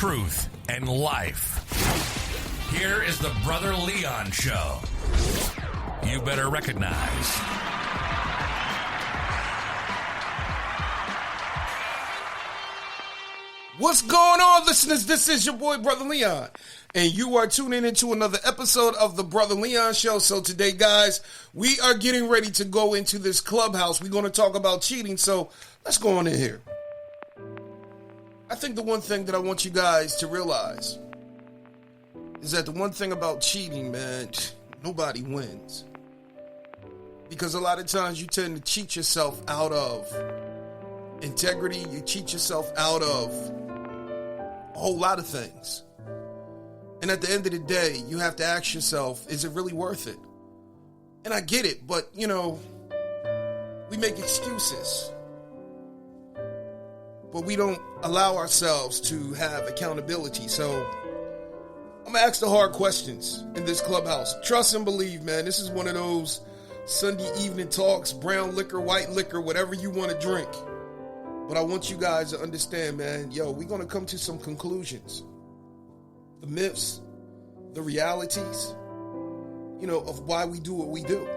truth, and life. Here is the Brother Leon Show. You better recognize. What's going on, listeners? This is your boy, Brother Leon, and you are tuning into another episode of the Brother Leon Show. So today, guys, we are getting ready to go into this Clubhouse. We're going to talk about cheating, so let's go on in here. I think the one thing that I want you guys to realize is that the one thing about cheating, man, nobody wins. Because a lot of times you tend to cheat yourself out of integrity, you cheat yourself out of a whole lot of things. And at the end of the day, you have to ask yourself, is it really worth it? And I get it, but, you know, we make excuses. But we don't allow ourselves to have accountability. So I'm going to ask the hard questions in this Clubhouse. Trust and believe, man. This is one of those Sunday evening talks, brown liquor, white liquor, whatever you want to drink. But I want you guys to understand, man, we're going to come to some conclusions. The myths, the realities, of why we do what we do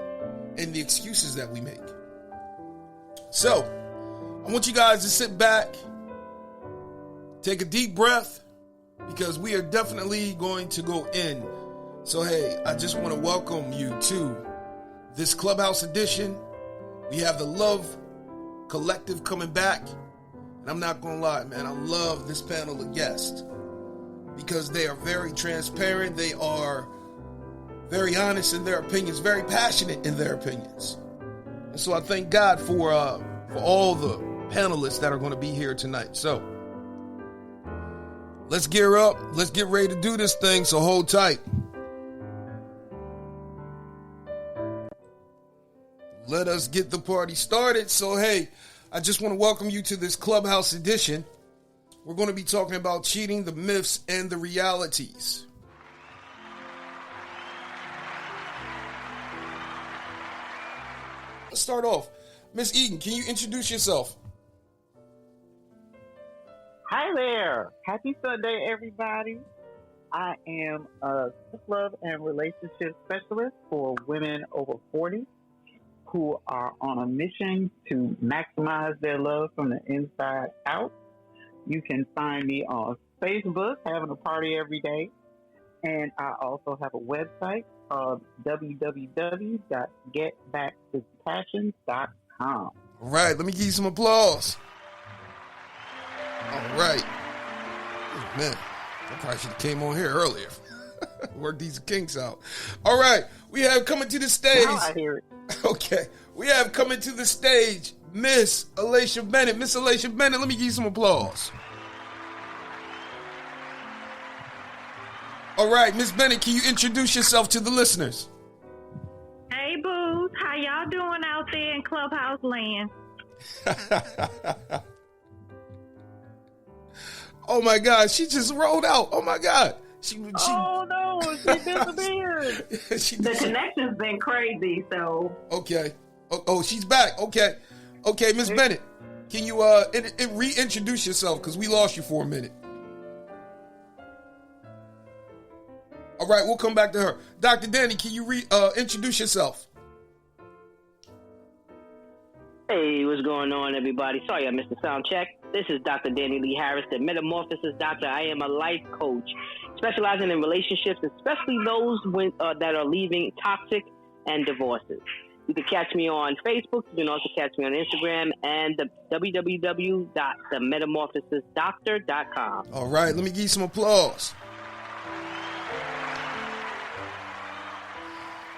and the excuses that we make. So, I want you guys to sit back, take a deep breath, because we are definitely going to go in. So, hey, I just want to welcome you to this Clubhouse edition. We have the Love Collective coming back. And I'm not going to lie, man, I love this panel of guests because they are very transparent. They are very honest in their opinions, very passionate in their opinions. And so I thank God for all the panelists that are going to be here tonight. So let's gear up. Let's get ready to do this thing. So hold tight. Let us get the party started. So, hey, I just want to welcome you to this Clubhouse edition. We're going to be talking about cheating, the myths, and the realities. Let's start off. Miss Eden, can you introduce yourself? Hi there. Happy Sunday, everybody. I am a self-love and relationship specialist for women over 40 who are on a mission to maximize their love from the inside out. You can find me on Facebook, having a party every day. And I also have a website called www.getbackwithpassion.com. All right, let me give you some applause. All right. Oh, man, I probably should have came on here earlier. Work these kinks out. All right, we have coming to the stage. Now I hear it. Okay, we have coming to the stage Miss Alicia Bennett. Miss Alicia Bennett, let me give you some applause. All right, Miss Bennett, can you introduce yourself to the listeners? Hey, boos. How y'all doing out there in Clubhouse land? Oh, my God. She just rolled out. Oh, my God. Oh, no. She disappeared. The connection's been crazy, so. Okay. Oh, she's back. Okay, Miss Bennett, can you reintroduce yourself? Because we lost you for a minute. All right, we'll come back to her. Dr. Danny, can you introduce yourself? Hey, what's going on, everybody? Sorry I missed the sound check. This is Dr. Danny Lee Harris, the Metamorphosis Doctor. I am a life coach specializing in relationships, especially those that are leaving toxic and divorces. You can catch me on Facebook. You can also catch me on Instagram and the www.themetamorphosisdoctor.com. All right, let me give you some applause.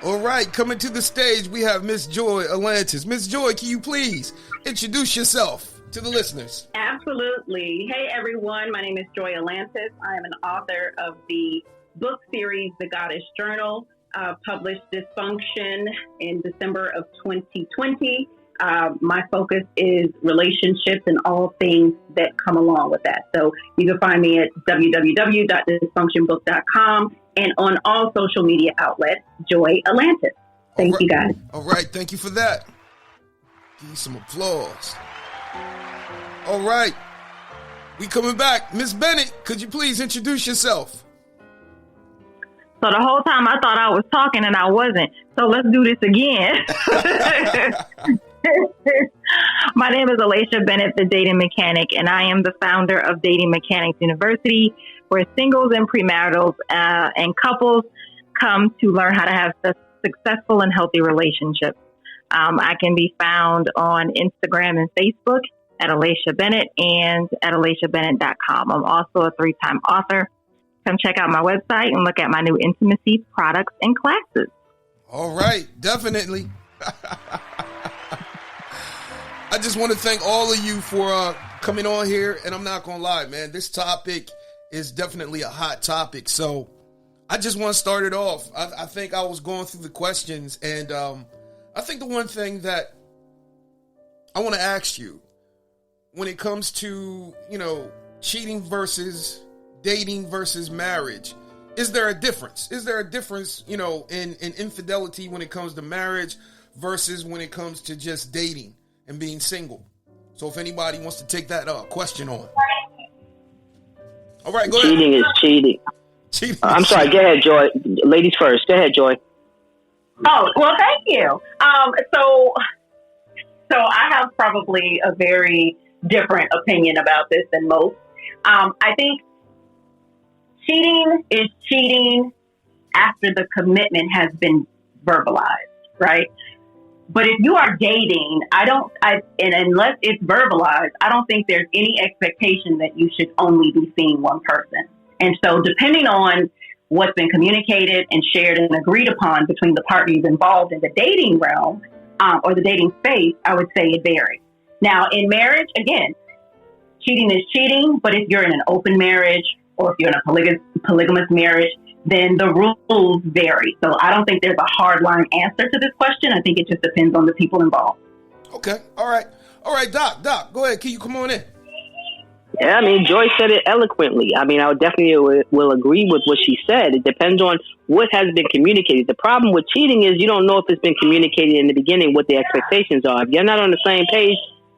All right, coming to the stage, we have Miss Joy Atlantis. Miss Joy, can you please introduce yourself to the listeners? Absolutely. Hey, everyone. My name is Joy Atlantis. I am an author of the book series, The Goddess Journal, published Dysfunction in December of 2020. My focus is relationships and all things that come along with that. So you can find me at www.dysfunctionbook.com and on all social media outlets, Joy Atlantis. Thank you, guys. All right. Thank you for that. Give you some applause. All right. We coming back. Miss Bennett, could you please introduce yourself? So the whole time I thought I was talking and I wasn't. So let's do this again. My name is Alicia Bennett, the dating mechanic, and I am the founder of Dating Mechanics University, where singles and premaritals and couples come to learn how to have successful and healthy relationships. I can be found on Instagram and Facebook at Alicia Bennett and at AliciaBennett.com. I'm also a 3-time author. Come check out my website and look at my new intimacy products and classes. All right, definitely. I just want to thank all of you for coming on here. And I'm not going to lie, man, this topic is definitely a hot topic. So I just want to start it off. I think I was going through the questions, and I think the one thing that I want to ask you when it comes to, cheating versus dating versus marriage, is there a difference? Is there a difference, in infidelity when it comes to marriage versus when it comes to just dating and being single? So if anybody wants to take that question on. All right, go ahead. Cheating is cheating. I'm sorry. Go ahead, Joy. Ladies first. Go ahead, Joy. Oh, well, thank you. So I have probably a very different opinion about this than most. I think cheating is cheating after the commitment has been verbalized, right? But if you are dating, and unless it's verbalized, I don't think there's any expectation that you should only be seeing one person. And so depending on what's been communicated and shared and agreed upon between the parties involved in the dating realm or the dating space, I would say it varies. Now, in marriage, again, cheating is cheating, but if you're in an open marriage or if you're in a polygamous marriage, then the rules vary. So I don't think there's a hard line answer to this question. I think it just depends on the people involved. Okay. All right, Doc, go ahead. Can you come on in? Yeah, Joy said it eloquently. I would definitely will agree with what she said. It depends on what has been communicated. The problem with cheating is you don't know if it's been communicated in the beginning what the expectations are. If you're not on the same page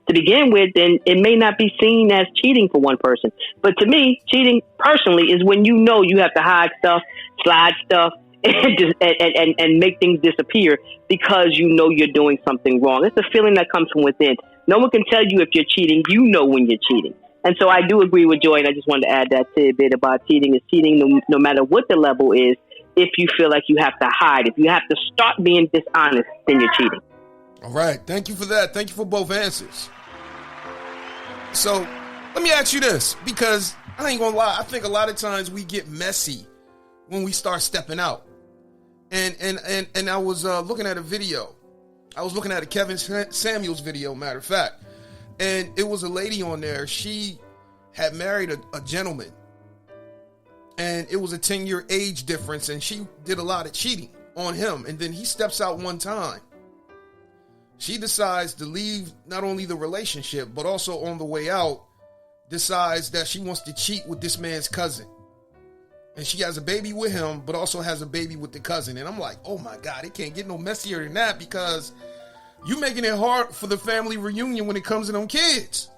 to begin with, then it may not be seen as cheating for one person. But to me, cheating personally is when you know you have to hide stuff, slide stuff, and make things disappear because you know you're doing something wrong. It's a feeling that comes from within. No one can tell you if you're cheating. You know when you're cheating. And so I do agree with Joy, and I just wanted to add that tidbit about cheating is cheating no matter what the level is. If you feel like you have to hide, if you have to start being dishonest, then you're cheating. All right. Thank you for that. Thank you for both answers. So let me ask you this, because I ain't gonna lie, I think a lot of times we get messy when we start stepping out. And I was looking at a video. I was looking at a Kevin Samuels video, matter of fact. And it was a lady on there. She had married a gentleman. And it was a 10-year age difference. And she did a lot of cheating on him. And then he steps out one time. She decides to leave not only the relationship, but also on the way out, decides that she wants to cheat with this man's cousin. And she has a baby with him, but also has a baby with the cousin. And I'm like, oh my God, it can't get no messier than that, because you making it hard for the family reunion when it comes to them kids.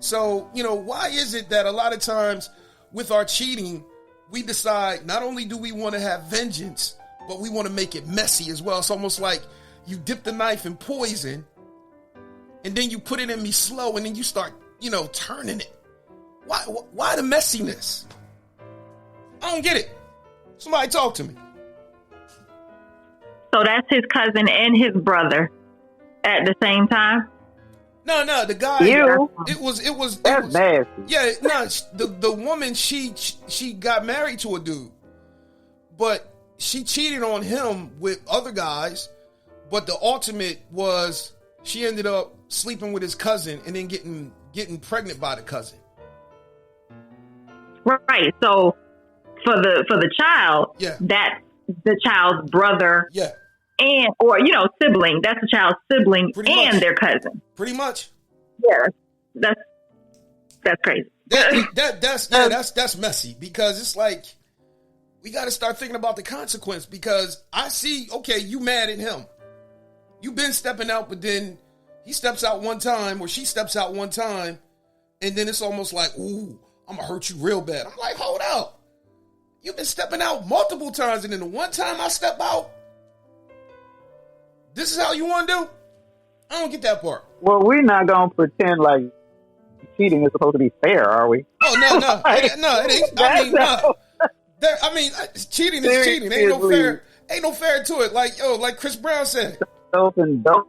So, why is it that a lot of times with our cheating, we decide not only do we want to have vengeance, but we want to make it messy as well. It's almost like you dip the knife in poison and then you put it in me slow and then you start, turning it. Why the messiness? I don't get it. Somebody talk to me. So that's his cousin and his brother at the same time? No, the guy. It was. That's nasty. Yeah, no. The woman, she got married to a dude, but she cheated on him with other guys. But the ultimate was she ended up sleeping with his cousin and then getting pregnant by the cousin. Right. So for the child, yeah, that's the child's brother. Yeah. Or sibling. That's the child's sibling and their cousin. Pretty much. Yeah, that's crazy. That's messy, because it's like we got to start thinking about the consequence. Because I see, okay, you mad at him, you've been stepping out, but then he steps out one time or she steps out one time, And then it's almost like, ooh, I'm going to hurt you real bad. I'm like, hold up. You've been stepping out multiple times, and then the one time I step out, this is how you want to do? I don't get that part. Well, we're not going to pretend like cheating is supposed to be fair, are we? Oh, no. No, it ain't. I mean, cheating is cheating. Ain't no fair to it. Like Chris Brown said. Self-indulgence,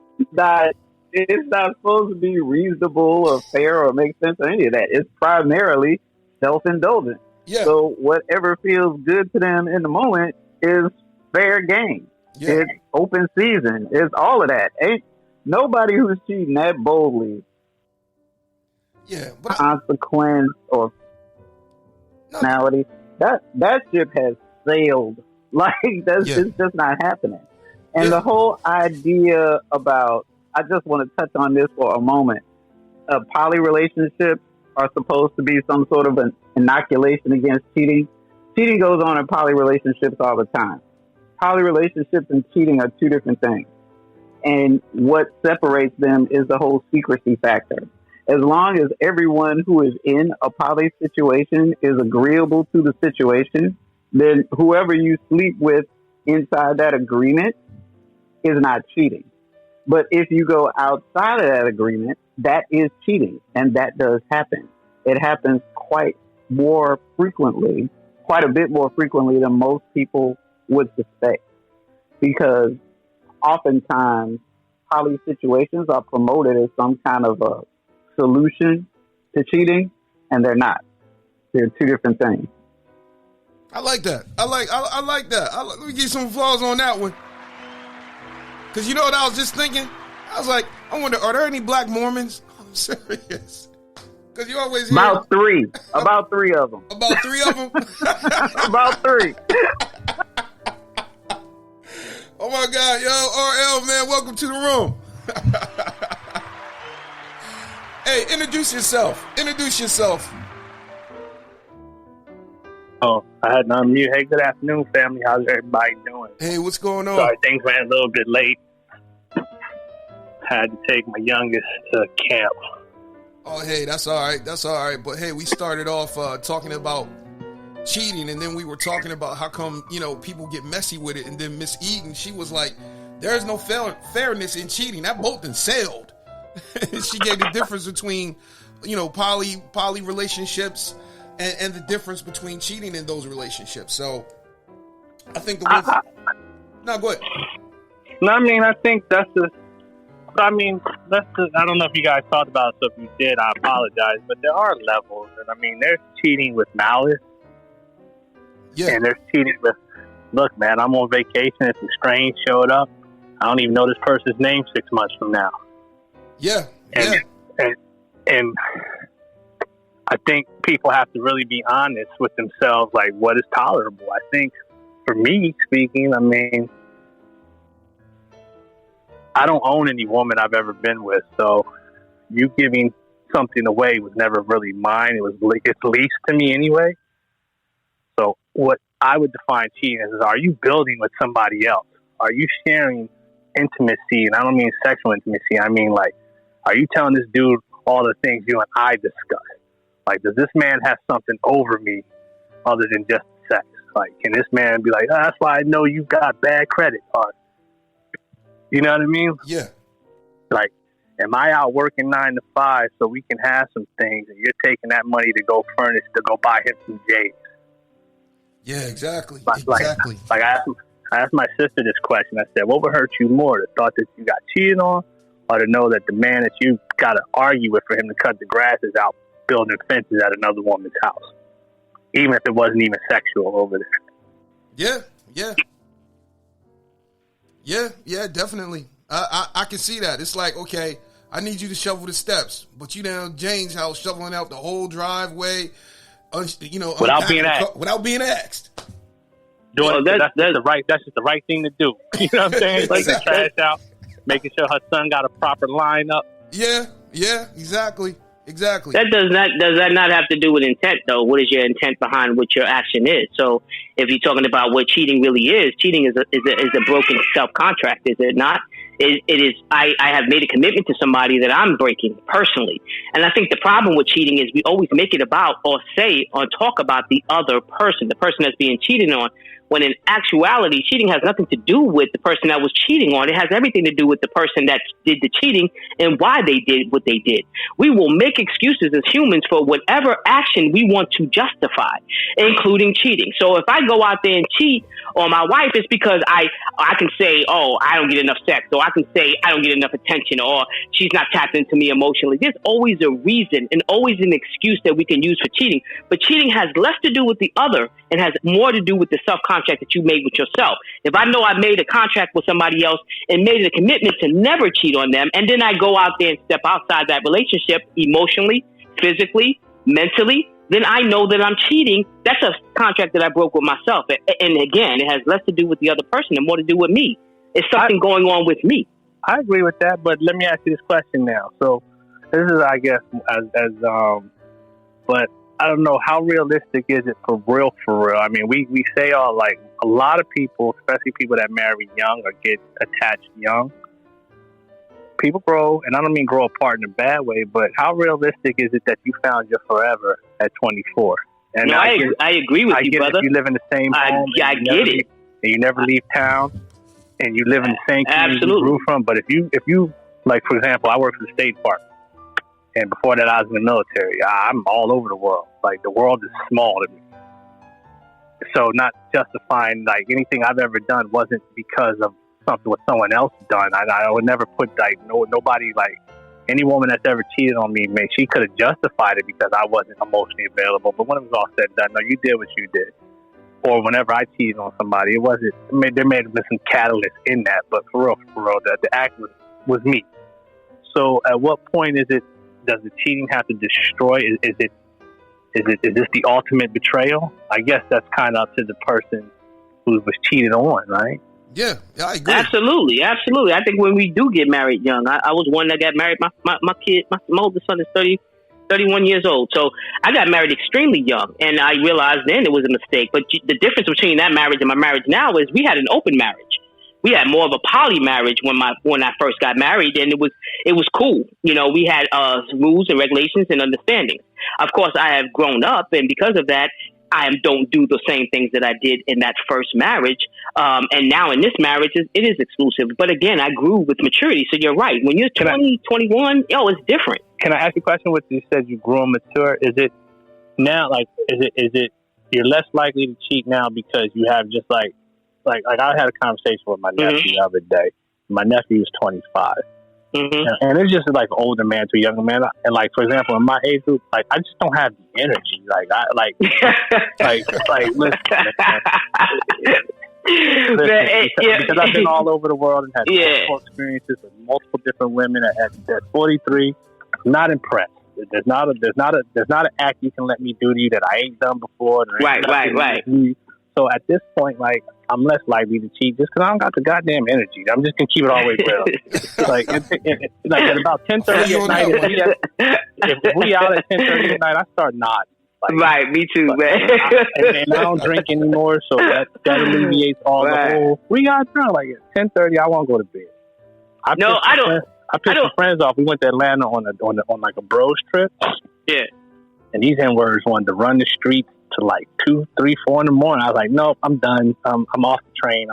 it's not supposed to be reasonable or fair or make sense or any of that. It's primarily self-indulgent. Yeah. So whatever feels good to them in the moment is fair game. Yeah. It's open season. It's all of that. Ain't nobody who's cheating that boldly. Yeah, consequence or personality. That ship has sailed. Like it's just not happening. And the whole idea about, I just want to touch on this for a moment. Poly relationships are supposed to be some sort of an inoculation against cheating. Cheating goes on in poly relationships all the time. Poly relationships and cheating are two different things. And what separates them is the whole secrecy factor. As long as everyone who is in a poly situation is agreeable to the situation, then whoever you sleep with inside that agreement is not cheating. But if you go outside of that agreement, that is cheating. And that does happen. It happens quite a bit more frequently than most people would suspect. Because oftentimes poly situations are promoted as some kind of a solution to cheating, and they're not. They're two different things. I like that. I like that. Let me give you some applause on that one. Because you know what I was just thinking? I was like, I wonder, are there any black Mormons? I'm serious. Because you always hear... About three of them. About three of them? About three. Oh my God, yo, RL, man, welcome to the room. Hey, introduce yourself. Oh, I had to unmute. Hey, good afternoon, family. How's everybody doing? Hey, what's going on? Sorry, things ran a little bit late. Had to take my youngest to camp. Oh, hey, that's all right. But hey, we started off talking about cheating, and then we were talking about how come, people get messy with it, and then Miss Eden, she was like, there's no fairness in cheating. That boat done sailed. She gave the difference between, poly relationships and the difference between cheating in those relationships. So I think go ahead. No, I mean, I think that's I don't know if you guys talked about it, so if you did, I apologize, but there are levels. And I mean, there's cheating with malice. Yeah. And there's cheating with, look, man, I'm on vacation. If a strange showed up, I don't even know this person's name 6 months from now. Yeah. And I think people have to really be honest with themselves, like what is tolerable. I think for me speaking, I mean, I don't own any woman I've ever been with, so you giving something away was never really mine. It's leased to me anyway. So what I would define cheating as is, are you building with somebody else? Are you sharing intimacy? And I don't mean sexual intimacy. I mean, like, are you telling this dude all the things you and I discuss? Like, does this man have something over me other than just sex? Like, can this man be like, that's why I know you got bad credit? Or, you know what I mean? Yeah. Like, am I out working 9 to 5 so we can have some things, and you're taking that money to go furnish, to go buy him some J's? Yeah, exactly. Like I asked my sister this question. I said, what would hurt you more, the thought that you got cheated on, or to know that the man that you got to argue with for him to cut the grass is out building fences at another woman's house, even if it wasn't even sexual over there? Yeah, definitely. I can see that. It's like, okay, I need you to shovel the steps, but you down Jane's house shoveling out the whole driveway, without being asked. That's just the right thing to do. You know what I'm saying? Like the trash out, making sure her son got a proper lineup. Yeah, exactly. That does that not have to do with intent though? What is your intent behind what your action is? So if you're talking about what cheating really is, cheating is a broken self contract, is it not? I have made a commitment to somebody that I'm breaking personally. And I think the problem with cheating is we always make it about or say or talk about the other person, the person that's being cheated on, when in actuality, cheating has nothing to do with the person that was cheating on. It has everything to do with the person that did the cheating and why they did what they did. We will make excuses as humans for whatever action we want to justify, including cheating. So if I go out there and cheat on my wife, it's because I can say, oh, I don't get enough sex, or I can say I don't get enough attention, or she's not tapped into me emotionally. There's always a reason and always an excuse that we can use for cheating. But cheating has less to do with the other and has more to do with the self-contract that you made with yourself. If I know I made a contract with somebody else and made a commitment to never cheat on them, and then I go out there and step outside that relationship emotionally, physically, mentally, then I know that I'm cheating. That's a contract that I broke with myself. And again, it has less to do with the other person and more to do with me. It's something going on with me. I agree with that, but let me ask you this question now. So this is, I guess, but I don't know, how realistic is it for real? I mean, we say all, like, a lot of people, especially people that marry young or get attached young, people grow, and I don't mean grow apart in a bad way, but how realistic is it that you found your forever at 24? And no, I agree with you, brother. If you live in the same home, I get it. And you never leave town, and you live in the same community you grew from. But if you, like, for example, I work for the State Park. And before that, I was in the military. I'm all over the world. Like, the world is small to me. So not justifying, like, anything I've ever done wasn't because of something what someone else done. I would never put, like, nobody, like, any woman that's ever cheated on me, man, she could have justified it because I wasn't emotionally available. But when it was all said and done, no, you did what you did. Or whenever I cheated on somebody, it wasn't, there may have been some catalyst in that. But for real, the act was me. So at what point is it, does the cheating have to destroy? Is this the ultimate betrayal? I guess that's kind of up to the person who was cheated on, right? Yeah, I agree. Absolutely. I think when we do get married young, I was one that got married. My kid, my oldest son is 31 years old. So I got married extremely young, and I realized then it was a mistake. But the difference between that marriage and my marriage now is we had an open marriage. We had more of a poly marriage when I first got married, and it was cool. You know, we had rules and regulations and understandings. Of course, I have grown up, and because of that, I don't do the same things that I did in that first marriage. And now in this marriage, it is exclusive. But again, I grew with maturity. So you're right. When you're 20, 21, it's different. Can I ask you a question? What you said, you grew and mature. Is it now, like, is it you're less likely to cheat now because you have just like I had a conversation with my nephew the other day. My nephew is 25. And it's just like an older man to a younger man. And like, for example, in my age group, like, I just don't have the energy. Like, listen, because I've been all over the world and had multiple experiences with multiple different women at 43. I'm not impressed. There's not an act you can let me do to you that I ain't done before. Right. So at this point, like, I'm less likely to cheat just because I don't got the goddamn energy. I'm just gonna keep it all the way real. Like at about 10:30 at night, if we out at 10:30 at night, I start nodding. Like, right, me too, man. And I don't drink anymore, so that alleviates all the whole. We got drunk like at 10:30. I won't go to bed. I pissed some friends off. We went to Atlanta on like a bros trip. Yeah. And these N-words wanted to run the streets to like 2, 3, 4 in the morning. I was like, nope, I'm done. I'm off the train.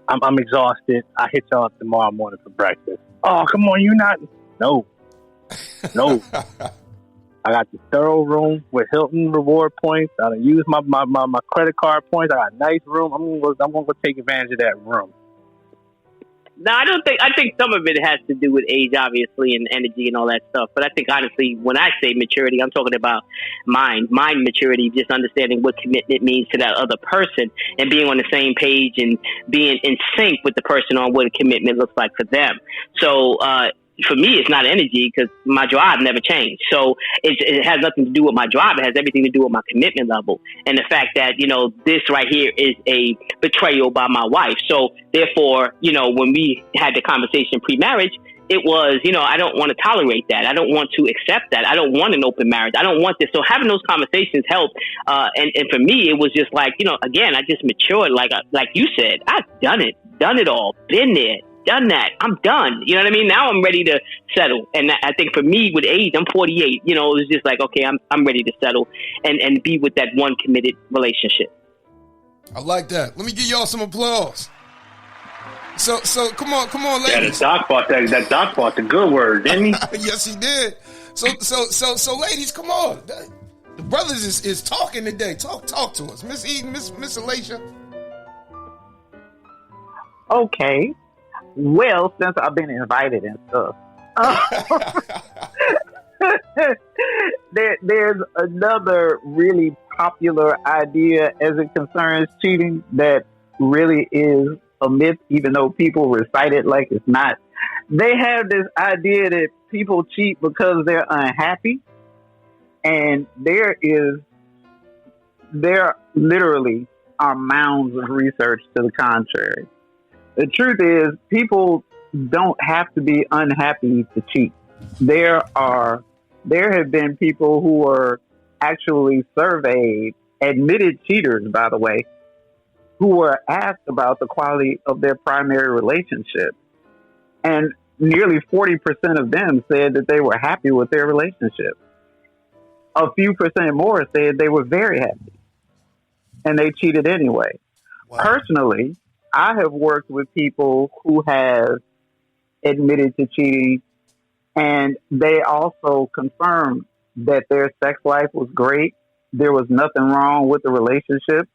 I'm exhausted. I hit y'all up tomorrow morning for breakfast. Oh, come on, you not? No. I got the thorough room with Hilton reward points. I done used my credit card points. I got a nice room. I'm gonna go take advantage of that room. No, I think some of it has to do with age, obviously, and energy and all that stuff. But I think, honestly, when I say maturity, I'm talking about mind maturity, just understanding what commitment means to that other person and being on the same page and being in sync with the person on what a commitment looks like for them. So, for me, it's not energy because my drive never changed. So it has nothing to do with my drive. It has everything to do with my commitment level. And the fact that, this right here is a betrayal by my wife. So therefore, when we had the conversation pre-marriage, it was, I don't want to tolerate that. I don't want to accept that. I don't want an open marriage. I don't want this. So having those conversations helped. And for me, it was just like, again, I just matured. Like you said, I've done it all, been there, done that. I'm done. You know what I mean? Now I'm ready to settle. And I think for me with age, I'm 48, it was just like, okay, I'm ready to settle and be with that one committed relationship. I like that. Let me give y'all some applause. So come on, ladies. Yeah, that doc bought the good word, didn't he? Yes, he did. So ladies, come on. The brothers is talking today. Talk to us. Miss Eden, Miss Alicia. Okay. Well, since I've been invited and stuff, there's another really popular idea as it concerns cheating that really is a myth, even though people recite it like it's not. They have this idea that people cheat because they're unhappy, and there literally are mounds of research to the contrary. The truth is, people don't have to be unhappy to cheat. There have been people who were actually surveyed, admitted cheaters, by the way, who were asked about the quality of their primary relationship. And nearly 40% of them said that they were happy with their relationship. A few percent more said they were very happy. And they cheated anyway. Wow. Personally, I have worked with people who have admitted to cheating, and they also confirmed that their sex life was great. There was nothing wrong with the relationship.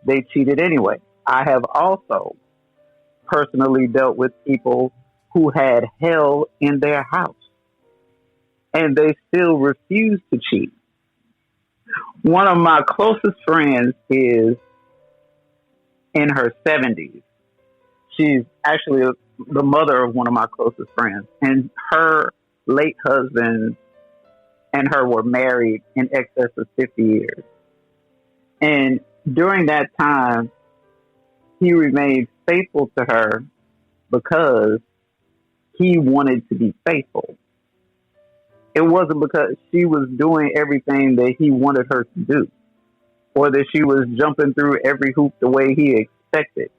They cheated anyway. I have also personally dealt with people who had hell in their house, and they still refused to cheat. One of my closest friends is in her 70s. She's actually the mother of one of my closest friends, and her late husband and her were married in excess of 50 years. And during that time, he remained faithful to her because he wanted to be faithful. It wasn't because she was doing everything that he wanted her to do, or that she was jumping through every hoop the way he expected.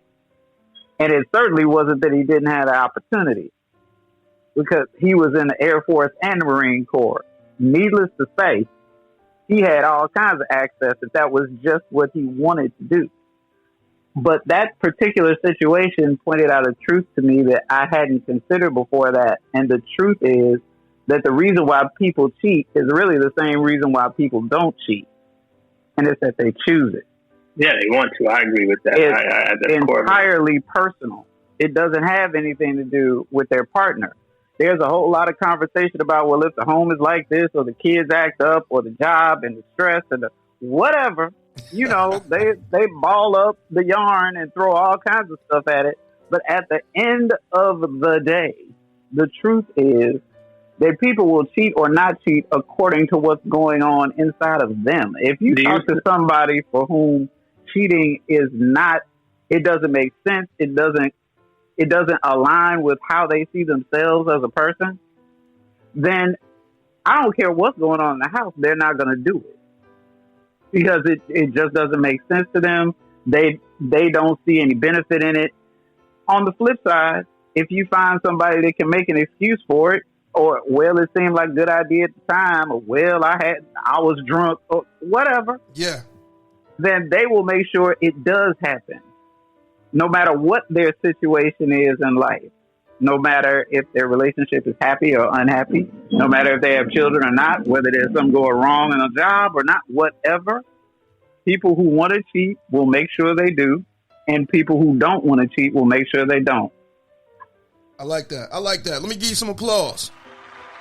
And it certainly wasn't that he didn't have the opportunity, because he was in the Air Force and the Marine Corps. Needless to say, he had all kinds of access if that was just what he wanted to do. But that particular situation pointed out a truth to me that I hadn't considered before that. And the truth is that the reason why people cheat is really the same reason why people don't cheat. And it's that they choose it. Yeah, they want to. I agree with that. It's entirely personal. It doesn't have anything to do with their partner. There's a whole lot of conversation about, well, if the home is like this, or the kids act up, or the job and the stress and the whatever, they ball up the yarn and throw all kinds of stuff at it. But at the end of the day, the truth is that people will cheat or not cheat according to what's going on inside of them. If you talk to somebody for whom cheating is not, it doesn't make sense, it doesn't align with how they see themselves as a person, then I don't care what's going on in the house, they're not going to do it. Because it just doesn't make sense to them. They don't see any benefit in it. On the flip side, if you find somebody that can make an excuse for it, or, well, it seemed like a good idea at the time, or, well, I was drunk, or whatever. Yeah. Then they will make sure it does happen. No matter what their situation is in life, no matter if their relationship is happy or unhappy, no matter if they have children or not, whether there's something going wrong in a job or not, whatever, people who want to cheat will make sure they do, and people who don't want to cheat will make sure they don't. I like that. Let me give you some applause.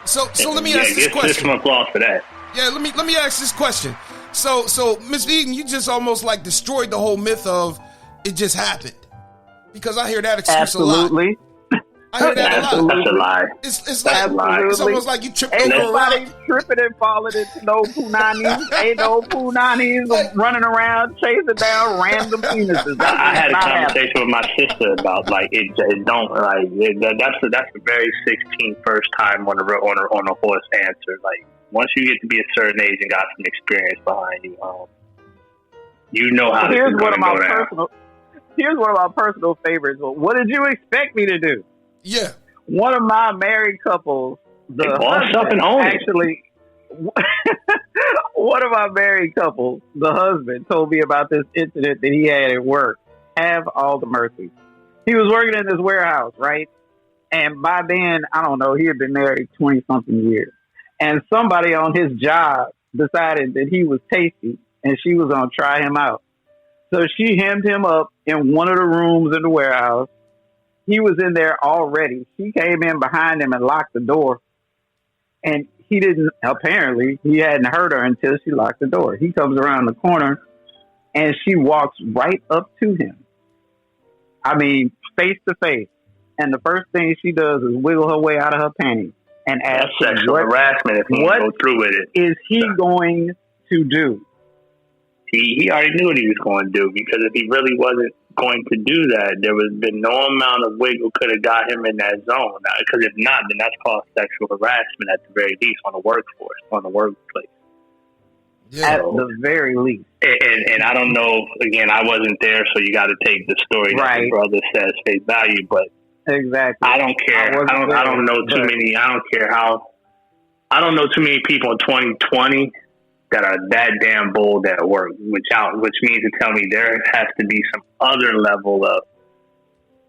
So let me ask this question. Give some applause for that. Yeah, let me ask this question. So Ms. Eden, you just almost like destroyed the whole myth of it just happened, because I hear that excuse a lot. Absolutely. I hear that a lot. That's a lie. It's like it's almost like you tripped over a rock. Ain't nobody tripping and falling into no punanis. Ain't no punanis running around chasing down random penises. I had a conversation with my sister about like it don't like that's a very 16 first time on a horse answer. Like once you get to be a certain age and got some experience behind you, you know how. Here's one of my personal favorites. What did you expect me to do? Yeah. One of my married couples, the husband, actually, one of my married couples, the husband told me about this incident that he had at work. Have all the mercy. He was working in this warehouse, right? And by then, I don't know, he had been married 20-something years. And somebody on his job decided that he was tasty and she was going to try him out. So she hemmed him up in one of the rooms in the warehouse. He was in there already. She came in behind him and locked the door. And he hadn't heard her until she locked the door. He comes around the corner and she walks right up to him. I mean, face to face. And the first thing she does is wiggle her way out of her panties and ask sexual harassment if he go through with it. Is he going to do? He already knew what he was going to do, because if he really wasn't going to do that, there would have been no amount of wiggle could have got him in that zone. Because if not, then that's called sexual harassment at the very least on the workforce, on the workplace. Yeah. At the very least. And I don't know, again, I wasn't there, so you got to take the story that the brother says face value, but exactly. I don't care. I don't know too many. I don't care how. I don't know too many people in 2020 that are that damn bold at work, which means to tell me there has to be some other level of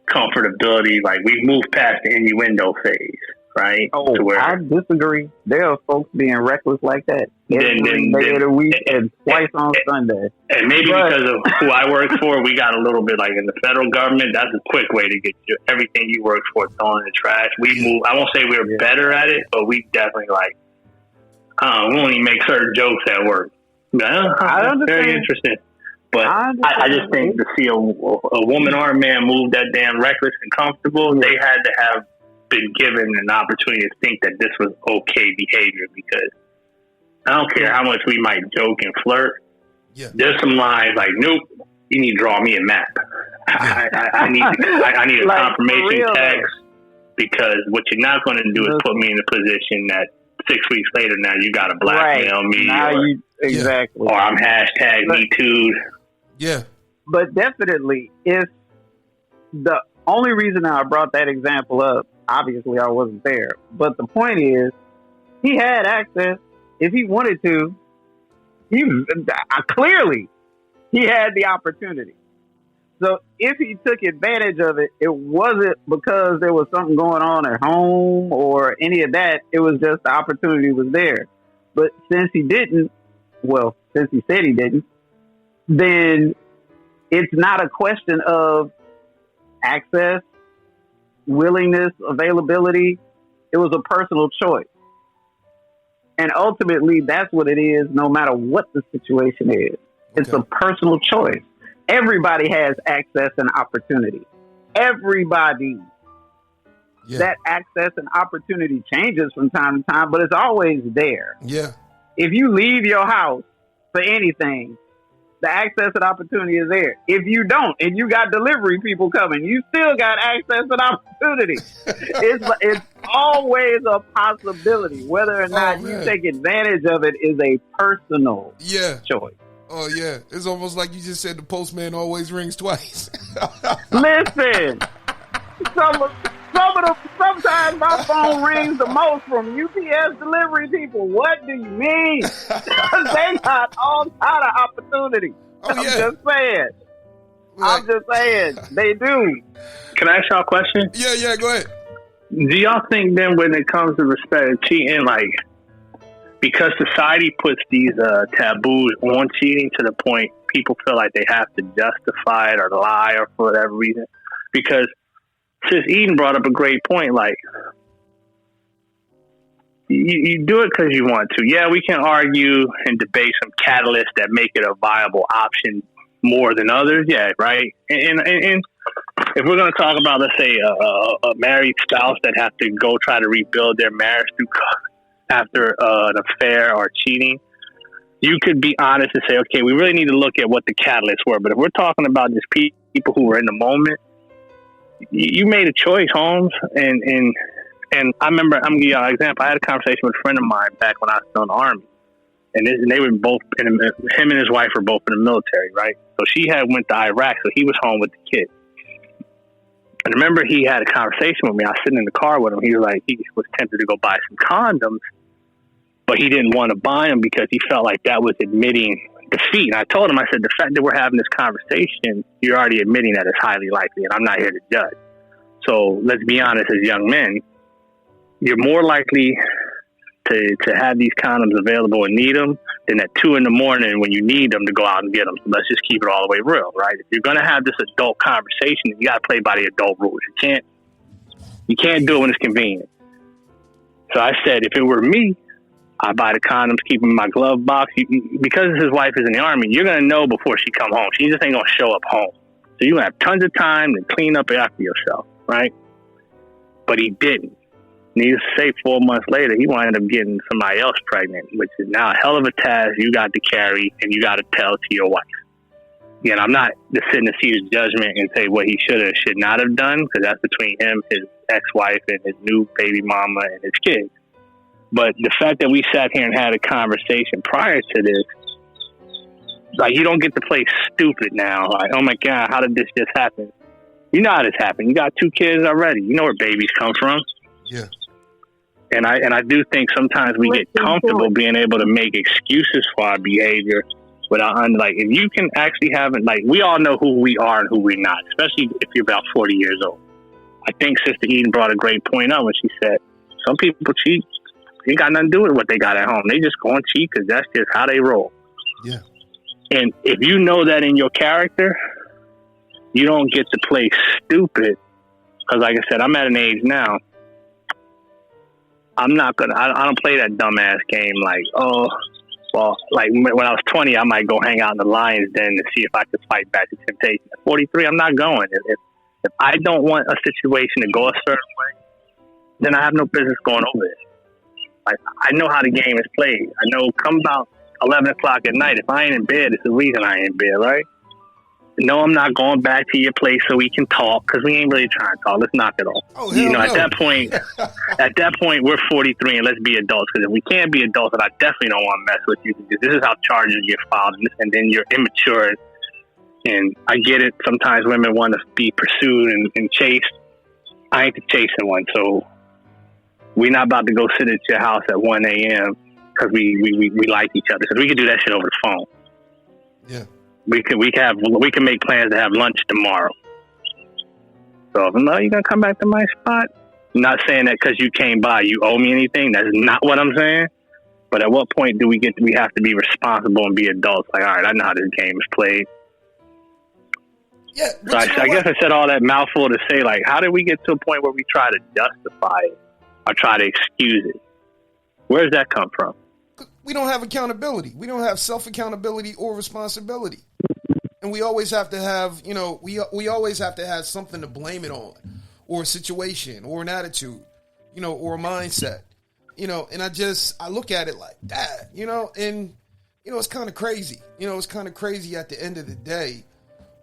comfortability. Like we've moved past the innuendo phase, right? Oh, I disagree. There are folks being reckless like that every day of the week and twice on Sunday. And maybe because of who I work for, we got a little bit like in the federal government. That's a quick way to get everything you work for thrown in the trash. We move. I won't say we're better at it, but we definitely like. We only make certain jokes at work. I understand. Very interesting. But I just think to see a woman or a man move that damn reckless and comfortable, they had to have been given an opportunity to think that this was okay behavior, because I don't care how much we might joke and flirt. Yeah. There's some lines like, nope, you need to draw me a map. I need a like, confirmation text, because what you're not going to do is put me in a position that 6 weeks later, now you got to blackmail me. Exactly. Or I'm hashtag me too. Yeah. But definitely, if the only reason I brought that example up, obviously I wasn't there, but the point is, he had access. If he wanted to, clearly he had the opportunity. So if he took advantage of it, it wasn't because there was something going on at home or any of that. It was just the opportunity was there. But since he didn't, since he said he didn't, then it's not a question of access, willingness, availability. It was a personal choice. And ultimately, that's what it is, no matter what the situation is. Okay. It's a personal choice. Everybody has access and opportunity. Everybody. Yeah. That access and opportunity changes from time to time, but it's always there. Yeah. If you leave your house for anything, the access and opportunity is there. If you don't, and you got delivery people coming, you still got access and opportunity. It's always a possibility. Whether or not you take advantage of it is a personal choice. Oh, yeah. It's almost like you just said the postman always rings twice. Listen, sometimes my phone rings the most from UPS delivery people. What do you mean? They got all kind of opportunity. I'm just saying. I'm just saying. They do. Can I ask y'all a question? Yeah, go ahead. Do y'all think then when it comes to respect and cheating, like, because society puts these taboos on cheating to the point people feel like they have to justify it or lie or for whatever reason? Because Sis Eden brought up a great point, like, you do it because you want to. Yeah, we can argue and debate some catalysts that make it a viable option more than others. Yeah, right. And if we're going to talk about, let's say, a married spouse that have to go try to rebuild their marriage after an affair or cheating, you could be honest and say, okay, we really need to look at what the catalysts were. But if we're talking about just people who were in the moment, you made a choice, Holmes. And I remember, I'm going to give you an example. I had a conversation with a friend of mine back when I was still in the Army. And they were both, him and his wife were both in the military, right? So she had went to Iraq, so he was home with the kids. And I remember he had a conversation with me. I was sitting in the car with him. He was like, he was tempted to go buy some condoms, but he didn't want to buy them because he felt like that was admitting defeat. And I told him, I said, the fact that we're having this conversation, you're already admitting that it's highly likely, and I'm not here to judge. So let's be honest, as young men, you're more likely to have these condoms available and need them than at 2 a.m. when you need them to go out and get them. So let's just keep it all the way real, right? If you're going to have this adult conversation, you got to play by the adult rules. You can't do it when it's convenient. So I said, if it were me, I buy the condoms, keep them in my glove box. Because his wife is in the Army, you're going to know before she come home. She just ain't going to show up home. So you're going to have tons of time to clean up after yourself, right? But he didn't. Needless to say, 4 months later, he wound up getting somebody else pregnant, which is now a hell of a task you got to carry and you got to tell to your wife. Again, I'm not just sitting to see his judgment and say what he should or should not have done, because that's between him, his ex-wife, and his new baby mama and his kids. But the fact that we sat here and had a conversation prior to this, like, you don't get to play stupid now. Like, oh my God, how did this just happen? You know how this happened. You got 2 kids already. You know where babies come from. Yeah. And I do think sometimes we get comfortable being able to make excuses for our behavior without, like, if you can actually have it, like, we all know who we are and who we're not, especially if you're about 40 years old. I think Sister Eden brought a great point up when she said, some people cheat. It ain't got nothing to do with what they got at home. They just go and cheat because that's just how they roll. Yeah. And if you know that in your character, you don't get to play stupid. Because like I said, I'm at an age now, I don't play that dumbass game like, oh, well, like when I was 20, I might go hang out in the Lions Den to see if I could fight back to temptation. At 43, I'm not going. If I don't want a situation to go a certain way, then I have no business going over it. Like, I know how the game is played. I know come about 11 o'clock at night, if I ain't in bed, it's the reason I ain't in bed, right? No, I'm not going back to your place so we can talk, because we ain't really trying to talk. Let's knock it off. Oh, you know, no. at that point, we're 43 and let's be adults. Because if we can't be adults, then I definitely don't want to mess with you. Because this is how charges get filed, and then you're immature. And I get it. Sometimes women want to be pursued and chased. I ain't the chasing one, so we're not about to go sit at your house at 1 a.m. because we like each other. Because we can do that shit over the phone. Yeah. We can make plans to have lunch tomorrow. So if no, you're gonna come back to my spot. I'm not saying that because you came by, you owe me anything. That's not what I'm saying. But at what point do we have to be responsible and be adults? Like, all right, I know how this game is played. Yeah. So I guess I said all that mouthful to say, like, how did we get to a point where we try to justify it or try to excuse it? Where does that come from? We don't have accountability. We don't have self-accountability or responsibility. And we always have to have, you know, we always have to have something to blame it on, or a situation, or an attitude, you know, or a mindset, you know, and I look at it like that, you know, and, you know, it's kind of crazy. You know, it's kind of crazy at the end of the day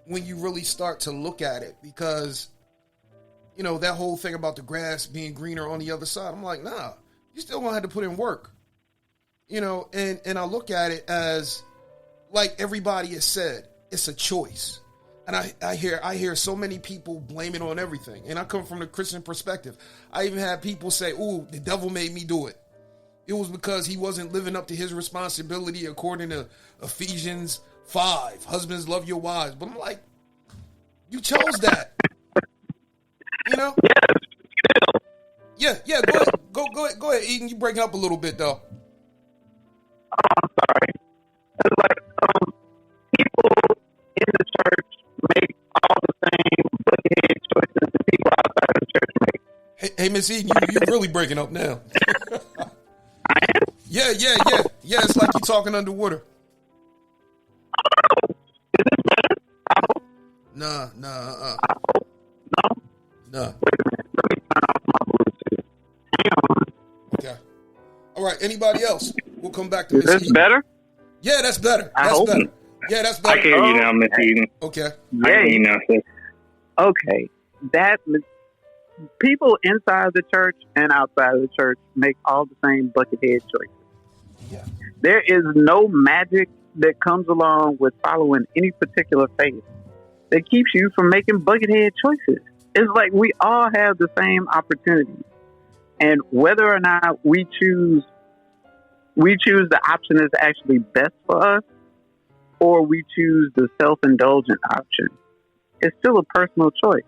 when you really start to look at it, because, you know, that whole thing about the grass being greener on the other side, I'm like, nah, you still gonna have to put in work. You know, and I look at it as, like everybody has said, it's a choice. And I hear so many people blame it on everything. And I come from the Christian perspective. I even had people say, ooh, the devil made me do it. It was because he wasn't living up to his responsibility according to Ephesians 5. Husbands, love your wives. But I'm like, you chose that. You know? Yeah. Go ahead, Eden. You breaking up a little bit though. Oh, I'm sorry. It's like people in the church make all the same bucket choices that people outside of the church make. Hey, Miss Eden, you really breaking up now. I am? Yeah. It's like you're talking underwater. Oh, is this better? Nah. None. Wait a minute. Let me turn off my Bluetooth. Hang on. Okay. All right. Anybody else? We'll come back to Is Miss this Eden. better? Yeah, that's better. I That's hope. better. Yeah, that's I better. can hear you now, Miss Eden. Okay. I can hear you now, sis. Okay. That people inside the church and outside of the church make all the same buckethead choices. Yeah. There is no magic that comes along with following any particular faith that keeps you from making buckethead choices. It's like we all have the same opportunity. And whether or not we choose the option that's actually best for us, or we choose the self-indulgent option, it's still a personal choice.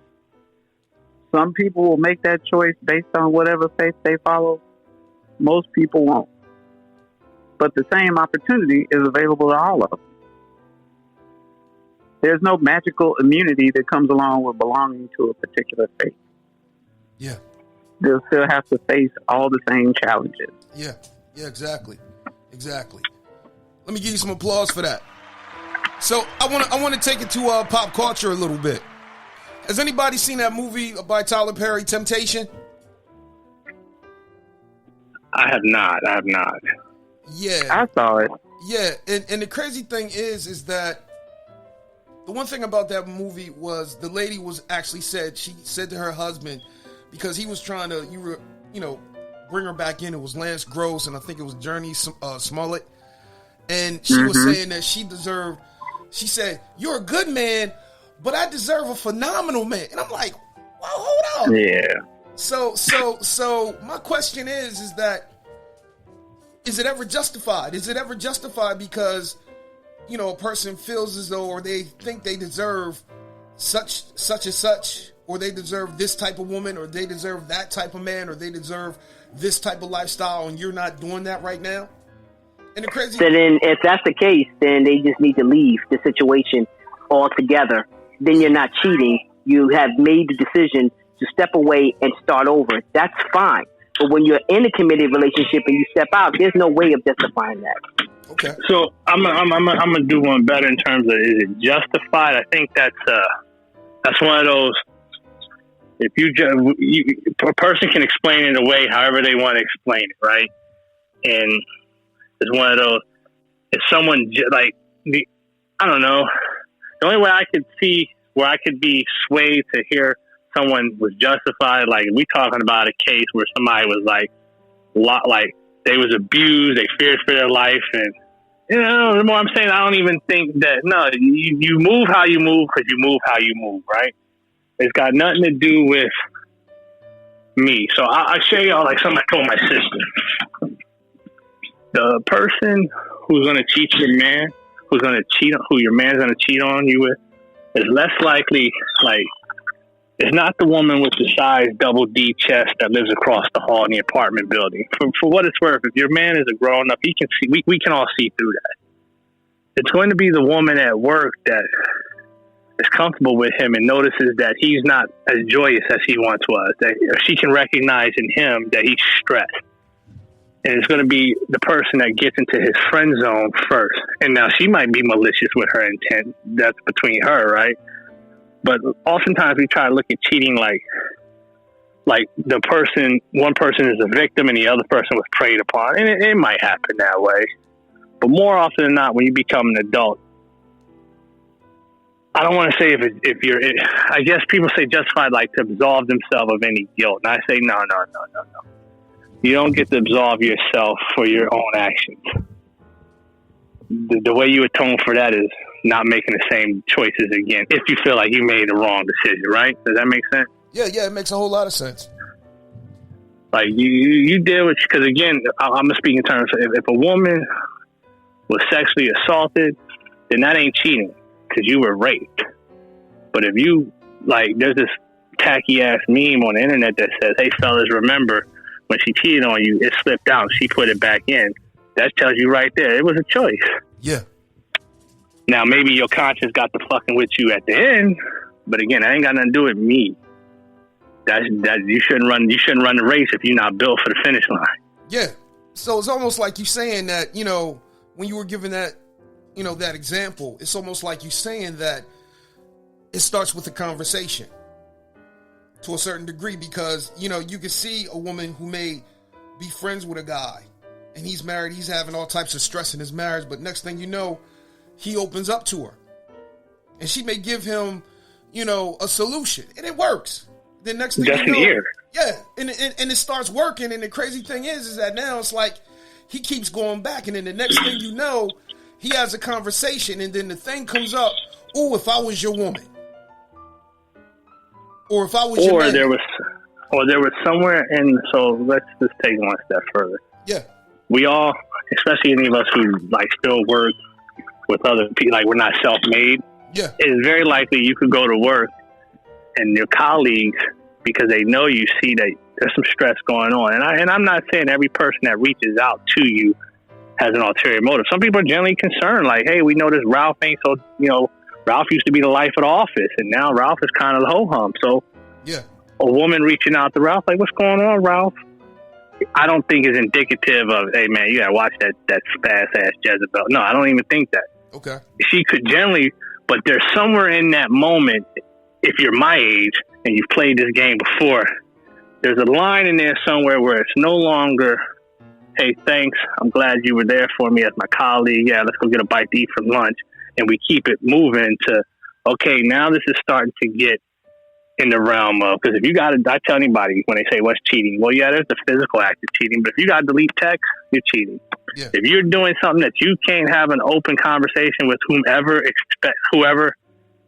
Some people will make that choice based on whatever faith they follow. Most people won't. But the same opportunity is available to all of them. There's no magical immunity that comes along with belonging to a particular faith. Yeah. They'll still have to face all the same challenges. Yeah. Yeah, exactly. Exactly. Let me give you some applause for that. So I want to take it to pop culture a little bit. Has anybody seen that movie by Tyler Perry, Temptation? I have not. Yeah. I saw it. Yeah, and the crazy thing is that the one thing about that movie was the lady was actually she said to her husband, because he was trying to bring her back in. It was Lance Gross and I think it was Journey Smollett, and she was saying that she deserved. She said, "You're a good man, but I deserve a phenomenal man." And I'm like, "Wow, hold on." Yeah. So my question is that is it ever justified? Is it ever justified because a person feels as though, or they think they deserve such and such, or they deserve this type of woman, or they deserve that type of man, or they deserve this type of lifestyle, and you're not doing that right now? And the crazy. So then, if that's the case, then they just need to leave the situation altogether. Then you're not cheating. You have made the decision to step away and start over. That's fine. But when you're in a committed relationship and you step out, there's no way of justifying that. Okay. So I'm gonna do one better in terms of, is it justified? I think that's one of those. If a person can explain it away however they want to explain it, right? And it's one of those. If someone I don't know, the only way I could see where I could be swayed to hear someone was justified, like we talking about a case where somebody was like they was abused, they feared for their life, and the more I'm saying, I don't even think that. No, you move how you move because you move how you move, right? It's got nothing to do with me. So I'll show y'all like something I told my sister. The person who's going to cheat your man, who your man's going to cheat on you with, is less likely, it's not the woman with the size double D chest that lives across the hall in the apartment building. For what it's worth, if your man is a grown up, he can see. We can all see through that. It's going to be the woman at work that is comfortable with him and notices that he's not as joyous as he once was. That she can recognize in him that he's stressed. And it's going to be the person that gets into his friend zone first. And now she might be malicious with her intent. That's between her, right? But oftentimes we try to look at cheating like one person is a victim and the other person was preyed upon. And it might happen that way. But more often than not, when you become an adult, I don't want to say I guess people say justified, like to absolve themselves of any guilt. And I say, no. You don't get to absolve yourself for your own actions. The way you atone for that is not making the same choices again if you feel like you made the wrong decision, right? Does that make sense? Yeah, it makes a whole lot of sense. Like you deal with, because again, I'm going to speak in terms of if a woman was sexually assaulted, then that ain't cheating because you were raped. But if you, there's this tacky ass meme on the internet that says, "Hey fellas, remember when she cheated on you, it slipped out, she put it back in." That tells you right there, it was a choice. Yeah. Now, maybe your conscience got to fucking with you at the end, but again, that ain't got nothing to do with me. That you shouldn't run the race if you're not built for the finish line. Yeah. So it's almost like you saying that, when you were giving that, that example, it's almost like you saying that it starts with a conversation. to a certain degree, because, you know, you can see a woman who may be friends with a guy and he's married, he's having all types of stress in his marriage, but next thing you know, he opens up to her and she may give him, you know, a solution, and it works. The next thing just you know, an ear. yeah, and it starts working, and the crazy thing is that now it's like he keeps going back, and then the next thing you know, he has a conversation, and then the thing comes up, oh, if I was your woman. Or if I was your man. There was somewhere in, so let's just take one step further. Yeah. We all, especially any of us who like still work with other people, like we're not self-made. Yeah. It's very likely you could go to work and your colleagues, because they know you, see that there's some stress going on. And I'm not saying every person that reaches out to you has an ulterior motive. Some people are generally concerned, like, hey, we noticed Ralph ain't so, you know, Ralph used to be the life of the office, and now Ralph is kind of the ho-hum. So yeah, a woman reaching out to Ralph, like, what's going on, Ralph? I don't think is indicative of, hey, man, you got to watch that spaz-ass Jezebel. No, I don't even think that. Okay. She could generally, but there's somewhere in that moment, if you're my age and you've played this game before, there's a line in there somewhere where it's no longer, hey, thanks, I'm glad you were there for me as my colleague. Yeah, let's go get a bite to eat for lunch. And we keep it moving to, okay, now this is starting to get in the realm of, because if you got to, I tell anybody when they say what's cheating, well, yeah, there's the physical act of cheating, but if you got to delete text, you're cheating. Yeah. If you're doing something that you can't have an open conversation with whoever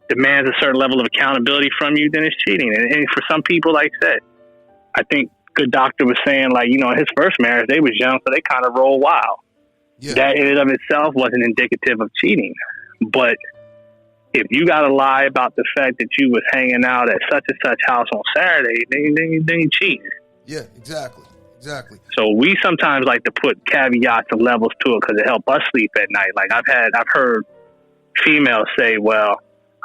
demands a certain level of accountability from you, then it's cheating. And for some people, like I said, I think Good Doctor was saying, like, you know, in his first marriage, they was young, so they kind of roll wild. Yeah. That in and of itself wasn't indicative of cheating. But if you got to lie about the fact that you was hanging out at such and such house on Saturday, then you cheating. Yeah, exactly. So we sometimes like to put caveats and levels to it because it helps us sleep at night. Like I've heard females say, well,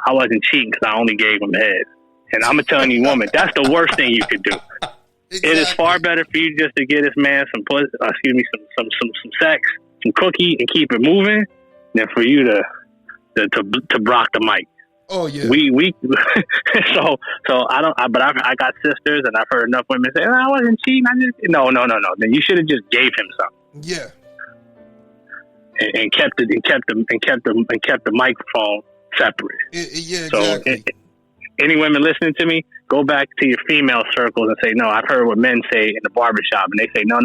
I wasn't cheating because I only gave him head. And I'm telling you, woman, that's the worst thing you could do. Exactly. It is far better for you just to get this man some sex, some cookie, and keep it moving, than for you to block the mic. Oh yeah. We so but I got sisters, and I've heard enough women say, I wasn't cheating. No. Then you should have just gave him something. Yeah. And kept the microphone separate. Yeah, exactly. So any women listening to me, go back to your female circles and say, no, I've heard what men say in the barbershop, and they say, no.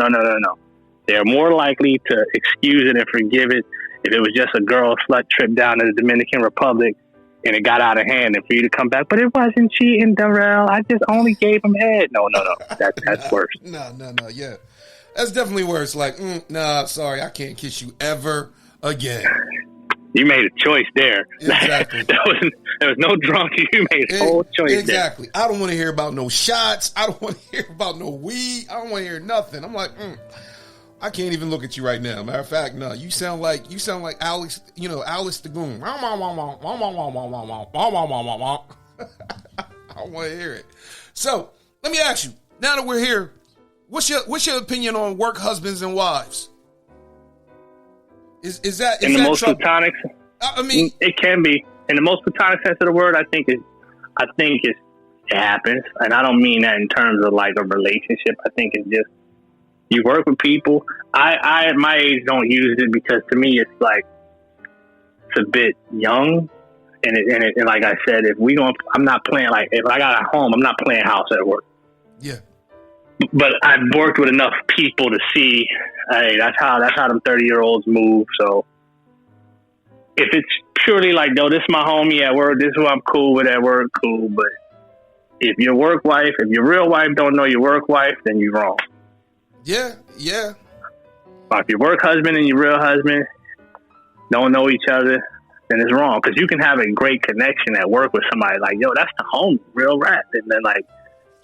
They're more likely to excuse it and forgive it if it was just a girl slut trip down to the Dominican Republic and it got out of hand, and for you to come back, but it wasn't cheating, Darrell. I just only gave him head. No. That's worse. No, yeah. That's definitely worse. Like, nah, sorry, I can't kiss you ever again. You made a choice there. Exactly. There was no drunk. You made a whole choice exactly. there. I don't want to hear about no shots. I don't want to hear about no weed. I don't want to hear nothing. I'm like, I can't even look at you right now. Matter of fact, no, you sound like Alex, Alice the Goon. I don't want to hear it. So let me ask you, now that we're here, what's your opinion on work husbands and wives? Is that in the most platonic? I mean, it can be in the most platonic sense of the word. I think it happens, and I don't mean that in terms of like a relationship. I think it's just you work with people. I at my age don't use it because to me it's like it's a bit young, and like I said, I'm not playing like if I got a home, I'm not playing house at work. Yeah. But I've worked with enough people to see, hey, that's how them 30-year-olds move. So if it's purely like, no, this is my homie at work, this is who I'm cool with at work, cool. But if your work wife, if your real wife don't know your work wife, then you're wrong. Yeah. But if your work husband and your real husband don't know each other, then it's wrong. Because you can have a great connection at work with somebody like, yo, that's the homie, real rap. And then like,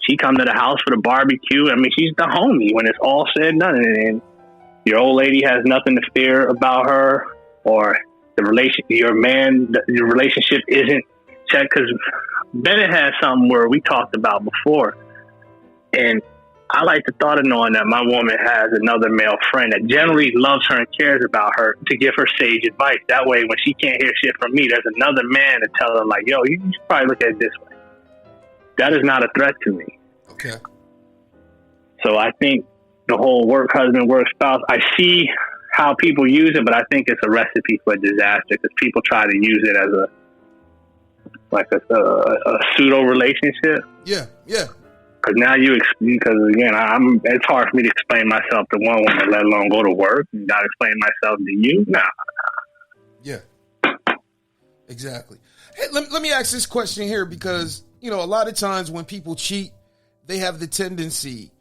she come to the house for the barbecue. I mean, she's the homie when it's all said and done. And your old lady has nothing to fear about her, or your relationship isn't checked. Because Bennett had something where we talked about before. And I like the thought of knowing that my woman has another male friend that generally loves her and cares about her to give her sage advice. That way, when she can't hear shit from me, there's another man to tell her, like, yo, you should probably look at it this way. that is not a threat to me. Okay. So I think the whole work husband, work spouse, I see how people use it, but I think it's a recipe for disaster because people try to use it as a pseudo relationship. Yeah, yeah. Because now because again, it's hard for me to explain myself to one woman, let alone go to work and not explain myself to you. Nah. Yeah. Exactly. Hey, let me ask this question here because, a lot of times when people cheat, they have the tendency,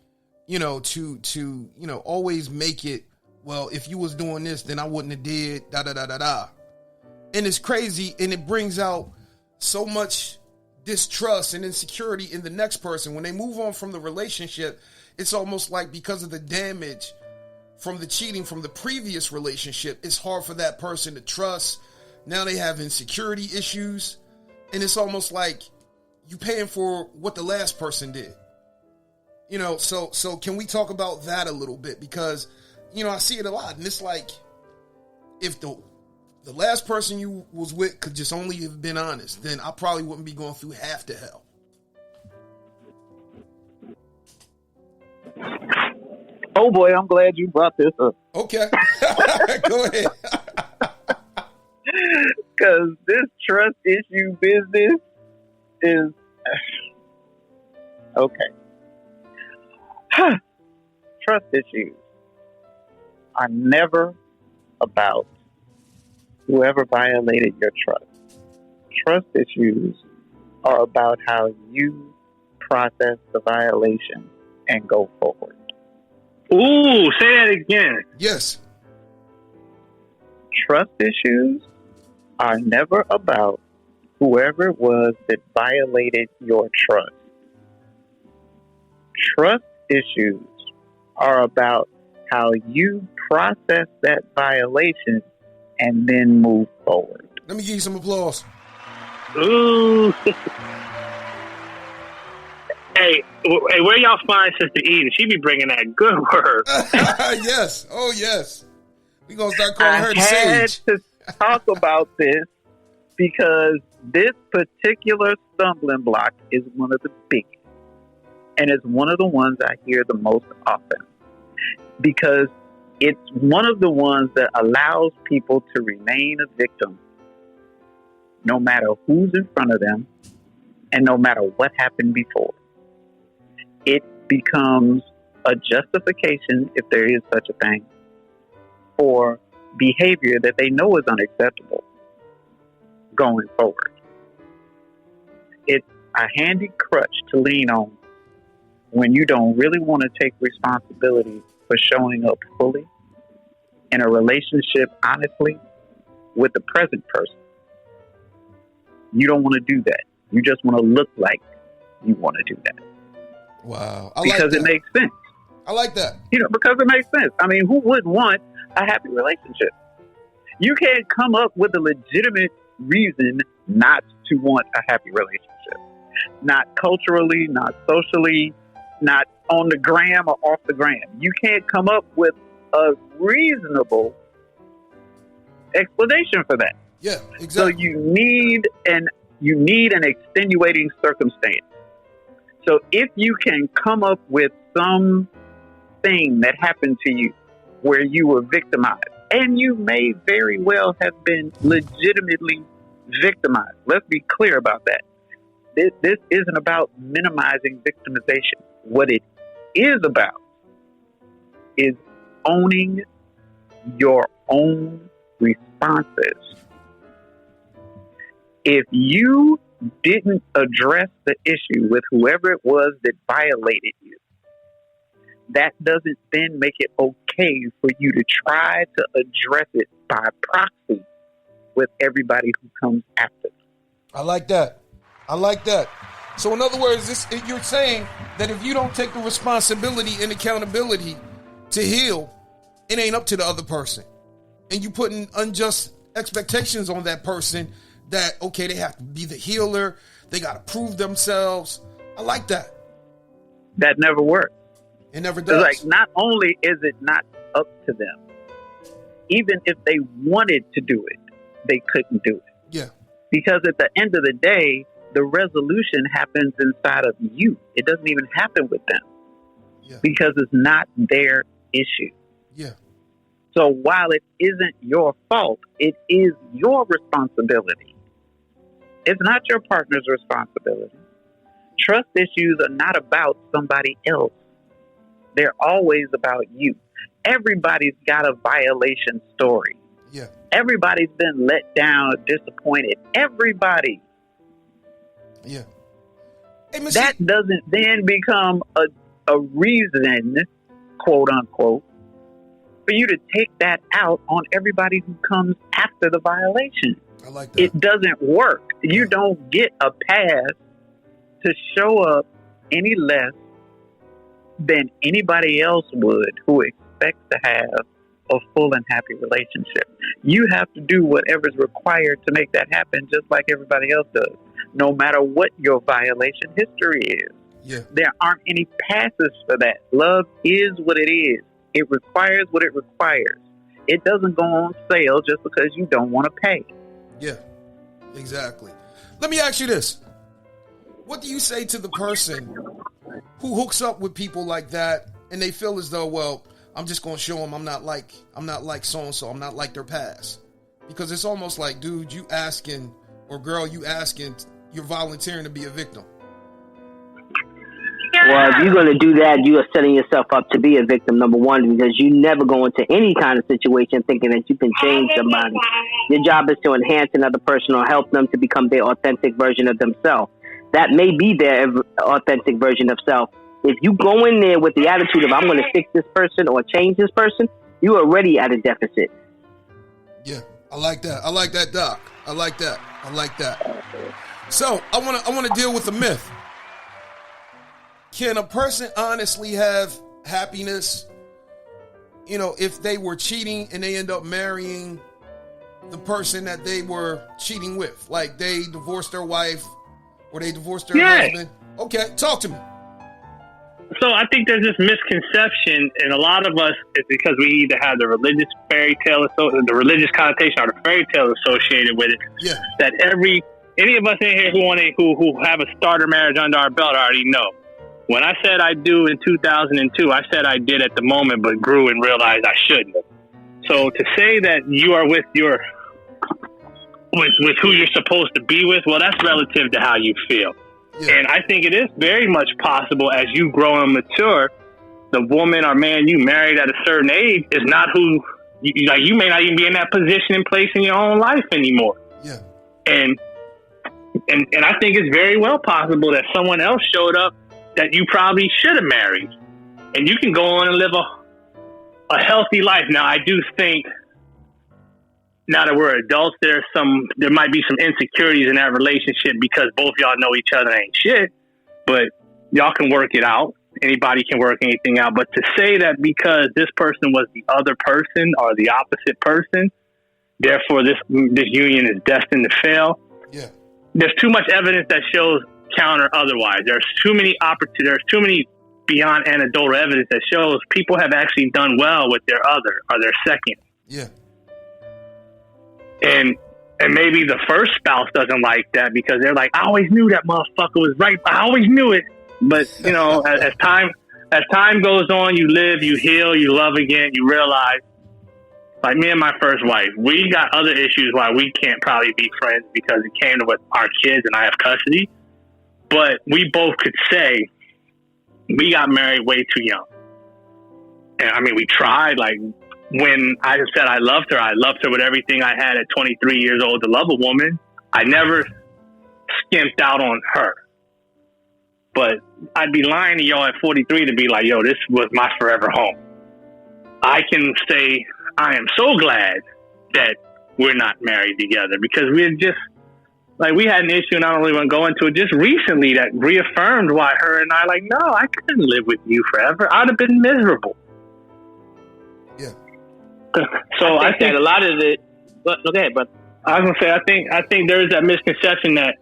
to always make it, well, if you was doing this, then I wouldn't have did da-da-da-da-da. And it's crazy, and it brings out so much distrust and insecurity in the next person. When they move on from the relationship, it's almost like because of the damage from the cheating from the previous relationship, it's hard for that person to trust. Now they have insecurity issues, and it's almost like you paying for what the last person did. So can we talk about that a little bit? Because, I see it a lot, and it's like, if the last person you was with could just only have been honest, then I probably wouldn't be going through half the hell. Oh boy, I'm glad you brought this up. Okay. Go ahead. Because this trust issue business is okay. Trust issues are never about whoever violated your trust. Trust issues are about how you process the violation and go forward. Ooh, say that again. Yes. Trust issues are never about whoever it was that violated your trust. Trust issues are about how you process that violation and then move forward. Let me give you some applause. Ooh. Hey, where y'all find Sister Eve? She be bringing that good word. Yes. Oh, yes. We gonna start calling her the sage. I had to talk about this because this particular stumbling block is one of the biggest. And it's one of the ones I hear the most often. Because it's one of the ones that allows people to remain a victim no matter who's in front of them and no matter what happened before. It becomes a justification, if there is such a thing, for behavior that they know is unacceptable going forward. It's a handy crutch to lean on when you don't really want to take responsibility for showing up fully in a relationship honestly with the present person. You don't want to do that. You just want to look like you want to do that. Wow. Because it makes sense. I like that. Because it makes sense. I mean, who wouldn't want a happy relationship? You can't come up with a legitimate reason not to want a happy relationship. Not culturally, not socially, not on the gram or off the gram. You can't come up with a reasonable explanation for that. Yeah, exactly. So you need an extenuating circumstance. So if you can come up with some thing that happened to you where you were victimized, and you may very well have been legitimately victimized. Let's be clear about that. This isn't about minimizing victimization. What it is about is owning your own responses. If you didn't address the issue with whoever it was that violated you, that doesn't then make it okay for you to try to address it by proxy with everybody who comes after. I like that. So in other words, you're saying that if you don't take the responsibility and accountability to heal, it ain't up to the other person. And you putting unjust expectations on that person that, okay, they have to be the healer. They got to prove themselves. I like that. That never works. It never does. Like, not only is it not up to them, even if they wanted to do it, they couldn't do it. Yeah. Because at the end of the day, the resolution happens inside of you. It doesn't even happen with them because it's not their issue. Yeah. So while it isn't your fault, it is your responsibility. It's not your partner's responsibility. Trust issues are not about somebody else. They're always about you. Everybody's got a violation story. Yeah. Everybody's been let down or disappointed. Everybody. Yeah. That doesn't then become a reason, quote unquote, for you to take that out on everybody who comes after the violation. I like that. It doesn't work. You don't get a pass to show up any less than anybody else would who expects to have a full and happy relationship. You have to do whatever's required to make that happen, just like everybody else does, no matter what your violation history is. Yeah. There aren't any passes for that. Love is what it is. It requires what it requires. It doesn't go on sale just because you don't want to pay. Yeah, exactly. Let me ask you this. What do you say to the person who hooks up with people like that and they feel as though, well, I'm just going to show them I'm not like so-and-so. I'm not like their past. Because it's almost like, dude, you asking, or girl, you asking, you're volunteering to be a victim. Well, if you're going to do that, you are setting yourself up to be a victim, number one, because you never go into any kind of situation thinking that you can change somebody. Your job is to enhance another person or help them to become their authentic version of themselves. That may be their authentic version of self. If you go in there with the attitude of, I'm going to fix this person or change this person, you're already at a deficit. Yeah, I like that. I like that, Doc. I like that. So I want to deal with the myth. Can a person honestly have happiness, if they were cheating and they end up marrying the person that they were cheating with? Like they divorced their wife or they divorced their husband? Okay, talk to me. So I think there's this misconception, and a lot of us, it's because we either have the religious fairy tale, the religious connotation, or the fairy tale associated with it. Yeah. That any of us in here who have a starter marriage under our belt already know. When I said I do in 2002, I said I did at the moment, but grew and realized I shouldn't have. So to say that you are with who you're supposed to be with, well, that's relative to how you feel. Yeah. And I think it is very much possible as you grow and mature, the woman or man you married at a certain age is not who you may not even be in that position and place in your own life anymore. Yeah. And I think it's very well possible that someone else showed up that you probably should have married, and you can go on and live a healthy life. Now, I do think now that we're adults, there might be some insecurities in that relationship because both y'all know each other ain't shit, but y'all can work it out. Anybody can work anything out. But to say that because this person was the other person or the opposite person, therefore this union is destined to fail. Yeah. There's too much evidence that shows counter otherwise. There's too many beyond anecdotal evidence that shows people have actually done well with their other or their second. Yeah. And maybe the first spouse doesn't like that because they're like, I always knew that motherfucker was right. I always knew it. But as time goes on, you live, you heal, you love again, you realize, like me and my first wife, we got other issues why we can't probably be friends because it came to with our kids and I have custody. But we both could say we got married way too young. And I mean, we tried. Like when I said I loved her with everything I had at 23 years old to love a woman. I never skimped out on her. But I'd be lying to y'all at 43 to be like, yo, this was my forever home. I can say I am so glad that we're not married together because we're just, like, we had an issue, and I don't really want to go into it, just recently that reaffirmed why her and I, like, no, I couldn't live with you forever. I'd have been miserable. Yeah. So I think that a lot of it. Go ahead, but I was gonna say, I think there is that misconception that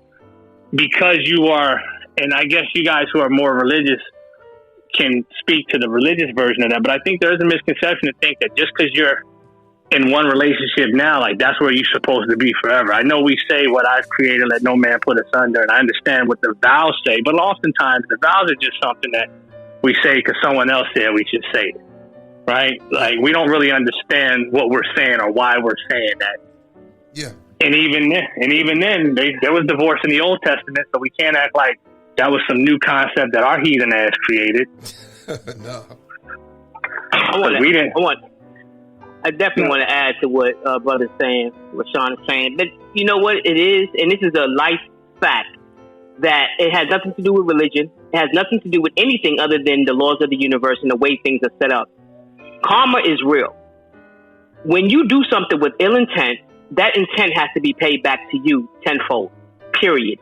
because you are, and I guess you guys who are more religious can speak to the religious version of that, but I think there is a misconception to think that just because you're in one relationship now, like that's where you're supposed to be forever. I know we say what I've created, let no man put us under, and I understand what the vows say, but oftentimes the vows are just something that we say because someone else said we should say it, right? Like we don't really understand what we're saying or why we're saying that. Yeah. And even then, there was divorce in the Old Testament, so we can't act like that was some new concept that our heathen ass created. No. I definitely want to add to what brother's saying, what Sean is saying. But you know what it is, and this is a life fact, that it has nothing to do with religion. It has nothing to do with anything other than the laws of the universe and the way things are set up. Karma is real. When you do something with ill intent, that intent has to be paid back to you tenfold, period.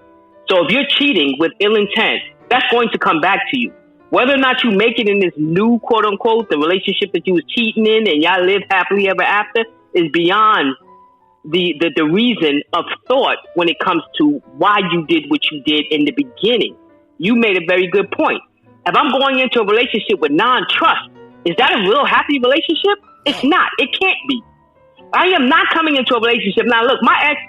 So if you're cheating with ill intent, that's going to come back to you. Whether or not you make it in this new, quote unquote, the relationship that you was cheating in and y'all live happily ever after is beyond the reason of thought when it comes to why you did what you did in the beginning. You made a very good point. If I'm going into a relationship with non-trust, is that a real happy relationship? It's not. It can't be. I am not coming into a relationship. Now, look, my ex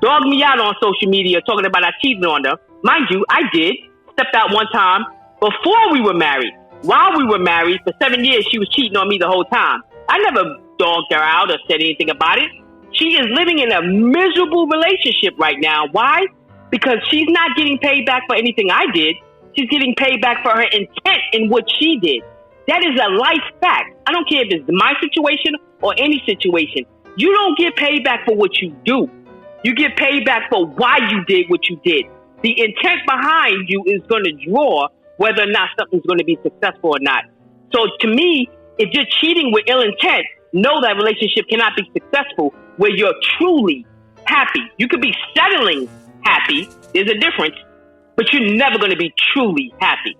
dogged me out on social media talking about I cheated on her. Mind you, I did. Stepped out one time before we were married. While we were married, for 7 years, she was cheating on me the whole time. I never dogged her out or said anything about it. She is living in a miserable relationship right now. Why? Because she's not getting paid back for anything I did. She's getting paid back for her intent in what she did. That is a life fact. I don't care if it's my situation or any situation. You don't get paid back for what you do. You get paid back for why you did what you did. The intent behind you is going to draw whether or not something's going to be successful or not. So to me, if you're cheating with ill intent, know that relationship cannot be successful where you're truly happy. You could be settling happy. There's a difference, but you're never going to be truly happy.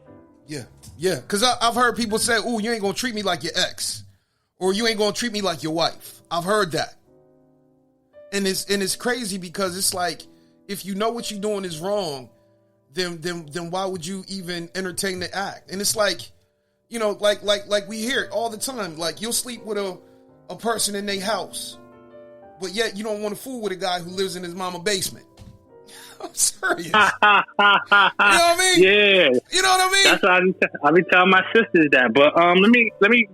Yeah. Yeah. Because I've heard people say, "Oh, you ain't going to treat me like your ex," or "You ain't going to treat me like your wife." I've heard that. And it's crazy because it's like, if you know what you're doing is wrong, then why would you even entertain the act? And it's like, you know, like we hear it all the time. Like, you'll sleep with a person in their house, but yet you don't want to fool with a guy who lives in his mama's basement. I'm serious. You know what I mean? Yeah. You know what I mean? That's what I be telling my sisters that. But let me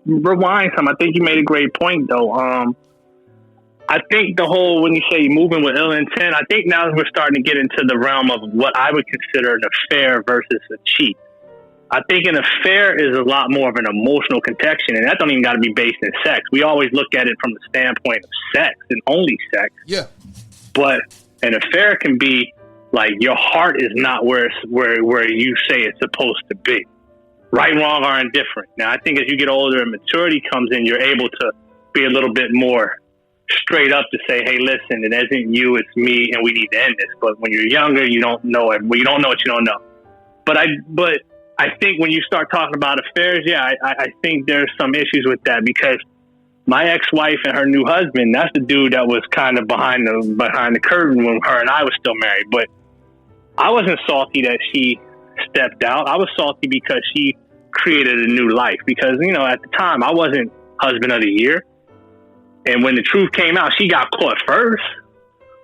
rewind some. I think you made a great point though. I think the whole, when you say moving with ill intent, I think now we're starting to get into the realm of what I would consider an affair versus a cheat. I think an affair is a lot more of an emotional connection, and that don't even got to be based in sex. We always look at it from the standpoint of sex and only sex. Yeah. But an affair can be like your heart is not where you say it's supposed to be. Right, wrong, or indifferent. Now, I think as you get older and maturity comes in, you're able to be a little bit more straight up to say, hey, listen, it isn't you, it's me, and we need to end this. But when you're younger, you don't know it. Well, you don't know what you don't know. But I think when you start talking about affairs, yeah, I think there's some issues with that because my ex-wife and her new husband, that's the dude that was kind of behind the curtain when her and I was still married. But I wasn't salty that she stepped out. I was salty because she created a new life. Because, you know, at the time, I wasn't husband of the year. And when the truth came out, she got caught first.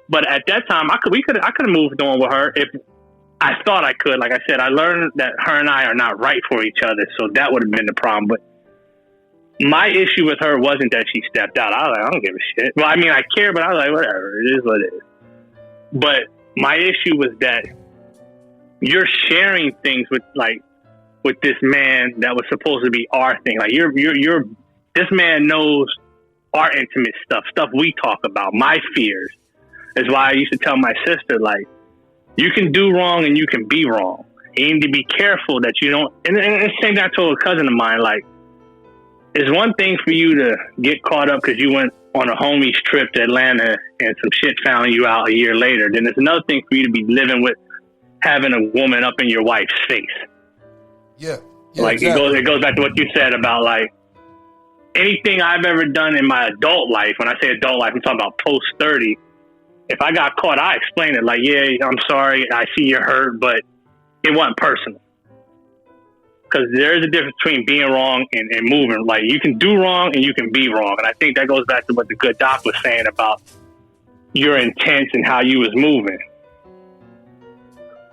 But at that time, I could have moved on with her if I thought I could. Like I said, I learned that her and I are not right for each other, so that would have been the problem. But my issue with her wasn't that she stepped out. I was like, I don't give a shit. Well, I mean, I care, but I was like, whatever. It is what it is. But my issue was that you're sharing things with this man that was supposed to be our thing. Like this man knows our intimate stuff we talk about, my fears. Is why I used to tell my sister, like, you can do wrong and you can be wrong. You need to be careful that you don't. And the same thing I told a cousin of mine, like, it's one thing for you to get caught up because you went on a homies trip to Atlanta and some shit found you out a year later. Then it's another thing for you to be living with having a woman up in your wife's face. Yeah. Like, exactly. It goes back to what you said about, like, anything I've ever done in my adult life, when I say adult life, I'm talking about post-30, if I got caught, I explain it. Like, yeah, I'm sorry, I see you're hurt, but it wasn't personal. because there's a difference between being wrong and moving. Like, you can do wrong and you can be wrong. And I think that goes back to what the good doc was saying about your intents and how you was moving.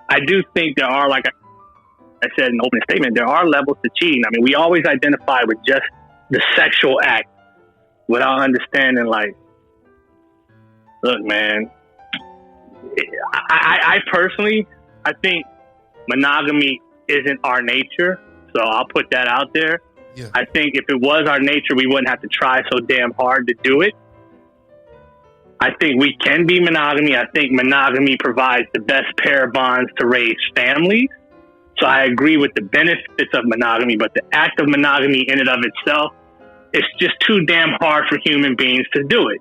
I do think there are, like I said in the opening statement, there are levels to cheating. I mean, we always identify with just the sexual act without understanding, like, look, man, I personally, I think monogamy isn't our nature. So I'll put that out there. Yeah. I think if it was our nature, we wouldn't have to try so damn hard to do it. I think we can be monogamy. I think monogamy provides the best pair of bonds to raise families. So I agree with the benefits of monogamy, but the act of monogamy in and of itself, it's just too damn hard for human beings to do it.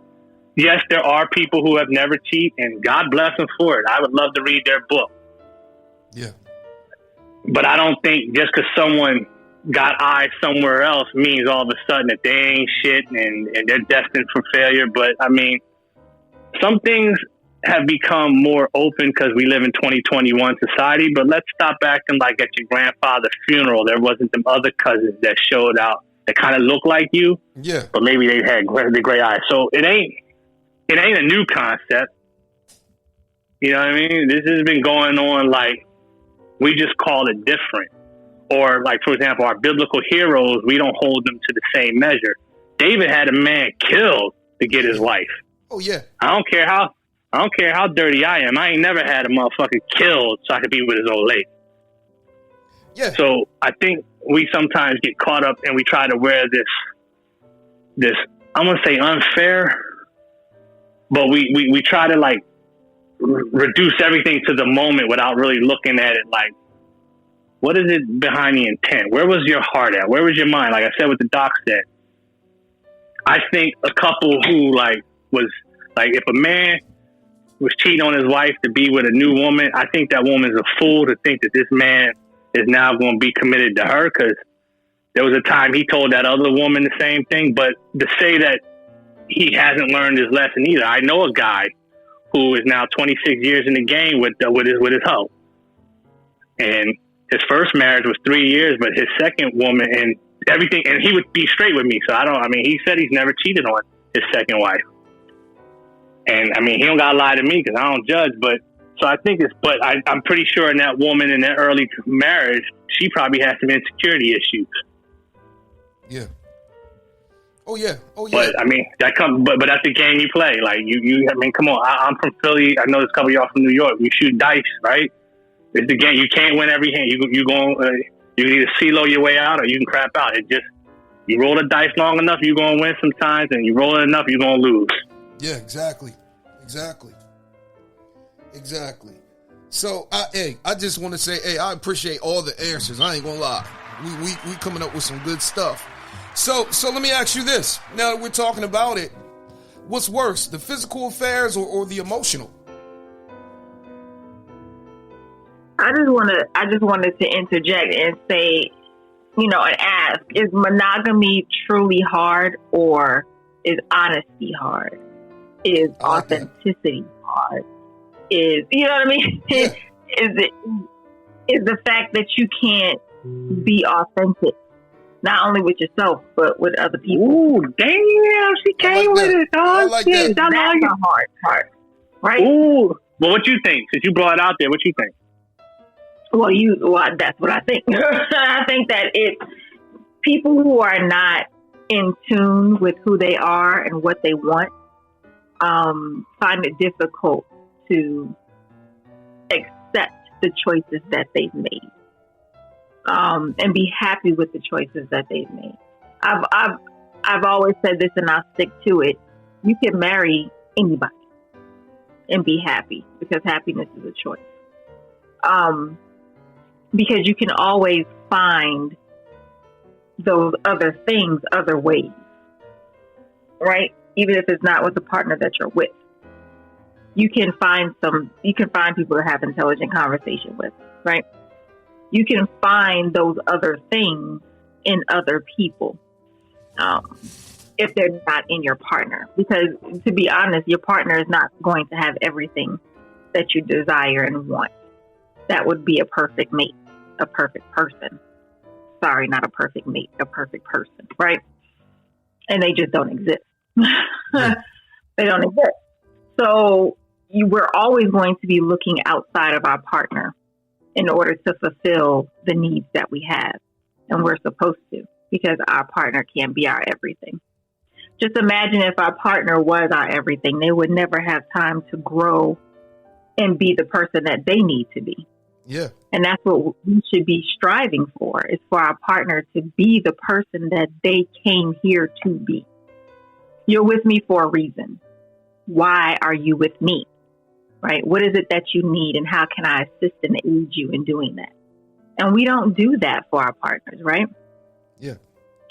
Yes, there are people who have never cheated, and God bless them for it. I would love to read their book. Yeah. But I don't think just because someone got eyes somewhere else means all of a sudden that they ain't shit and they're destined for failure. But, I mean, some things have become more open because we live in 2021 society, but let's stop acting like at your grandfather's funeral there wasn't them other cousins that showed out that kind of look like you, yeah, but maybe they had the gray eyes. So it ain't a new concept. You know what I mean? This has been going on, like, we just call it different. Or, like, for example, our biblical heroes, we don't hold them to the same measure. David had a man killed to get his wife. Oh yeah. I don't care how dirty I am. I ain't never had a motherfucker killed so I could be with his old lady. Yeah. So I think we sometimes get caught up and we try to wear this I'm gonna say unfair, but we try to, like, reduce everything to the moment without really looking at it like, what is it behind the intent? Where was your heart at? Where was your mind? Like I said, what the doc said. I think a couple who, like, was like, if a man was cheating on his wife to be with a new woman, I think that woman's a fool to think that this man is now going to be committed to her, because there was a time he told that other woman the same thing. But to say that he hasn't learned his lesson either. I know a guy who is now 26 years in the game with his hoe, and his first marriage was 3 years, but his second woman and everything, and he would be straight with me. So he said he's never cheated on his second wife. And I mean, he don't got to lie to me because I don't judge, but so I think I'm pretty sure in that woman in that early marriage, she probably has some insecurity issues. Yeah. Oh yeah. But I mean, that comes, but that's the game you play. Like I mean, come on, I'm from Philly. I know there's a couple of y'all from New York. We shoot dice, right? It's the game. You can't win every hand. You can either CeeLo your way out or you can crap out. It just, you roll the dice long enough, you're going to win sometimes, and you roll it enough, you're going to lose. Yeah, exactly. So, I just want to say, I appreciate all the answers. I ain't going to lie. We coming up with some good stuff. So let me ask you this. Now that we're talking about it, what's worse, the physical affairs or the emotional? I just wanted to interject and say, and ask, is monogamy truly hard, or is honesty hard? Is authenticity hard? Is, you know what I mean? Yeah. Is the fact that you can't be authentic, not only with yourself, but with other people. Ooh, damn, she came with it, dog. I like that. That's the hard part, right? Ooh, well, what you think? Since you brought it out there, what you think? Well, that's what I think. I think that people who are not in tune with who they are and what they want, find it difficult to accept the choices that they've made, and be happy with the choices that they've made. I've always said this, and I'll stick to it. You can marry anybody and be happy, because happiness is a choice. Because you can always find those other things, other ways, right? Even if it's not with the partner that you're with, you can find people to have intelligent conversation with, right? You can find those other things in other people, if they're not in your partner. Because to be honest, your partner is not going to have everything that you desire and want. That would be a perfect mate, a perfect person. sorry, not a perfect mate, a perfect person, right? And they just don't exist. They don't exist. So we're always going to be looking outside of our partner in order to fulfill the needs that we have. And we're supposed to, because our partner can't be our everything. Just imagine if our partner was our everything, they would never have time to grow and be the person that they need to be. Yeah. And that's what we should be striving for, is for our partner to be the person that they came here to be. You're with me for a reason. Why are you with me? Right? What is it that you need, and how can I assist and aid you in doing that? And we don't do that for our partners, right? Yeah.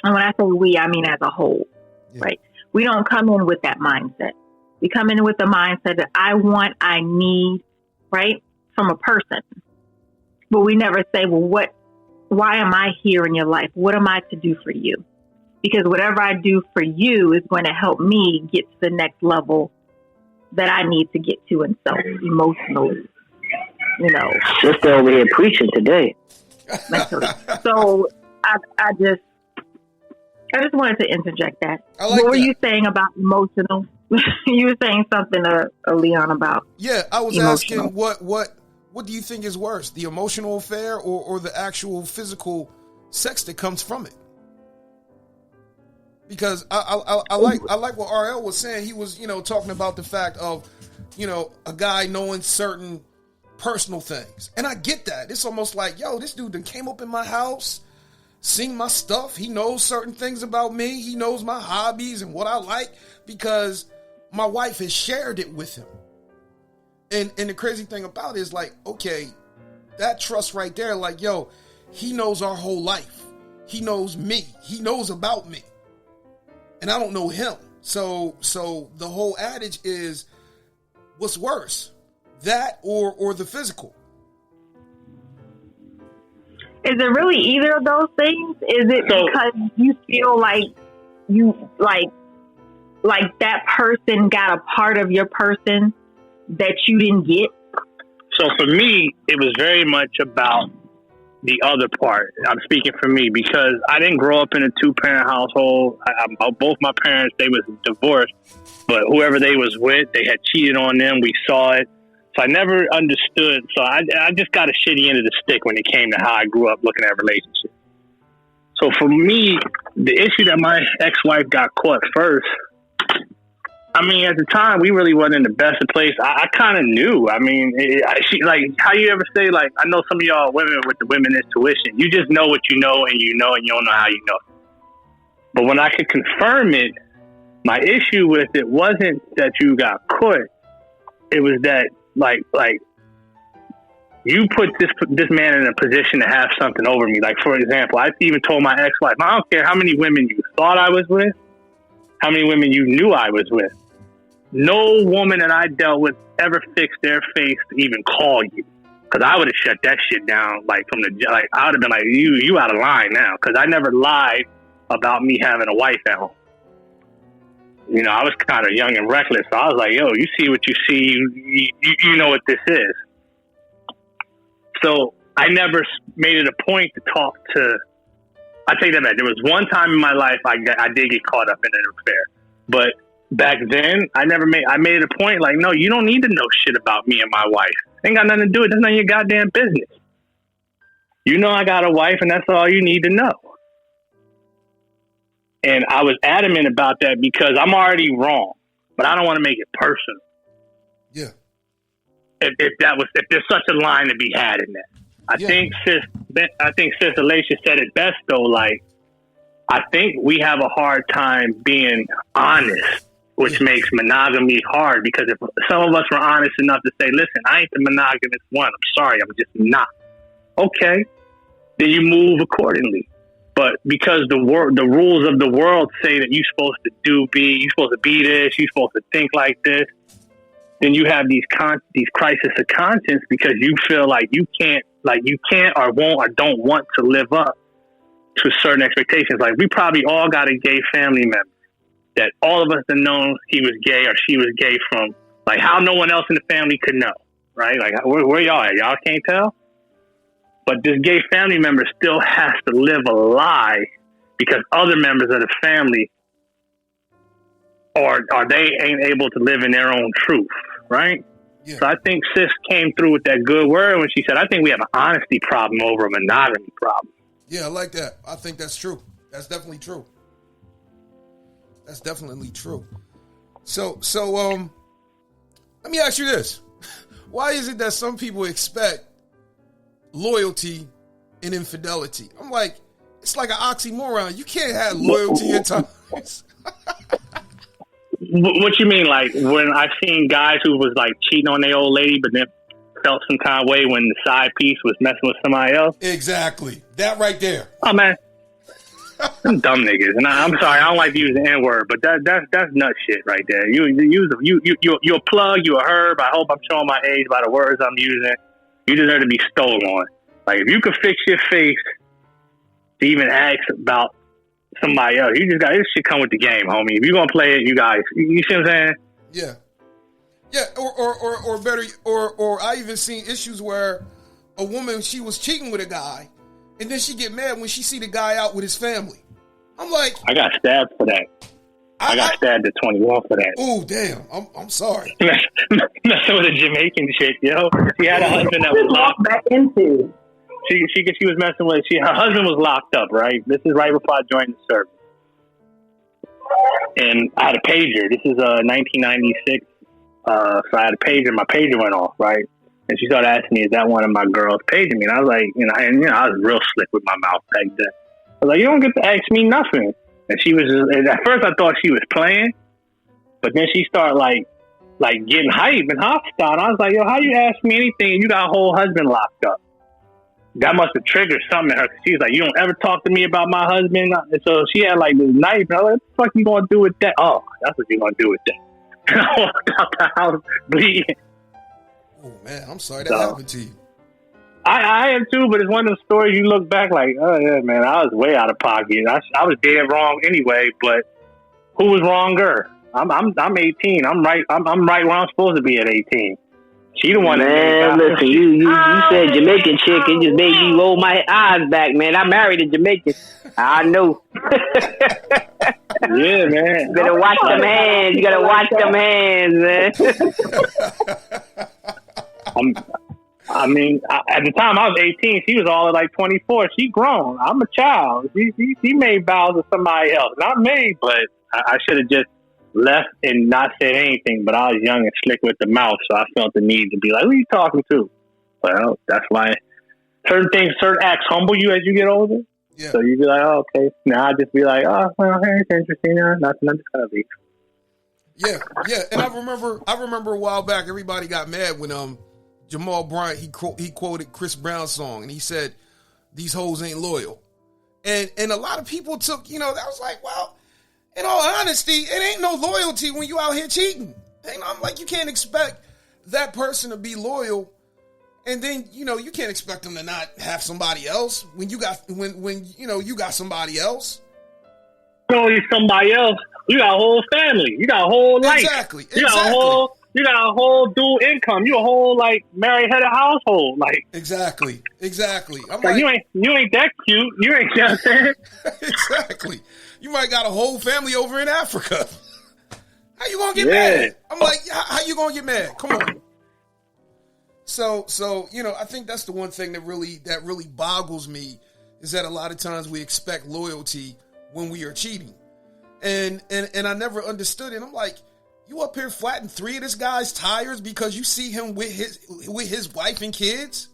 And when I say we, I mean as a whole, right? We don't come in with that mindset. We come in with the mindset that I want, I need, right, from a person. But we never say, well, why am I here in your life? What am I to do for you? Because whatever I do for you is going to help me get to the next level that I need to get to, and so emotionally, Sister over here preaching today. Mentally. So I just wanted to interject that. What were you saying about emotional? You were saying something, Leon, about I was emotional. asking what do you think is worse, the emotional affair or the actual physical sex that comes from it? Because I like what RL was saying. He was, talking about the fact of, a guy knowing certain personal things. And I get that. It's almost like, this dude done came up in my house, seen my stuff. He knows certain things about me. He knows my hobbies and what I like because my wife has shared it with him. And the crazy thing about it is like, okay, that trust right there, like, he knows our whole life. He knows me. He knows about me. And I don't know him. So the whole adage is, what's worse, that or the physical? Is it really either of those things? Is it because you feel like you like that person got a part of your person that you didn't get? So for me, it was very much about the other part. I'm speaking for me because I didn't grow up in a two-parent household. Both my parents, they was divorced, but whoever they was with, they had cheated on them. We saw it. So I never understood. So I just got a shitty end of the stick when it came to how I grew up looking at relationships. So for me, the issue that my ex-wife got caught first, I mean, at the time, we really wasn't in the best of place. I kind of knew. I mean, she, like, how you ever say, like, I know some of y'all women with the women intuition. You just know what you know, and you don't know how you know. But when I could confirm it, my issue with it wasn't that you got caught. It was that, like you put this man in a position to have something over me. Like, for example, I even told my ex-wife, I don't care how many women you thought I was with, how many women you knew I was with. No woman that I dealt with ever fixed their face to even call you. Because I would have shut that shit down, I would have been like, you out of line now. Because I never lied about me having a wife at home. I was kind of young and reckless. So I was like, you see what you see. You know what this is. So I never made it a point to talk to... I take that back. There was one time in my life I did get caught up in an affair. But back then, I made it a point, like, no, you don't need to know shit about me and my wife. Ain't got nothing to do with it. That's none of your goddamn business. You know I got a wife, and that's all you need to know. And I was adamant about that because I'm already wrong, but I don't want to make it personal. Yeah. If there's such a line to be had in that. I think Sis Alicia said it best though. Like, I think we have a hard time being honest, which makes monogamy hard. Because if some of us were honest enough to say, "Listen, I ain't the monogamous one. I'm sorry, I'm just not." Okay, then you move accordingly. But because the rules of the world say that you're supposed to you're supposed to be this, you're supposed to think like this, then you have these crisis of conscience because you feel like you can't or won't or don't want to live up to certain expectations. Like, we probably all got a gay family member that all of us have known he was gay or she was gay from, like, how no one else in the family could know, right? Like, where y'all at? Y'all can't tell? But this gay family member still has to live a lie because other members of the family or they ain't able to live in their own truth, right? Yeah. So I think sis came through with that good word when she said, I think we have an honesty problem over a monogamy problem. Yeah, I like that. I think that's true. That's definitely true. That's definitely true. So, let me ask you this. Why is it that some people expect loyalty and infidelity? I'm like, it's like an oxymoron. You can't have loyalty at times. What you mean? Like when I've seen guys who was like cheating on their old lady, but then felt some kind of way when the side piece was messing with somebody else? Exactly. That right there. Oh, man. Them dumb niggas. And I'm sorry, I don't like to use the N-word, but that's nut shit right there. You're a plug, you're a herb. I hope I'm showing my age by the words I'm using. You deserve to be stolen on. Like, if you could fix your face to even ask about somebody else, you just got this shit come with the game, homie. If you're gonna play it, you guys, you see what I'm saying? Yeah. Yeah, or better, or I even seen issues where a woman, she was cheating with a guy, and then she get mad when she see the guy out with his family. I'm like, I got stabbed for that. I got stabbed at 21 for that. Oh damn! I'm sorry. Messing with a Jamaican chick, yo. She had a husband that was locked back into. She was messing with. Her husband was locked up. Right. This is right before I joined the service, and I had a pager. This is 1996. So I had a pager. My pager went off. Right. And she started asking me, "Is that one of my girls paging me?" And I was like, I was real slick with my mouth back then. I was like, "You don't get to ask me nothing." And she was just, and at first I thought she was playing, but then she started like getting hype and hostile. And I was like, "Yo, how you ask me anything and you got a whole husband locked up?" That must have triggered something in her. She was like, "You don't ever talk to me about my husband." And so she had like this knife. And I was like, "What the fuck you gonna do with that?" "Oh, that's what you gonna do with that." And I walked out the house bleeding. Oh man, I'm sorry that happened to you. I am too, but it's one of those stories you look back like, oh yeah, man, I was way out of pocket. I was dead wrong anyway, but who was wronger? I'm 18. I'm right where I'm supposed to be at 18. She the one. Man, listen, you said Jamaican chick, it just made me roll my eyes back, man. I married a Jamaican. I know. Yeah, man. You gotta watch them hands. You gotta watch them hands, man. At the time I was 18, she was all like 24. She grown. I'm a child. She made vows to somebody else. Not me, but I should have just left and not said anything. But I was young and slick with the mouth, so I felt the need to be like, "Who are you talking to?" Well, that's why certain acts humble you as you get older. Yeah. So you be like, "Oh, okay." Now I just be like, "Oh, well, hey, it's interesting. Nothing. I'm just gonna leave." Yeah. And I remember a while back, everybody got mad when Jamal Bryant, he quoted Chris Brown's song, and he said, "These hoes ain't loyal." And a lot of people took, that was like, well, in all honesty, it ain't no loyalty when you out here cheating. I'm like, you can't expect that person to be loyal, and then, you can't expect them to not have somebody else when you got you got somebody else. Not only somebody else, you got a whole family. You got a whole life. Exactly. You got a whole dual income. You a whole married head of household. Exactly. I'm like, you ain't that cute. You ain't that saying. Exactly. You might got a whole family over in Africa. How you gonna get mad? I'm like, how you gonna get mad? Come on. So I think that's the one thing that really boggles me is that a lot of times we expect loyalty when we are cheating, and I never understood it. I'm like, you up here flatting 3 of this guy's tires because you see him with his wife and kids?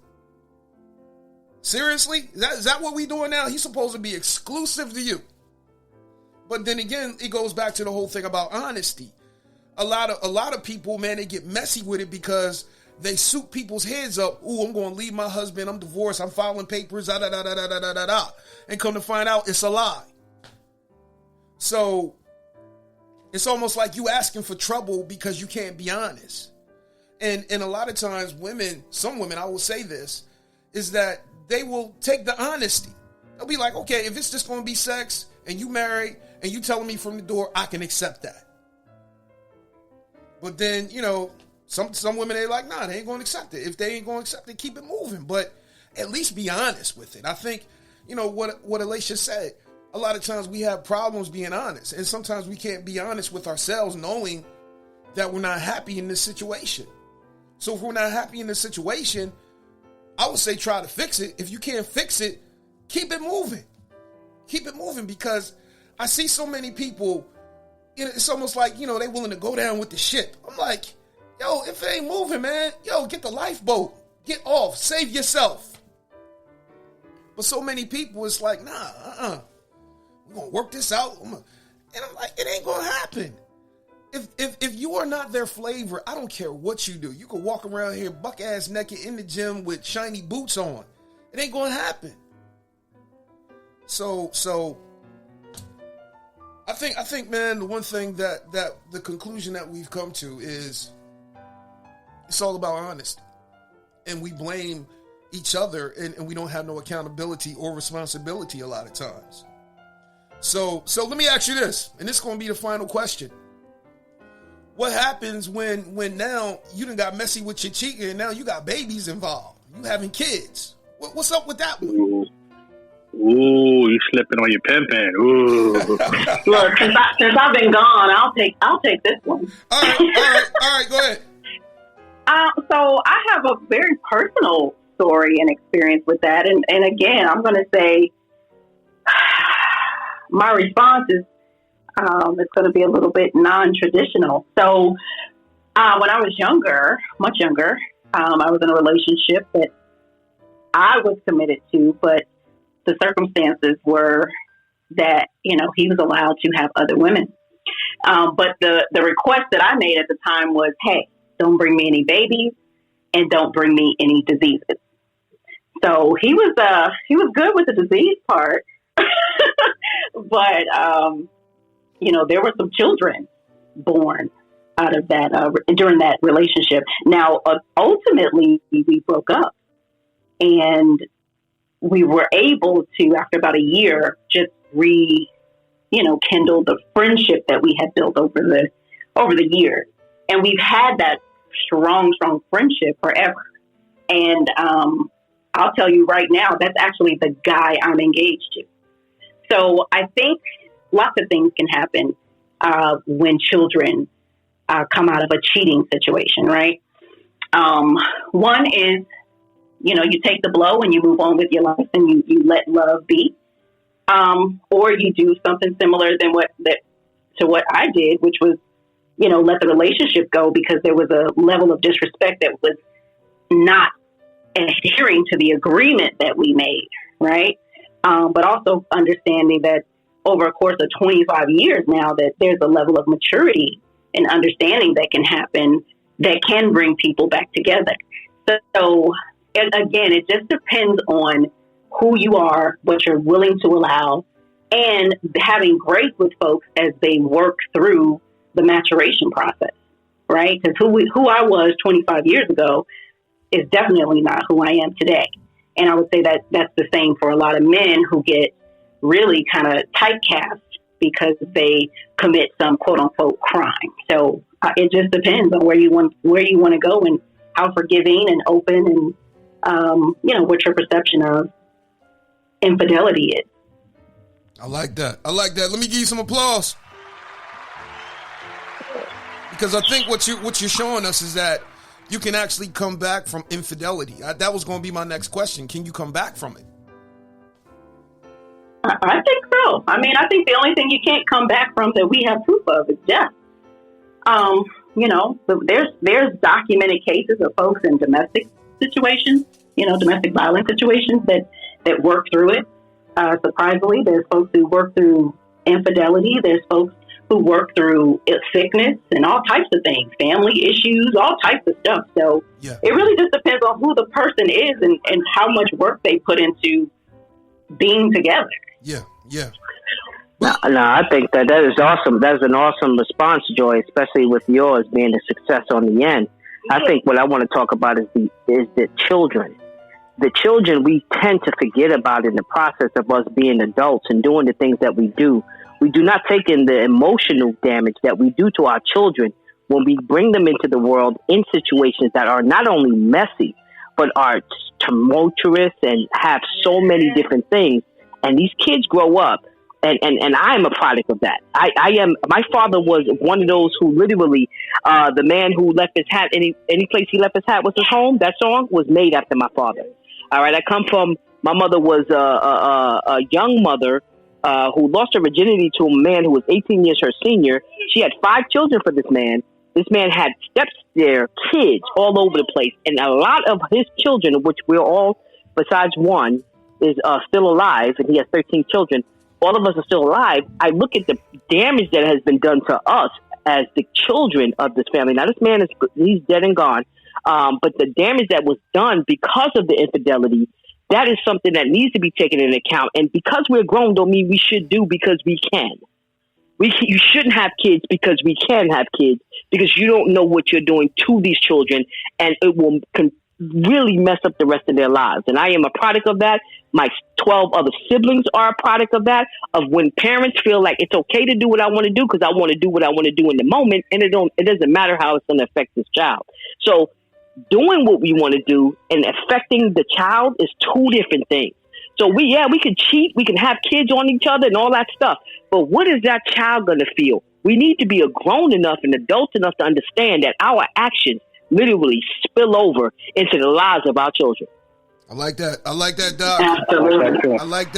Seriously? Is that what we doing now? He's supposed to be exclusive to you. But then again, it goes back to the whole thing about honesty. A lot of people, man, they get messy with it because they suit people's heads up. Ooh, I'm going to leave my husband. I'm divorced. I'm filing papers. Da da da da da da da da. And come to find out, it's a lie. So it's almost like you asking for trouble because you can't be honest. And a lot of times some women, I will say this, is that they will take the honesty. They'll be like, okay, if it's just going to be sex and you married and you telling me from the door, I can accept that. But then, some women, they like, nah, they ain't going to accept it. If they ain't going to accept it, keep it moving. But at least be honest with it. I think, what Alicia said, a lot of times we have problems being honest. And sometimes we can't be honest with ourselves knowing that we're not happy in this situation. So if we're not happy in this situation, I would say try to fix it. If you can't fix it, keep it moving. Keep it moving, because I see so many people, it's almost like, they willing to go down with the ship. I'm like, yo, if it ain't moving, man, get the lifeboat. Get off. Save yourself. But so many people, it's like, nah, we're going to work this out. And I'm like, it ain't going to happen. If you are not their flavor, I don't care what you do. You can walk around here buck ass naked in the gym with shiny boots on. It ain't going to happen. So I think, man, the one thing that the conclusion that we've come to is it's all about honesty. And we blame each other, and we don't have no accountability or responsibility a lot of times. So let me ask you this, and this is going to be the final question. What happens when now you done got messy with your cheating and now you got babies involved? You having kids. What's up with that one? Ooh, you slipping on your pimping. Ooh. Look, since I've been gone, I'll take this one. All right, go ahead. So I have a very personal story and experience with that. And again, I'm going to say my response is it's going to be a little bit non-traditional. So when I was younger, much younger, I was in a relationship that I was committed to, but the circumstances were that, he was allowed to have other women. But the request that I made at the time was, hey, don't bring me any babies and don't bring me any diseases. So he was good with the disease part, but, there were some children born out of that during that relationship. Now, ultimately, we broke up, and we were able to, after about a year, just kindle the friendship that we had built over the years. And we've had that strong friendship forever. And I'll tell you right now, that's actually the guy I'm engaged to. So I think lots of things can happen when children come out of a cheating situation, right? One is, you take the blow and you move on with your life and you let love be. Or you do something similar to what I did, which was, let the relationship go because there was a level of disrespect that was not adhering to the agreement that we made, right? But also understanding that over a course of 25 years now, that there's a level of maturity and understanding that can happen that can bring people back together. So again, it just depends on who you are, what you're willing to allow, and having grace with folks as they work through the maturation process, right? Because who I was 25 years ago is definitely not who I am today. And I would say that that's the same for a lot of men who get really kind of typecast because they commit some quote unquote crime. So it just depends on where you want to go and how forgiving and open and what your perception of infidelity is. I like that. Let me give you some applause, because I think what you're showing us is that you can actually come back from infidelity. That was going to be my next question. Can you come back from it? I think so. I mean, I think the only thing you can't come back from that we have proof of is death. There's documented cases of folks in domestic situations, domestic violence situations that work through it. Surprisingly, there's folks who work through infidelity. There's folks who work through sickness and all types of things, family issues, all types of stuff. So It really just depends on who the person is and how much work they put into being together. Yeah. No, I think that is awesome. That is an awesome response, Joy, especially with yours being a success on the end. I think what I want to talk about is the children. The children we tend to forget about in the process of us being adults and doing the things that we do. We do not take in the emotional damage that we do to our children when we bring them into the world in situations that are not only messy, but are tumultuous and have so many different things. And these kids grow up, and I am a product of that. My father was one of those who literally, the man who left his hat, any place he left his hat was his home. That song was made after my father. All right. My mother was a young mother who lost her virginity to a man who was 18 years her senior. She had 5 children for this man. This man had stepdaughter kids all over the place. And a lot of his children, which we're all, besides one, is still alive, and he has 13 children. All of us are still alive. I look at the damage that has been done to us as the children of this family. Now, this man he's dead and gone. But the damage that was done because of the infidelity, that is something that needs to be taken into account. And because we're grown don't mean we should do because we can. You shouldn't have kids because we can have kids, because you don't know what you're doing to these children, and it will really mess up the rest of their lives. And I am a product of that. My 12 other siblings are a product of that, of when parents feel like it's okay to do what I want to do because I want to do what I want to do in the moment, and it doesn't matter how it's going to affect this child. So doing what we want to do and affecting the child is 2 different things. So we can cheat, we can have kids on each other and all that stuff, but what is that child going to feel? We need to be a grown enough and adult enough to understand that our actions literally spill over into the lives of our children. I like that, Doc. Absolutely. I like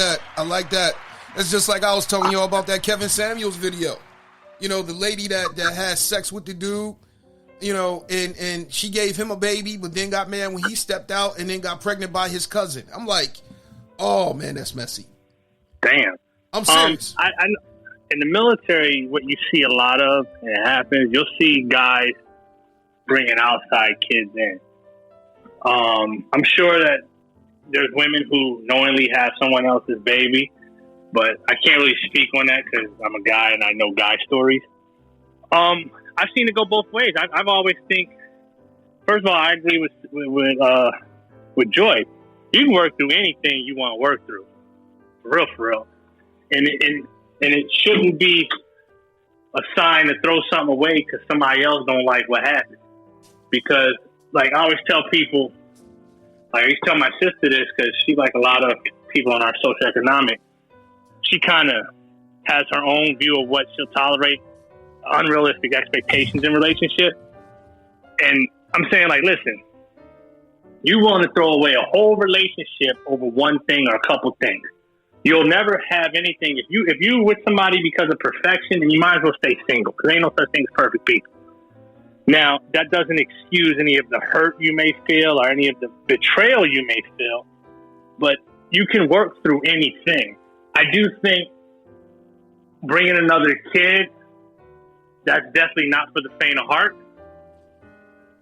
that. It's just like I was telling you all about that Kevin Samuels video. You know, the lady that had sex with the dude, you know, and she gave him a baby, but then got mad when he stepped out and then got pregnant by his cousin. I'm like, oh man, that's messy. Damn. I'm serious. I in the military, what you see a lot of, and it happens, you'll see guys bringing outside kids in. I'm sure that there's women who knowingly have someone else's baby, but I can't really speak on that because I'm a guy and I know guy stories. I've seen it go both ways. I've always think, first of all, I agree with Joy. You can work through anything you want to work through, for real. And it shouldn't be a sign to throw something away because somebody else don't like what happened. Because, like, I always tell people, like, I used to tell my sister this because she, like a lot of people on our socioeconomic, she kind of has her own view of what she'll tolerate, unrealistic expectations in relationships. And I'm saying, like, listen, you want to throw away a whole relationship over one thing or a couple things. You'll never have anything. If you with somebody because of perfection, then you might as well stay single because ain't no such thing as perfect people. Now, that doesn't excuse any of the hurt you may feel or any of the betrayal you may feel, but you can work through anything. I do think bringing another kid, that's definitely not for the faint of heart.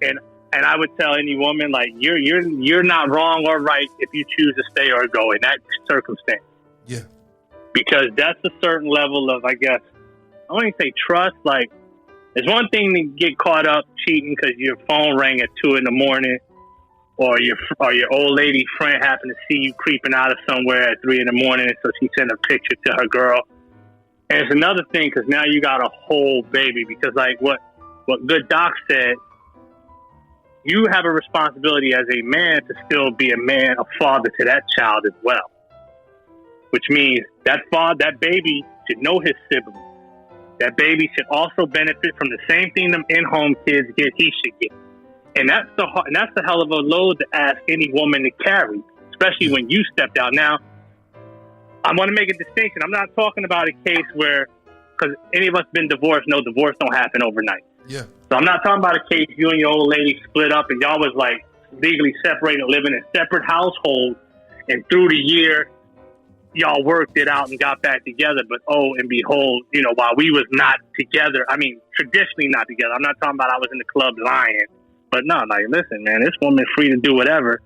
And I would tell any woman, like, you're not wrong or right if you choose to stay or go in that circumstance. Yeah. Because that's a certain level of, I guess, I don't even say trust. Like, it's one thing to get caught up cheating because your phone rang at 2 a.m, or your old lady friend happened to see you creeping out of somewhere at 3 a.m, so she sent a picture to her girl. And it's another thing because now you got a whole baby. Because, like what good Doc said, you have a responsibility as a man to still be a man, a father to that child as well. Which means that baby should know his siblings. That baby should also benefit from the same thing them in-home kids get, he should get. And that's the hell of a load to ask any woman to carry, especially when you stepped out. Now, I want to make a distinction. I'm not talking about a case where, because any of us been divorced, no, divorce don't happen overnight. Yeah. So I'm not talking about a case you and your old lady split up and y'all was like legally separated, living in separate households, and through the year, y'all worked it out and got back together. But oh, and behold, you know, while we was not together, I mean, traditionally not together. I'm not talking about I was in the club lying. But no, like, listen, man, this woman's free to do whatever.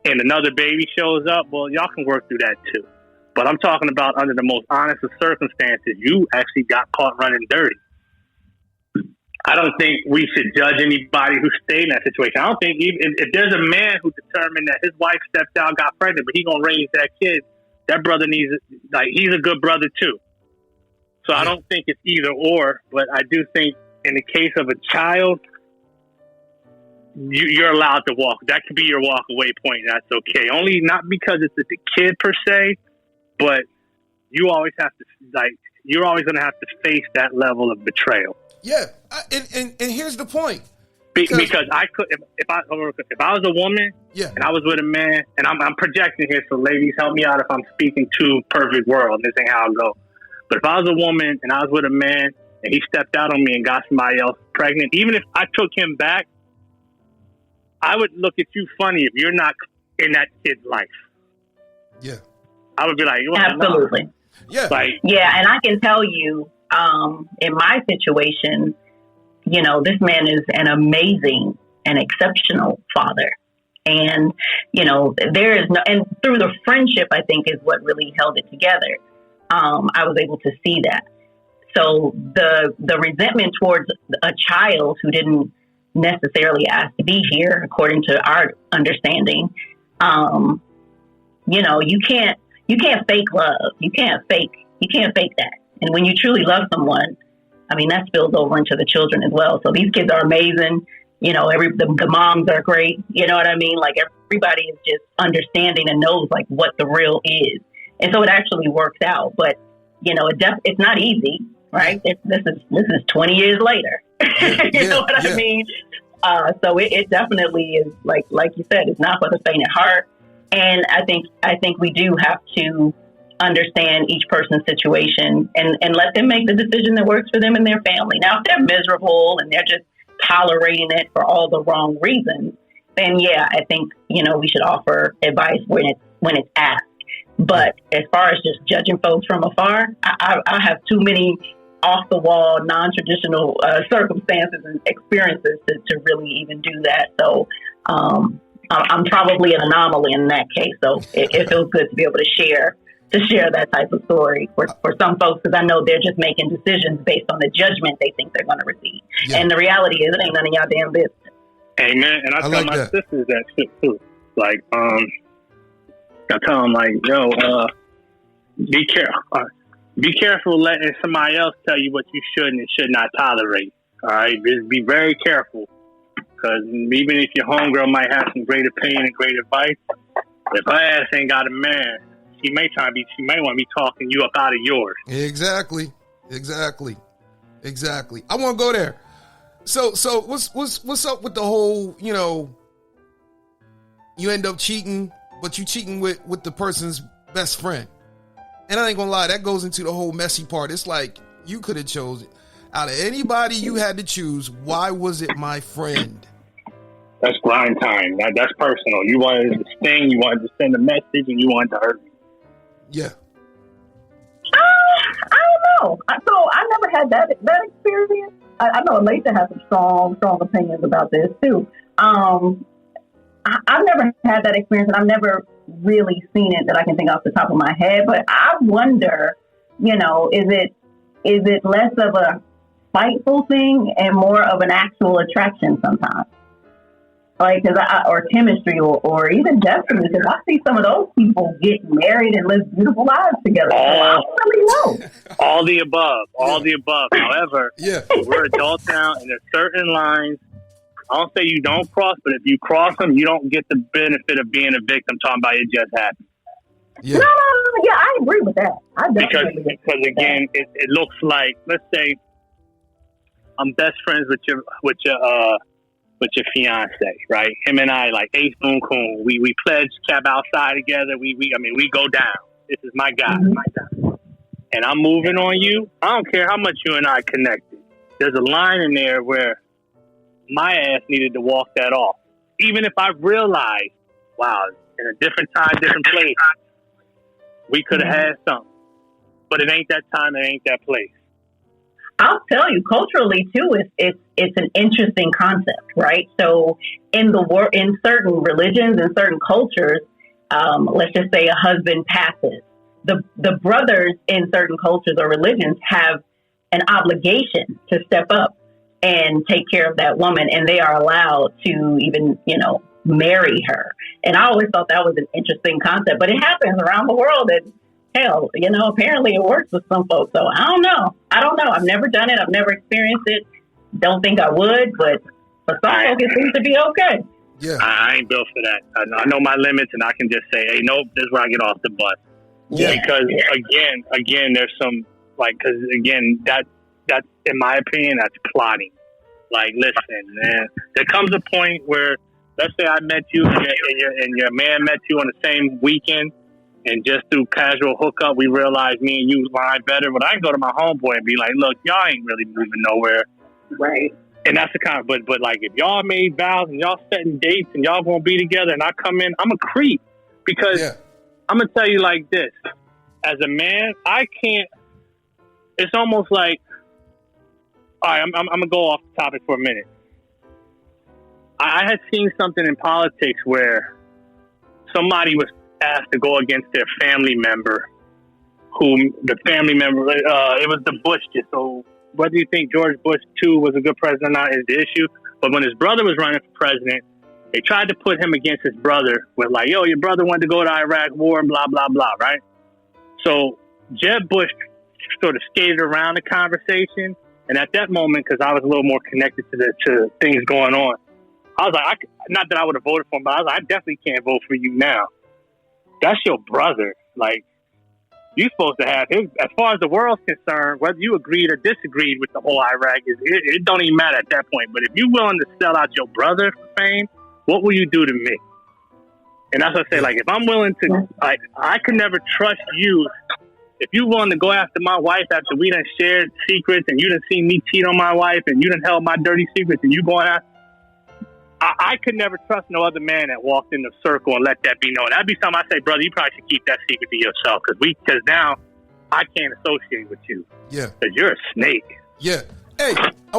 And another baby shows up, well, y'all can work through that too. But I'm talking about under the most honest of circumstances, you actually got caught running dirty. I don't think we should judge anybody who stayed in that situation. I don't think even if there's a man who determined that his wife stepped out, got pregnant, but he gonna raise that kid, that brother needs, like, he's a good brother too. So I don't think it's either or, but I do think in the case of a child, you're allowed to walk. That could be your walk away point. That's okay. Only not because it's the kid per se, but you always have to you're always going to have to face that level of betrayal. Yeah, and here's the point. Because I could, if I was a woman, and I was with a man, and I'm projecting here, so ladies, help me out if I'm speaking to perfect world. This ain't how I go. But if I was a woman and I was with a man and he stepped out on me and got somebody else pregnant, even if I took him back, I would look at you funny if you're not in that kid's life. Yeah, I would be like, absolutely. No. Yeah, and I can tell you, in my situation, this man is an amazing and exceptional father. And, there is and through the friendship, I think, is what really held it together. I was able to see that. So the resentment towards a child who didn't necessarily ask to be here, according to our understanding, you can't fake love. You can't fake that. And when you truly love someone, I mean, that spills over into the children as well. So these kids are amazing. The moms are great. You know what I mean? Like, everybody is just understanding and knows like what the real is. And so it actually works out. But, it's not easy, right? This is 20 years later. You know what I mean? So it definitely is like you said, it's not for the faint of heart. And I think we do have to understand each person's situation and let them make the decision that works for them and their family. Now, if they're miserable and they're just tolerating it for all the wrong reasons, then I think, we should offer advice when it's asked. But as far as just judging folks from afar, I have too many off the wall, non-traditional circumstances and experiences to really even do that. So, I'm probably an anomaly in that case. So it feels good to be able to share that type of story for some folks, because I know they're just making decisions based on the judgment they think they're going to receive. Yeah. And the reality is, it ain't none of y'all damn business. Amen. And I tell my sisters that shit too. Like, I tell them like, be careful. Be careful letting somebody else tell you what you should and should not tolerate. All right, just be very careful, because even if your homegirl might have some great opinion and great advice, if her ass ain't got a man, she may want to be talking you up out of yours. Exactly. I want to go there. So what's up with the whole, you end up cheating, but you cheating with the person's best friend. And I ain't gonna lie, that goes into the whole messy part. It's like, you could have chosen out of anybody you had to choose. Why was it my friend? That's grind time. That's personal. You wanted to sting, you wanted to send a message, and you wanted to hurt me. Yeah. I don't know. So I never had that experience. I know Alicia has some strong opinions about this too. I've never had that experience, and I've never really seen it that I can think off the top of my head. But I wonder, is it less of a spiteful thing and more of an actual attraction sometimes? Like, or chemistry, or even destiny, because I see some of those people get married and live beautiful lives together. So I don't really know. All the above. However, we're adults now, and there's certain lines. I don't say you don't cross, but if you cross them, you don't get the benefit of being a victim talking about it just happened. Yeah. No, I agree with that. Because again, it looks like, let's say I'm best friends with your fiance, right? Him and I, like Ace Boon Coon. We pledge cab outside together. We go down. This is my guy, and I'm moving on you. I don't care how much you and I connected. There's a line in there where my ass needed to walk that off. Even if I realized, wow, in a different time, different place, we could have had something. But it ain't that time, it ain't that place. I'll tell you, culturally too, it's an interesting concept, right? So in certain religions and certain cultures, let's just say a husband passes, the brothers in certain cultures or religions have an obligation to step up and take care of that woman, and they are allowed to even, marry her. And I always thought that was an interesting concept, but it happens around the world, and hell, apparently it works with some folks. So I don't know. I've never done it. I've never experienced it. Don't think I would, but So it seems to be okay. Yeah. I ain't built for that. I know my limits, and I can just say, hey, nope, this is where I get off the bus. Yeah. Because again, there's some because again, that in my opinion, that's plotting. Like, listen, man, there comes a point where, let's say I met you and your man met you on the same weekend, and just through casual hookup, we realized me and you line better. But I can go to my homeboy and be like, look, y'all ain't really moving nowhere. Right. And that's the kind of, but like, if y'all made vows and y'all setting dates and y'all gonna be together and I come in, I'm a creep. Because I'm gonna tell you like this, as a man, I can't, it's almost like, all right, I'm gonna go off the topic for a minute. I had seen something in politics where somebody was asked to go against their family member, it was the Bush. So whether you think George Bush II was a good president or not is the issue. But when his brother was running for president, they tried to put him against his brother with like, yo, your brother wanted to go to Iraq war and blah, blah, blah, right? So Jeb Bush sort of skated around the conversation. And at that moment, because I was a little more connected to things going on, I was like, not that I would have voted for him, but I was like, I definitely can't vote for you now. That's your brother. Like, you're supposed to have him. As far as the world's concerned, whether you agreed or disagreed with the whole Iraq, it don't even matter at that point. But if you're willing to sell out your brother for fame, what will you do to me? And that's what I say. Like, if I'm willing to, like, I could never trust you. If you willing to go after my wife after we done shared secrets and you done seen me cheat on my wife and you done held my dirty secrets and you going after, I could never trust no other man that walked in the circle and let that be known. That'd be something I say, brother, you probably should keep that secret to yourself because now I can't associate with you. Yeah. Because you're a snake. Yeah. Hey, I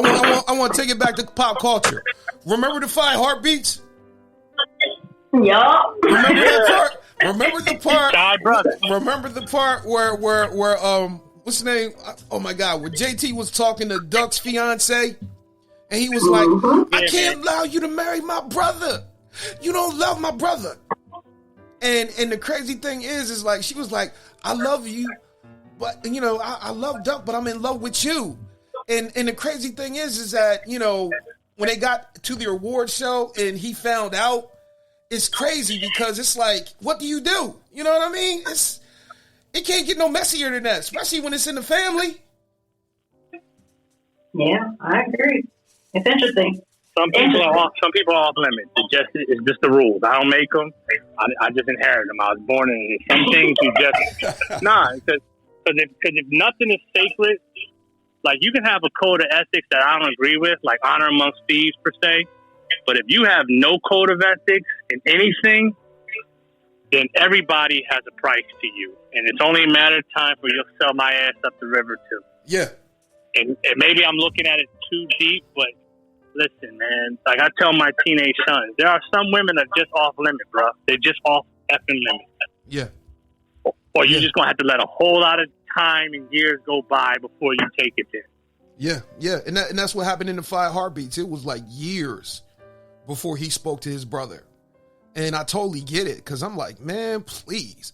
want to take it back to pop culture. Remember the 5 heartbeats? Yeah. Remember that part? Remember the part where what's his name? Oh my God, where JT was talking to Duck's fiance, and he was like, "I can't allow you to marry my brother. You don't love my brother." And the crazy thing is like she was like, "I love you, but you know I love Duck, but I'm in love with you." And the crazy thing is that when they got to the award show and he found out. It's crazy because it's like, what do? You know what I mean? It can't get no messier than that, especially when it's in the family. Yeah, I agree. It's interesting. Some people are off limits. It's just the rules. I don't make them. I just inherit them. I was born in it. Some things you just because if nothing is sacred, like you can have a code of ethics that I don't agree with, like honor amongst thieves per se. But if you have no code of ethics in anything, then everybody has a price to you. And it's only a matter of time for you to sell my ass up the river too. Yeah. And maybe I'm looking at it too deep, but listen, man, like I tell my teenage sons, there are some women that are just off limit, bro. They're just off effing limit. Yeah. Or you're just going to have to let a whole lot of time and years go by before you take it there. Yeah. And that's what happened in the 5 heartbeats. It was like years before he spoke to his brother. And I totally get it, because I'm like, man, please.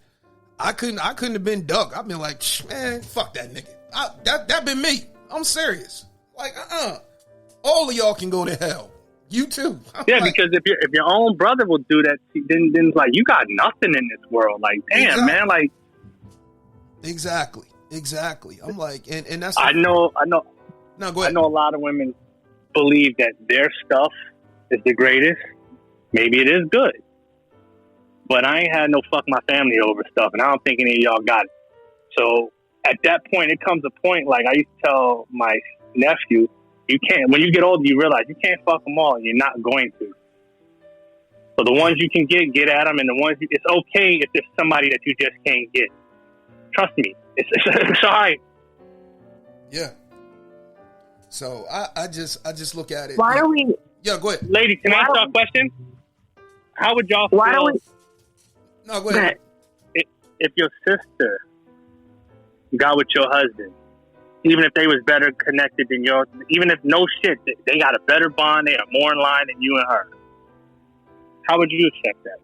I couldn't have been Doug. I've been like, man, fuck that nigga. That been me. I'm serious. Like, all of y'all can go to hell. You too. Yeah, like, because if your own brother will do that, then it's like, you got nothing in this world. Like, damn, man, like. Exactly. I'm like, and that's. I know. No, go ahead. I know a lot of women believe that their stuff is the greatest. Maybe it is good. But I ain't had no fuck my family over stuff, and I don't think any of y'all got it. So at that point, it comes a point, like I used to tell my nephew, you can't, when you get older, you realize you can't fuck them all, and you're not going to. So the ones you can get at them, and the ones, it's okay if there's somebody that you just can't get. Trust me, it's all right. Yeah. So I just look at it. Why do we? Yeah, go ahead. Ladies, can I ask y'all a question? How would y'all feel? Why do we? No, go ahead. If your sister got with your husband, even if they was better connected than yours, even if no shit, they got a better bond, they are more in line than you and her. How would you accept that?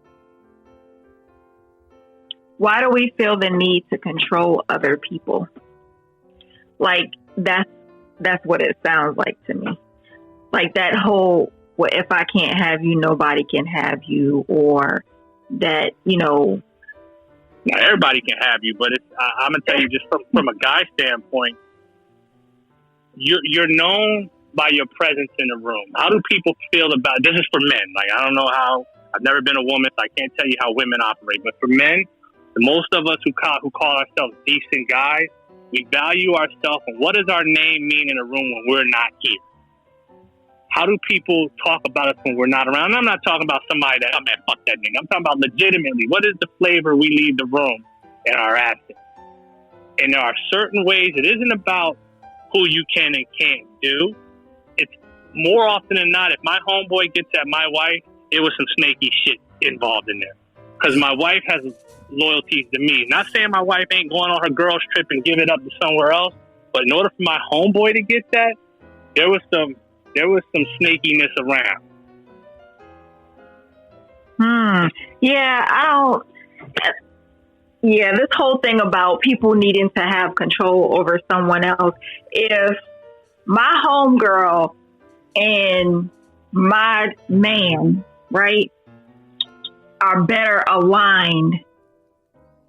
Why do we feel the need to control other people? Like that's what it sounds like to me. Like that whole well, if I can't have you, nobody can have you, or that, Now, everybody can have you, but I'm gonna tell you, just from a guy standpoint, you're known by your presence in the room. How do people feel about this? Is for men. Like, I don't know how. I've never been a woman, so I can't tell you how women operate. But for men, most of us who call ourselves decent guys, we value ourselves. And what does our name mean in a room when we're not here? How do people talk about us when we're not around? And I'm not talking about somebody that, oh man, fuck that nigga. I'm talking about legitimately. What is the flavor we leave the room in our assets? And there are certain ways. It isn't about who you can and can't do. It's more often than not, if my homeboy gets at my wife, it was some snaky shit involved in there. Because my wife has loyalties to me. Not saying my wife ain't going on her girl's trip and give it up to somewhere else, but in order for my homeboy to get that, there was some snakiness around. This whole thing about people needing to have control over someone else. If my homegirl and my man, right, are better aligned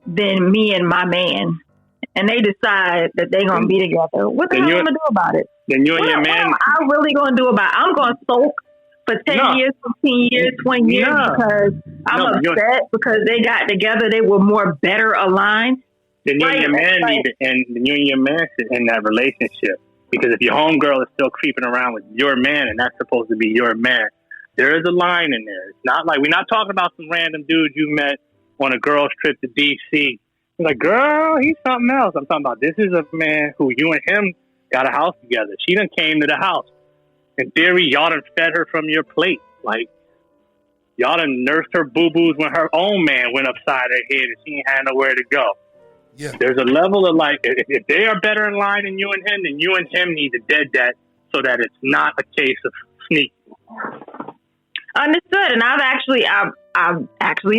than me and my man, and they decide that they're going to be together, what the hell am I going to do about it? Then you and your man... What am I really going to do about it? I'm going to soak for 10 years, 15 years, 20 years because I'm upset because they got together. They were more better aligned. Then you and your man should end that relationship. Because if your homegirl is still creeping around with your man and that's supposed to be your man, there is a line in there. It's not like, we're not talking about some random dude you met on a girl's trip to D.C. You're like, girl, he's something else. I'm talking about, this is a man who you and him got a house together. She done came to the house. In theory, y'all done fed her from your plate. Like, y'all done nursed her boo-boos when her own man went upside her head and she ain't had nowhere to go. Yeah. There's a level of like, if they are better in line than you and him, then you and him need to dead that so that it's not a case of sneaking. Understood. And I've actually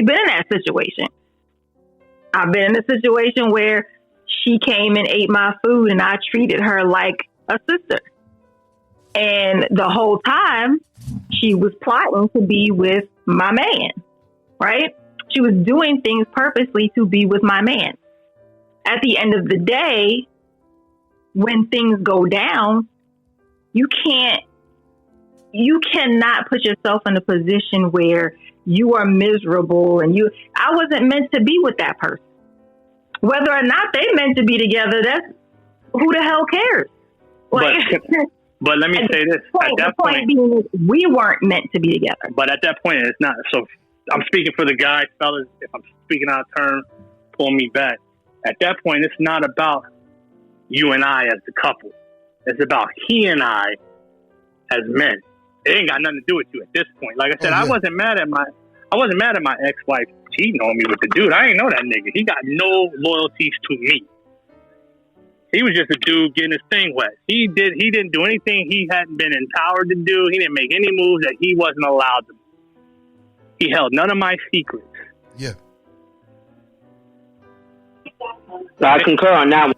been in that situation. I've been in a situation where she came and ate my food and I treated her like a sister. And the whole time she was plotting to be with my man, right? She was doing things purposely to be with my man. At the end of the day, when things go down, you cannot put yourself in a position where you are miserable and I wasn't meant to be with that person. Whether or not they meant to be together, that's who the hell cares? Like, but let me say this. At that point, we weren't meant to be together. But at that point, it's not. So I'm speaking for the guys, fellas. If I'm speaking out of turn, pull me back. At that point, it's not about you and I as the couple. It's about he and I as men. It ain't got nothing to do with you at this point. Like I said, I wasn't mad at my ex-wife cheating on me with the dude. I ain't know that nigga. He got no loyalties to me. He was just a dude getting his thing wet. He didn't do anything he hadn't been empowered to do. He didn't make any moves that he wasn't allowed to. He held none of my secrets. Yeah. I concur on that one.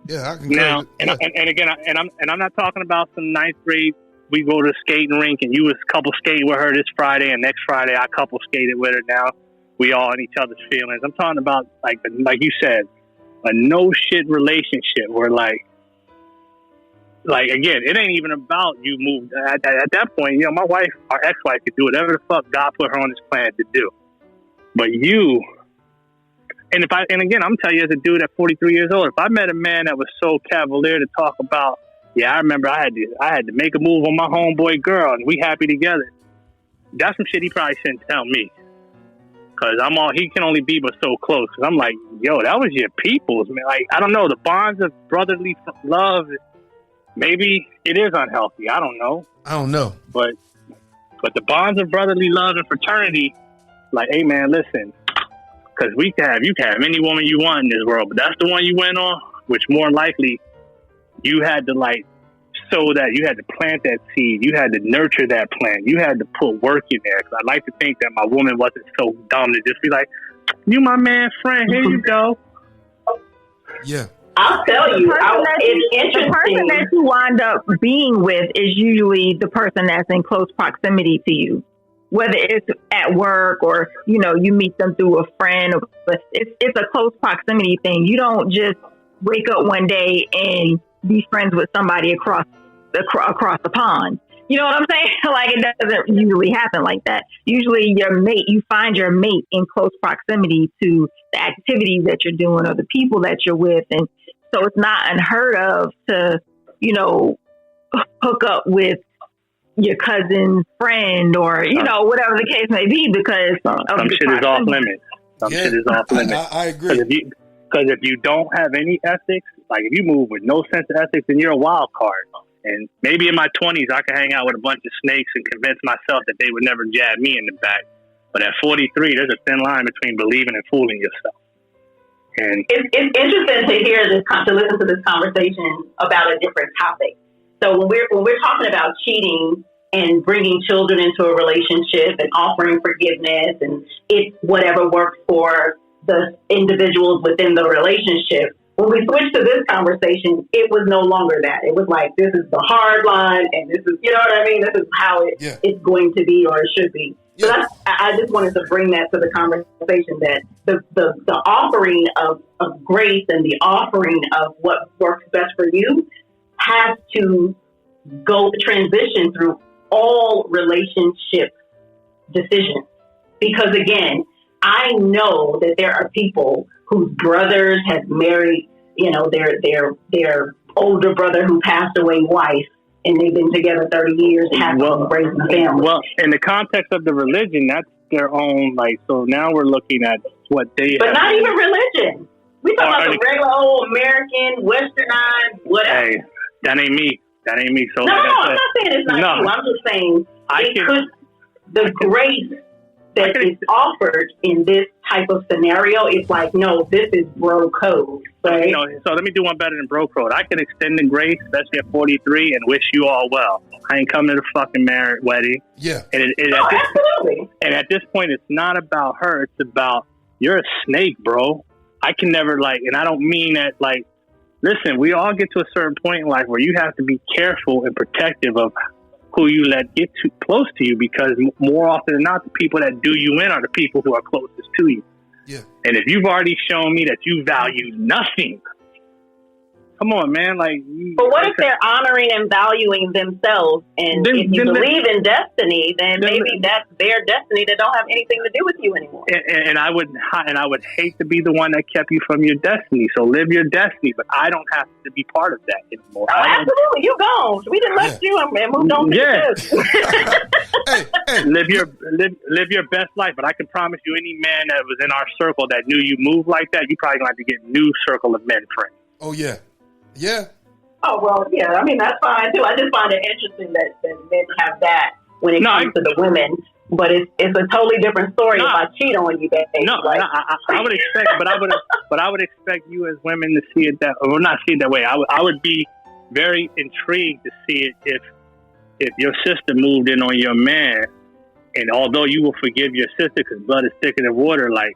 Yeah, I concur. Now, and again, I'm not talking about some ninth grade. We go to the skating rink and you was couple skating with her this Friday and next Friday I couple skated with her. Now we all in each other's feelings. I'm talking about like you said, a no shit relationship where like again, it ain't even about you moved at that point. You know, my wife, our ex-wife, could do whatever the fuck God put her on this planet to do. But you. And again, I'm telling you, as a dude at 43 years old, if I met a man that was so cavalier to talk about, I remember I had to make a move on my homeboy girl, and we happy together. That's some shit he probably shouldn't tell me, cause he can only be but so close. Cause I'm like, yo, that was your people's, man. Like, I don't know, the bonds of brotherly love, maybe it is unhealthy. I don't know, but the bonds of brotherly love and fraternity, like, hey man, listen. Because you can have any woman you want in this world, but that's the one you went on, which more likely you had to like sow that, you had to plant that seed, you had to nurture that plant, you had to put work in there. Because I like to think that my woman wasn't so dumb to just be like, you my man friend, here you go. Yeah. I'll tell you, it's the interesting. person that you wind up being with is usually the person that's in close proximity to you, whether it's at work or, you know, you meet them through a friend. But it's a close proximity thing. You don't just wake up one day and be friends with somebody across the pond. You know what I'm saying? Like, it doesn't usually happen like that. Usually you find your mate in close proximity to the activities that you're doing or the people that you're with. And so it's not unheard of to, you know, hook up with your cousin's friend or, you know, whatever the case may be, because some shit is off limits. Shit is off limits. I agree. Because if you don't have any ethics, like if you move with no sense of ethics, then you're a wild card. And maybe in my 20s, I could hang out with a bunch of snakes and convince myself that they would never jab me in the back. But at 43, there's a thin line between believing and fooling yourself. And it's interesting to hear this, to listen to this conversation about a different topic. So when we're talking about cheating and bringing children into a relationship and offering forgiveness, and it's whatever works for the individuals within the relationship. When we switched to this conversation, it was no longer that. It was like, this is the hard line, and this is, you know what I mean? This is how it's going to be, or it should be. So I just wanted to bring that to the conversation, that the offering of grace and the offering of what works best for you has to transition through all relationship decisions. Because again, I know that there are people whose brothers have married, you know, their older brother who passed away wife, and they've been together 30 years, raising a family. Well, in the context of the religion, that's their own, like, so now we're looking at what they But have. not even religion. We talk about the regular old American, westernized, whatever. Hey, that ain't me. That ain't me. So no, I'm not saying it's not you. I'm just saying the grace that is offered in this type of scenario is like, no, this is bro code, right? You know, so let me do one better than bro code. I can extend the grace, especially at 43, and wish you all well. I ain't coming to the fucking marriage wedding. Yeah. Absolutely. And at this point, it's not about her. It's about, you're a snake, bro. I can never, like, and I don't mean that, like, listen, we all get to a certain point in life where you have to be careful and protective of who you let get too close to you, because more often than not, the people that do you in are the people who are closest to you. Yeah. And if you've already shown me that you value nothing, come on, man. Like, but what if they're honoring and valuing themselves? And if you believe in destiny, then maybe that's their destiny that don't have anything to do with you anymore. And I would hate to be the one that kept you from your destiny. So live your destiny, but I don't have to be part of that anymore. Oh, absolutely, you gone. We done left you and moved on to hey. Live your best life. But I can promise you, any man that was in our circle that knew you moved like that, you probably gonna have to get a new circle of men friends. Oh yeah. Yeah. Oh, well, yeah. I mean, that's fine, too. I just find it interesting that men have that when it comes to the women. But it's a totally different story if I cheat on you, baby. No, like, I would expect, but I would expect you as women to see it that, or not see it that way. I would be very intrigued to see it if your sister moved in on your man, and although you will forgive your sister because blood is thicker than water, like,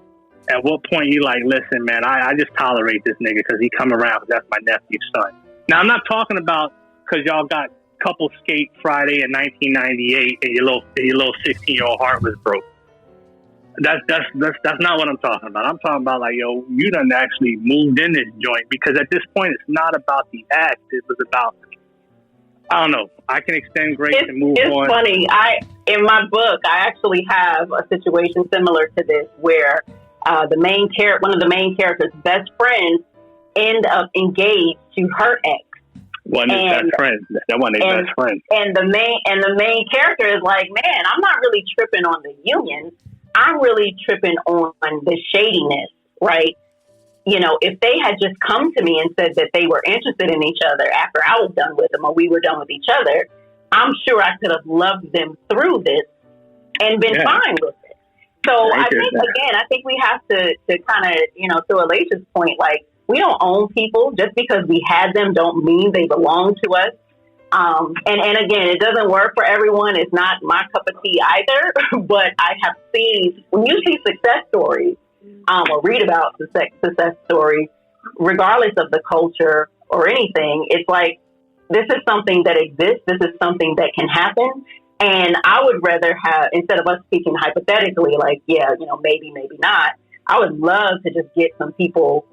at what point you like, listen, man, I just tolerate this nigga because he come around because that's my nephew's son. Now, I'm not talking about because y'all got couple skate Friday in 1998 and your little 16-year-old heart was broke. That's not what I'm talking about. I'm talking about, like, yo, you done actually moved in this joint, because at this point it's not about the act. It was about, I don't know. I can extend grace and move on. It's funny. In my book, I actually have a situation similar to this where one of the main character's best friends end up engaged to her ex. One is best friend. That one is best friend. And the main character is like, man, I'm not really tripping on the union. I'm really tripping on the shadiness, right? You know, if they had just come to me and said that they were interested in each other after I was done with them or we were done with each other, I'm sure I could have loved them through this and been fine with it. So I think we have to kind of, you know, to Alicia's point, like, we don't own people. Just because we had them don't mean they belong to us. And again, it doesn't work for everyone. It's not my cup of tea either. But I have seen, when you see success stories or read about success stories, regardless of the culture or anything, it's like, this is something that exists. This is something that can happen. And I would rather have, instead of us speaking hypothetically, like, yeah, maybe, maybe not, I would love to just get some people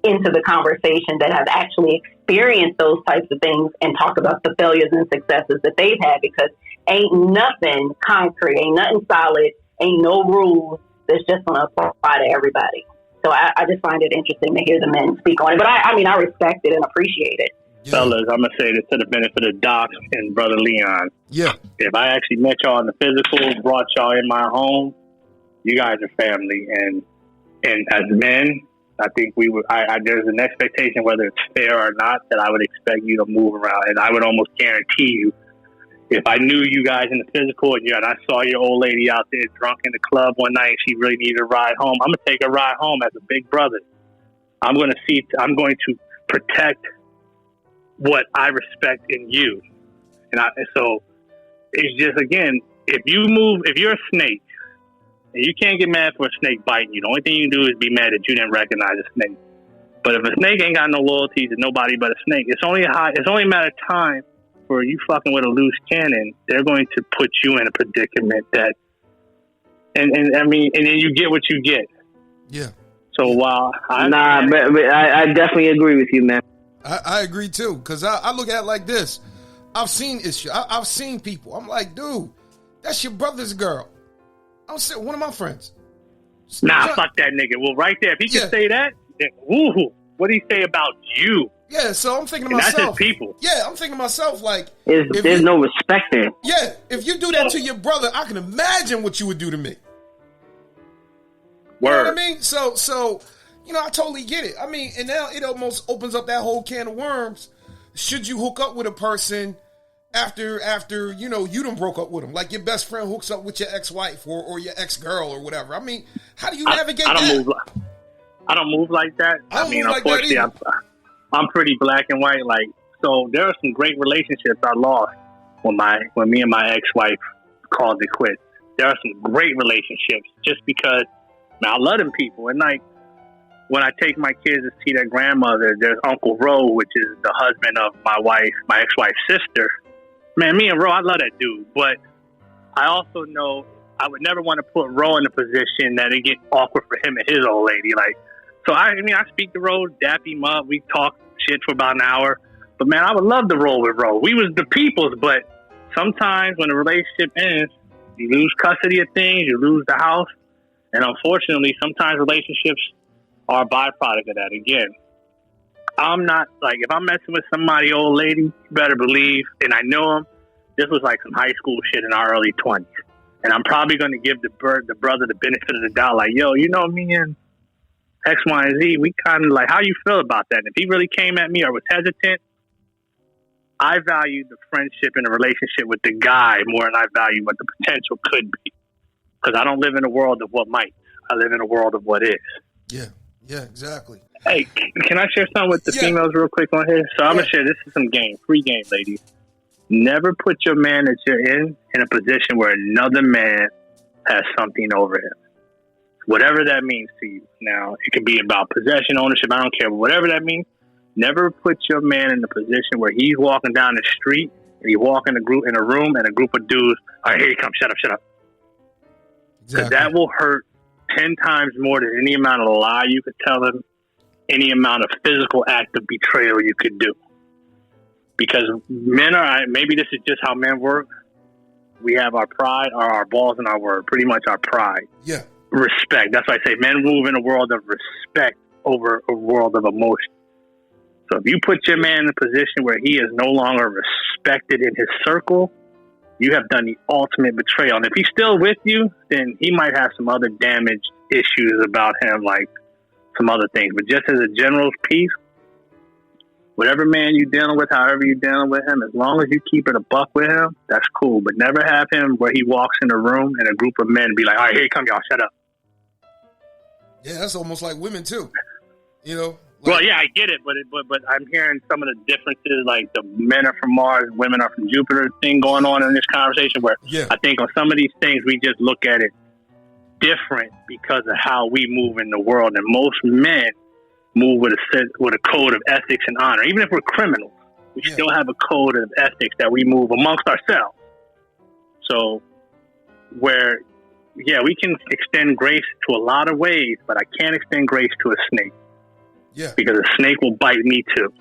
into the conversation that have actually experienced those types of things and talk about the failures and successes that they've had, because ain't nothing concrete, ain't nothing solid, ain't no rules that's just going to apply to everybody. So I just find it interesting to hear the men speak on it. But I respect it and appreciate it. Yeah. Fellas, I'm going to say this to the benefit of Doc and Brother Leon. Yeah. If I actually met y'all in the physical, brought y'all in my home, you guys are family. And as men, I think we would. There's an expectation, whether it's fair or not, that I would expect you to move around. And I would almost guarantee you, if I knew you guys in the physical and I saw your old lady out there drunk in the club one night and she really needed a ride home, I'm going to take a ride home as a big brother. I'm going to protect what I respect in you. So it's just, again, if you're a snake, and you can't get mad for a snake biting you. The only thing you can do is be mad that you didn't recognize a snake. But if a snake ain't got no loyalty to nobody but a snake, it's only a matter of time for you fucking with a loose cannon. They're going to put you in a predicament that, and then you get what you get. Yeah. So while but I definitely agree with you, man. I agree too, because I look at it like this. I've seen issue. I've seen people. I'm like, dude, that's your brother's girl. I'm saying, one of my friends. Nah, fuck that nigga. Well, right there, if he can say that, then woohoo. What do he say about you? Yeah, so I'm thinking to myself. That's his people. Yeah, I'm thinking to myself, like, there's no respect there. Yeah, if you do that to your brother, I can imagine what you would do to me. You know what I mean? So I totally get it. I mean, and now it almost opens up that whole can of worms. Should you hook up with a person after you done broke up with them? Like your best friend hooks up with your ex-wife or your ex-girl or whatever. I mean, how do you navigate that? I don't move like that. Unfortunately, I'm pretty black and white. Like, so there are some great relationships I lost when me and my ex-wife called it quits. There are some great relationships just because, man, I love them people. And like, when I take my kids to see their grandmother, there's Uncle Ro, which is the husband of my ex-wife's sister. Man, me and Ro, I love that dude. But I also know I would never want to put Ro in a position that it get awkward for him and his old lady. Like, so I speak to Ro, dap him up. We talk shit for about an hour. But man, I would love to roll with Ro. We was the peoples, but sometimes when a relationship ends, you lose custody of things, you lose the house. And unfortunately, sometimes relationships are a byproduct of that. Again, I'm not, like, if I'm messing with somebody, old lady, you better believe, and I know him, this was like some high school shit in our early 20s. And I'm probably going to give the brother the benefit of the doubt, like, yo, me and X, Y, and Z, we kind of like, how you feel about that? And if he really came at me or was hesitant, I value the friendship and the relationship with the guy more than I value what the potential could be. Because I don't live in a world of what might. I live in a world of what is. Yeah, exactly. Hey, can I share something with the females real quick on here? So I'm going to share, this is some game, free game, ladies. Never put your man that you're in a position where another man has something over him. Whatever that means to you. Now, it could be about possession, ownership, I don't care, but whatever that means, never put your man in a position where he's walking down the street and he walk in a room and a group of dudes, all right, here he comes, shut up. Because that will hurt 10 times more than any amount of lie you could tell him, any amount of physical act of betrayal you could do. Because men are, maybe this is just how men work. We have our pride, or our balls in our word, pretty much our pride. Yeah. Respect. That's why I say men move in a world of respect over a world of emotion. So if you put your man in a position where he is no longer respected in his circle, you have done the ultimate betrayal. And if he's still with you, then he might have some other damaged issues about him, like some other things. But just as a general piece, whatever man you're dealing with, however you're dealing with him, as long as you keep it a buck with him, that's cool. But never have him where he walks in a room and a group of men be like, all right, here you come, y'all, shut up. Yeah, that's almost like women too. Well, yeah, I get it, but I'm hearing some of the differences, like the men are from Mars, women are from Jupiter thing going on in this conversation, where I think on some of these things we just look at it different because of how we move in the world. And most men move with a code of ethics and honor. Even if we're criminals, we still have a code of ethics that we move amongst ourselves. So where, we can extend grace to a lot of ways, but I can't extend grace to a snake. Yeah. Because a snake will bite me too.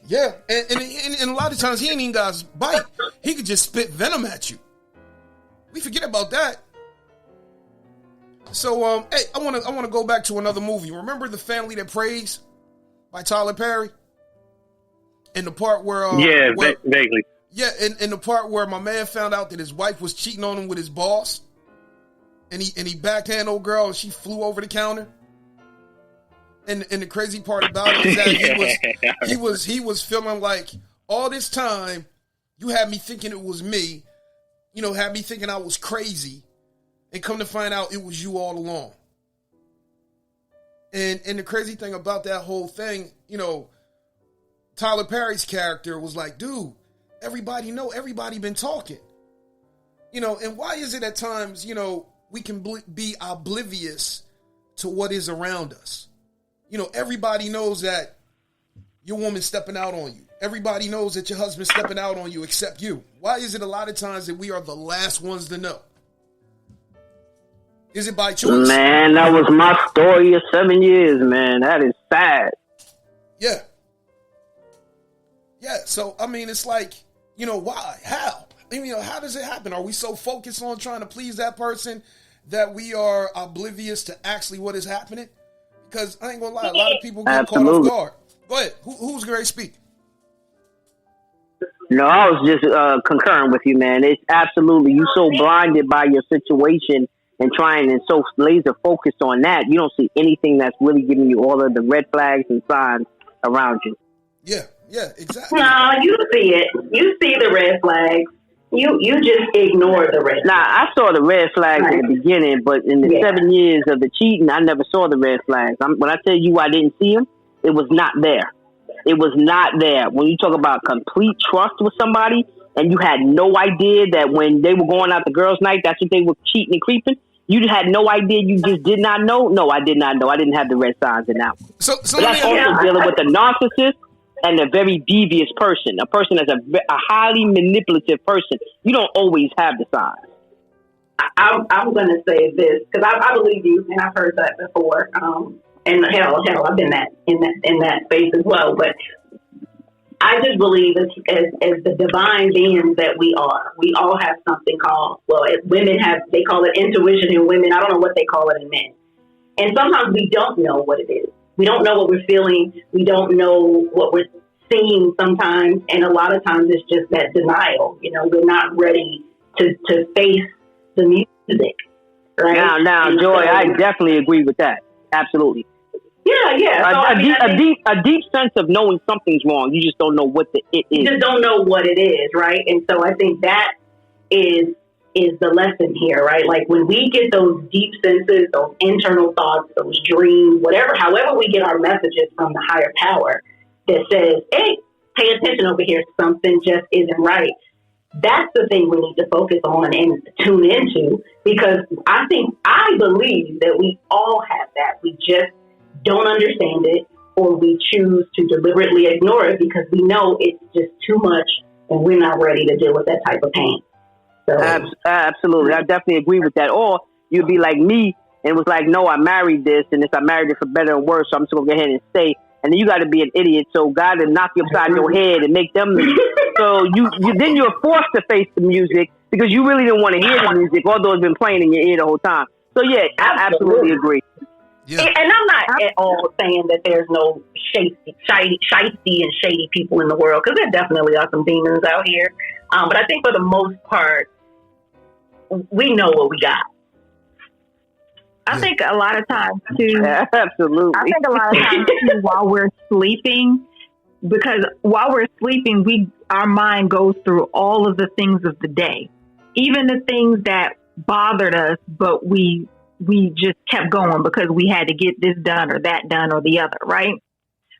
Yeah. And a lot of times he ain't even got to bite. He could just spit venom at you. We forget about that. So, hey, I want to go back to another movie. Remember The Family That Prays by Tyler Perry? In the part where vaguely. Yeah, in the part where my man found out that his wife was cheating on him with his boss, and he backhanded old girl and she flew over the counter. And the crazy part about it is that he was feeling like all this time you had me thinking it was me, had me thinking I was crazy, and come to find out it was you all along. And the crazy thing about that whole thing, Tyler Perry's character was like, dude, everybody been talking. And why is it at times, we can be oblivious to what is around us? Everybody knows that your woman's stepping out on you. Everybody knows that your husband's stepping out on you except you. Why is it a lot of times that we are the last ones to know? Is it by choice? Man, that was my story of 7 years, man. That is sad. Yeah. Yeah, so, it's like, why? How? How does it happen? Are we so focused on trying to please that person that we are oblivious to actually what is happening? Because I ain't gonna lie, a lot of people get caught off guard. Go ahead. Who's going to speak? No, I was just concurring with you, man. It's absolutely, you so blinded by your situation and trying and so laser focused on that, you don't see anything that's really giving you all of the red flags and signs around you. Yeah, exactly. No, you see it. You see the red flags. You just ignore the red flags. Nah, I saw the red flags in the beginning, but in the 7 years of the cheating, I never saw the red flags. When I tell you I didn't see them, it was not there. It was not there. When you talk about complete trust with somebody and you had no idea that when they were going out the girls' night, that's what they were cheating and creeping, you had no idea, you just did not know? No, I did not know. I didn't have the red signs in that one. So but that's also dealing with a narcissist and a very devious person, a person that's a highly manipulative person. You don't always have the signs. I'm going to say this because I believe you, and I've heard that before. And hell, I've been in that space as well. But I just believe as the divine beings that we all have something called, women they call it intuition in women. I don't know what they call it in men. And sometimes we don't know what it is. We don't know what we're feeling. We don't know what we're seeing sometimes. And a lot of times it's just that denial. We're not ready to face the music. Right? Now, Joy, I definitely agree with that. Absolutely. Yeah. So, a deep sense of knowing something's wrong. You just don't know what it is. You just don't know what it is, right? And so I think that is the lesson here, right? Like when we get those deep senses, those internal thoughts, those dreams, however we get our messages from the higher power that says, hey, pay attention over here, something just isn't right. That's the thing we need to focus on and tune into, because I believe that we all have that. We just don't understand it, or we choose to deliberately ignore it because we know it's just too much and we're not ready to deal with that type of pain. So, absolutely. I definitely agree with that. Or you'd be like me and was like, no, I married this, and I married it for better and worse, so I'm just going to go ahead and stay. And then you got to be an idiot, so God will knock you upside your head and make them leave. So then you're forced to face the music because you really didn't want to hear the music, although it's been playing in your ear the whole time. So yeah, I absolutely agree. Yeah. And I'm not at all saying that there's no shady and shady people in the world, because there definitely are some demons out here. But I think for the most part, we know what we got. I think a lot of times too. Absolutely. I think a lot of times too, while we're sleeping, because while we're sleeping, our mind goes through all of the things of the day, even the things that bothered us, but we just kept going because we had to get this done or that done or the other, right?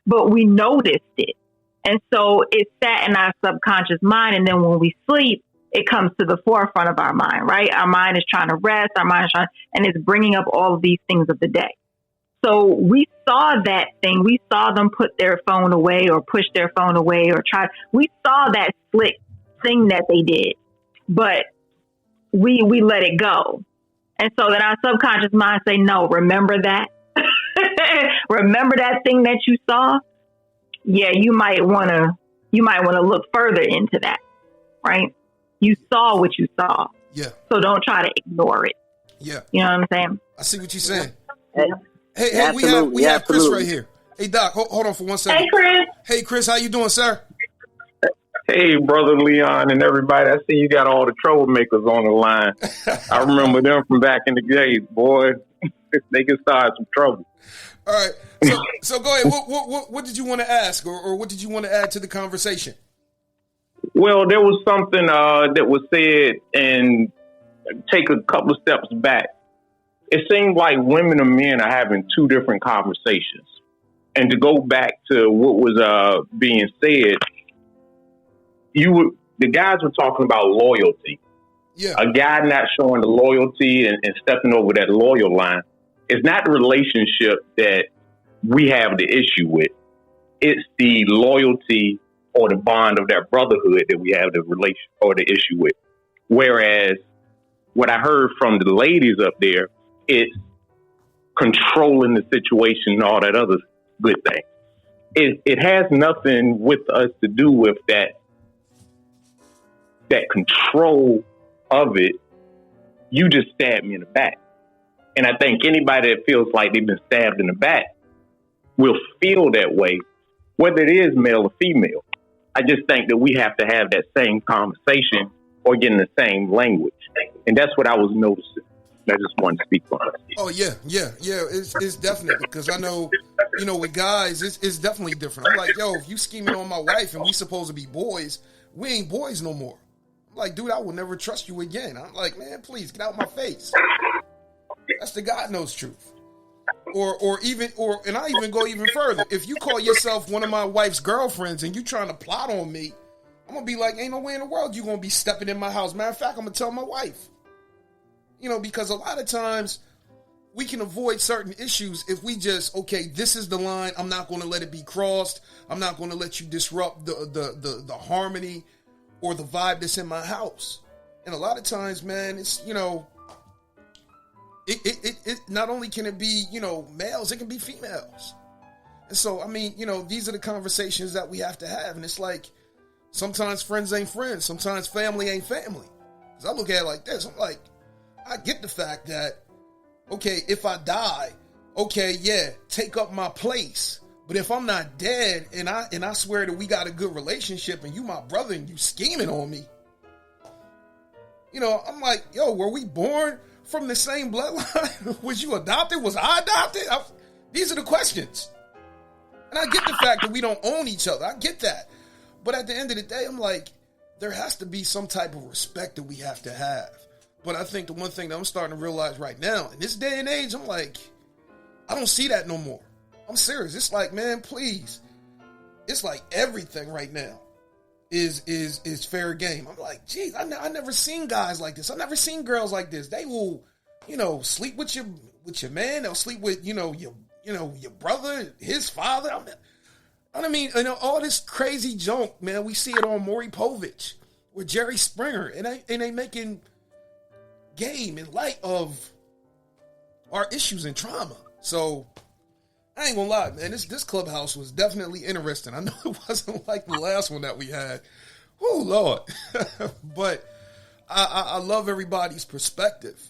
But we noticed it. And so it sat in our subconscious mind. And then when we sleep, it comes to the forefront of our mind, right? Our mind is trying to rest. And it's bringing up all of these things of the day. So we saw that thing. We saw them put their phone away or push their phone away or try. We saw that slick thing that they did, but we let it go. And so then our subconscious mind say, no, remember that? Remember that thing that you saw? Yeah, you might want to look further into that, right? You saw what you saw. Yeah. So don't try to ignore it. Yeah. You know what I'm saying? I see what you're saying. Yeah. Hey, we have Chris right here. Hey, Doc, hold on for 1 second. Hey, Chris. Hey, Chris, how you doing, sir? Hey, Brother Leon and everybody. I see you got all the troublemakers on the line. I remember them from back in the days, boy. They can start some trouble. All right. So go ahead. What did you want to ask or what did you want to add to the conversation? Well, there was something that was said, and take a couple of steps back. It seems like women and men are having two different conversations. And to go back to what was being said, the guys were talking about loyalty. Yeah. A guy not showing the loyalty and stepping over that loyal line is not the relationship that we have the issue with. It's the loyalty or the bond of that brotherhood that we have the relation or the issue with. Whereas what I heard from the ladies up there, it's controlling the situation and all that other good thing. It has nothing with us to do with that control of it. You just stabbed me in the back. And I think anybody that feels like they've been stabbed in the back will feel that way, whether it is male or female. I just think that we have to have that same conversation or get in the same language. And that's what I was noticing. I just wanted to speak on it. Oh, yeah. It's definitely, because I know, with guys, it's definitely different. I'm like, yo, if you scheming on my wife and we supposed to be boys, we ain't boys no more. I'm like, dude, I will never trust you again. I'm like, man, please get out my face. That's the God knows truth. And I even go even further. If you call yourself one of my wife's girlfriends and you trying to plot on me, I'm going to be like, ain't no way in the world you going to be stepping in my house. Matter of fact, I'm going to tell my wife. Because a lot of times we can avoid certain issues if we just, okay, this is the line. I'm not going to let it be crossed. I'm not going to let you disrupt the harmony or the vibe that's in my house. And a lot of times, man, it's, it not only can it be, males, it can be females. And so, I mean, these are the conversations that we have to have. And it's like, sometimes friends ain't friends. Sometimes family ain't family. Because I look at it like this. I'm like, I get the fact that, okay, if I die, okay, yeah, take up my place. But if I'm not dead and I swear that we got a good relationship and you my brother and you scheming on me, I'm like, yo, were we born from the same bloodline? Was you adopted? Was I adopted? These are the questions. And I get the fact that we don't own each other. I get that. But at the end of the day, I'm like, there has to be some type of respect that we have to have. But I think the one thing that I'm starting to realize right now, in this day and age, I'm like, I don't see that no more. I'm serious. It's like, man, please. It's like everything right now is fair game. I'm like, geez, I never seen guys like this. I never seen girls like this. They will, sleep with your man. They'll sleep with, your brother, his father. I mean, all this crazy junk, man. We see it on Maury Povich with Jerry Springer, and they making game in light of our issues and trauma. So I ain't gonna lie, man. This Clubhouse was definitely interesting. I know it wasn't like the last one that we had. Oh Lord, but I love everybody's perspective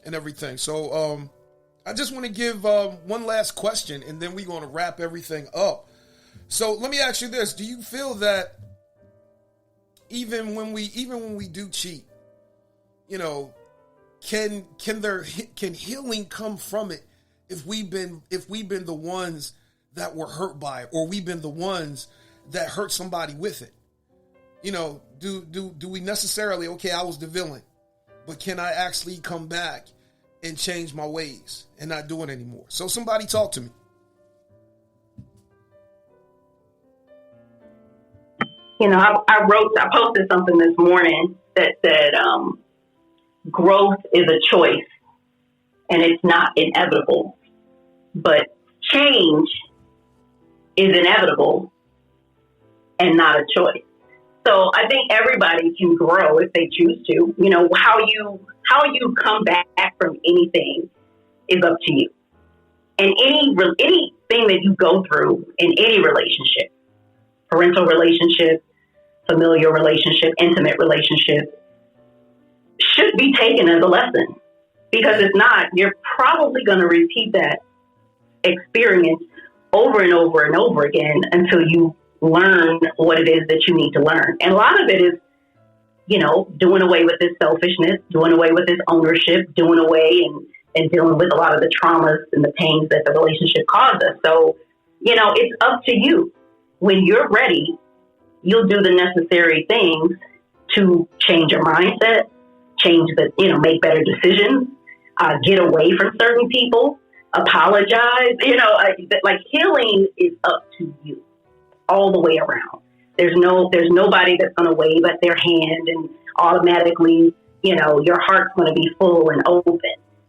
and everything. So I just want to give one last question, and then we're gonna wrap everything up. So let me ask you this: do you feel that even when we do cheat, can healing come from it if we've been the ones that were hurt by it, or we've been the ones that hurt somebody with it? Do we necessarily, okay, I was the villain, but can I actually come back and change my ways and not do it anymore? So somebody talk to me. I posted something this morning that said, growth is a choice and it's not inevitable. but change is inevitable and not a choice. So I think everybody can grow if they choose to. You know, how you come back from anything is up to you. And anything that you go through in any relationship, parental relationship, familial relationship, intimate relationship, should be taken as a lesson. Because if not, you're probably going to repeat that experience over and over and over again until you learn what it is that you need to learn. And a lot of it is, you know, doing away with this selfishness, doing away with this ownership, doing away and dealing with a lot of the traumas and the pains that the relationship caused us. So, you know, it's up to you. When you're ready, you'll do the necessary things to change your mindset, make better decisions, get away from certain people, apologize. You know, like healing is up to you all the way around. There's nobody that's going to wave at their hand and automatically, you know, your heart's going to be full and open.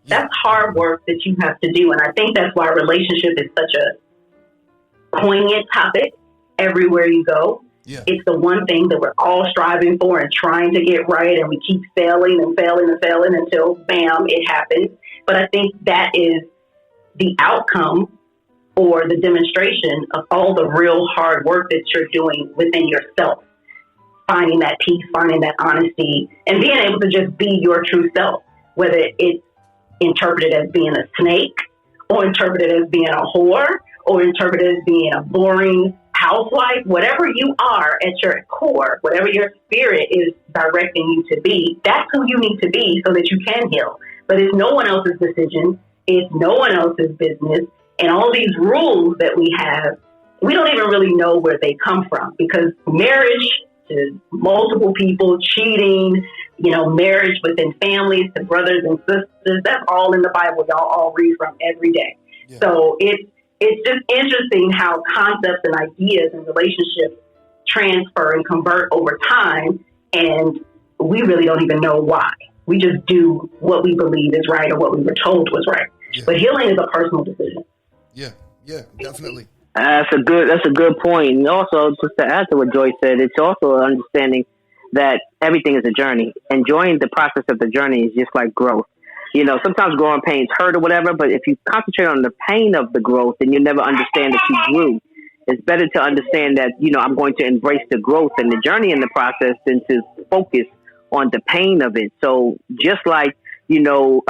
That's hard work that you have to do. And I think that's why relationship is such a poignant topic everywhere you go. Yeah. It's the one thing that we're all striving for and trying to get right. And we keep failing and failing and failing until, bam, it happens. But I think that is the outcome or the demonstration of all the real hard work that you're doing within yourself. Finding that peace, finding that honesty, and being able to just be your true self, whether it's interpreted as being a snake or interpreted as being a whore or interpreted as being a boring housewife, whatever you are at your core, whatever your spirit is directing you to be, that's who you need to be so that you can heal. But it's no one else's decision. It's no one else's business. And all these rules that we have, we don't even really know where they come from, because marriage to multiple people, cheating, you know, marriage within families to brothers and sisters, that's all in the Bible. Y'all all read from every day. Yeah. So it's just interesting how concepts and ideas and relationships transfer and convert over time, and we really don't even know why. We just do what we believe is right or what we were told was right. Yeah. But healing is a personal decision. Yeah, definitely. That's a good point. And also, just to add to what Joy said, it's also understanding that everything is a journey. Enjoying the process of the journey is just like growth. You know, sometimes growing pains hurt or whatever, but if you concentrate on the pain of the growth, then you never understand that you grew. It's better to understand that, you know, I'm going to embrace the growth and the journey in the process than to focus on the pain of it. So just like, you know,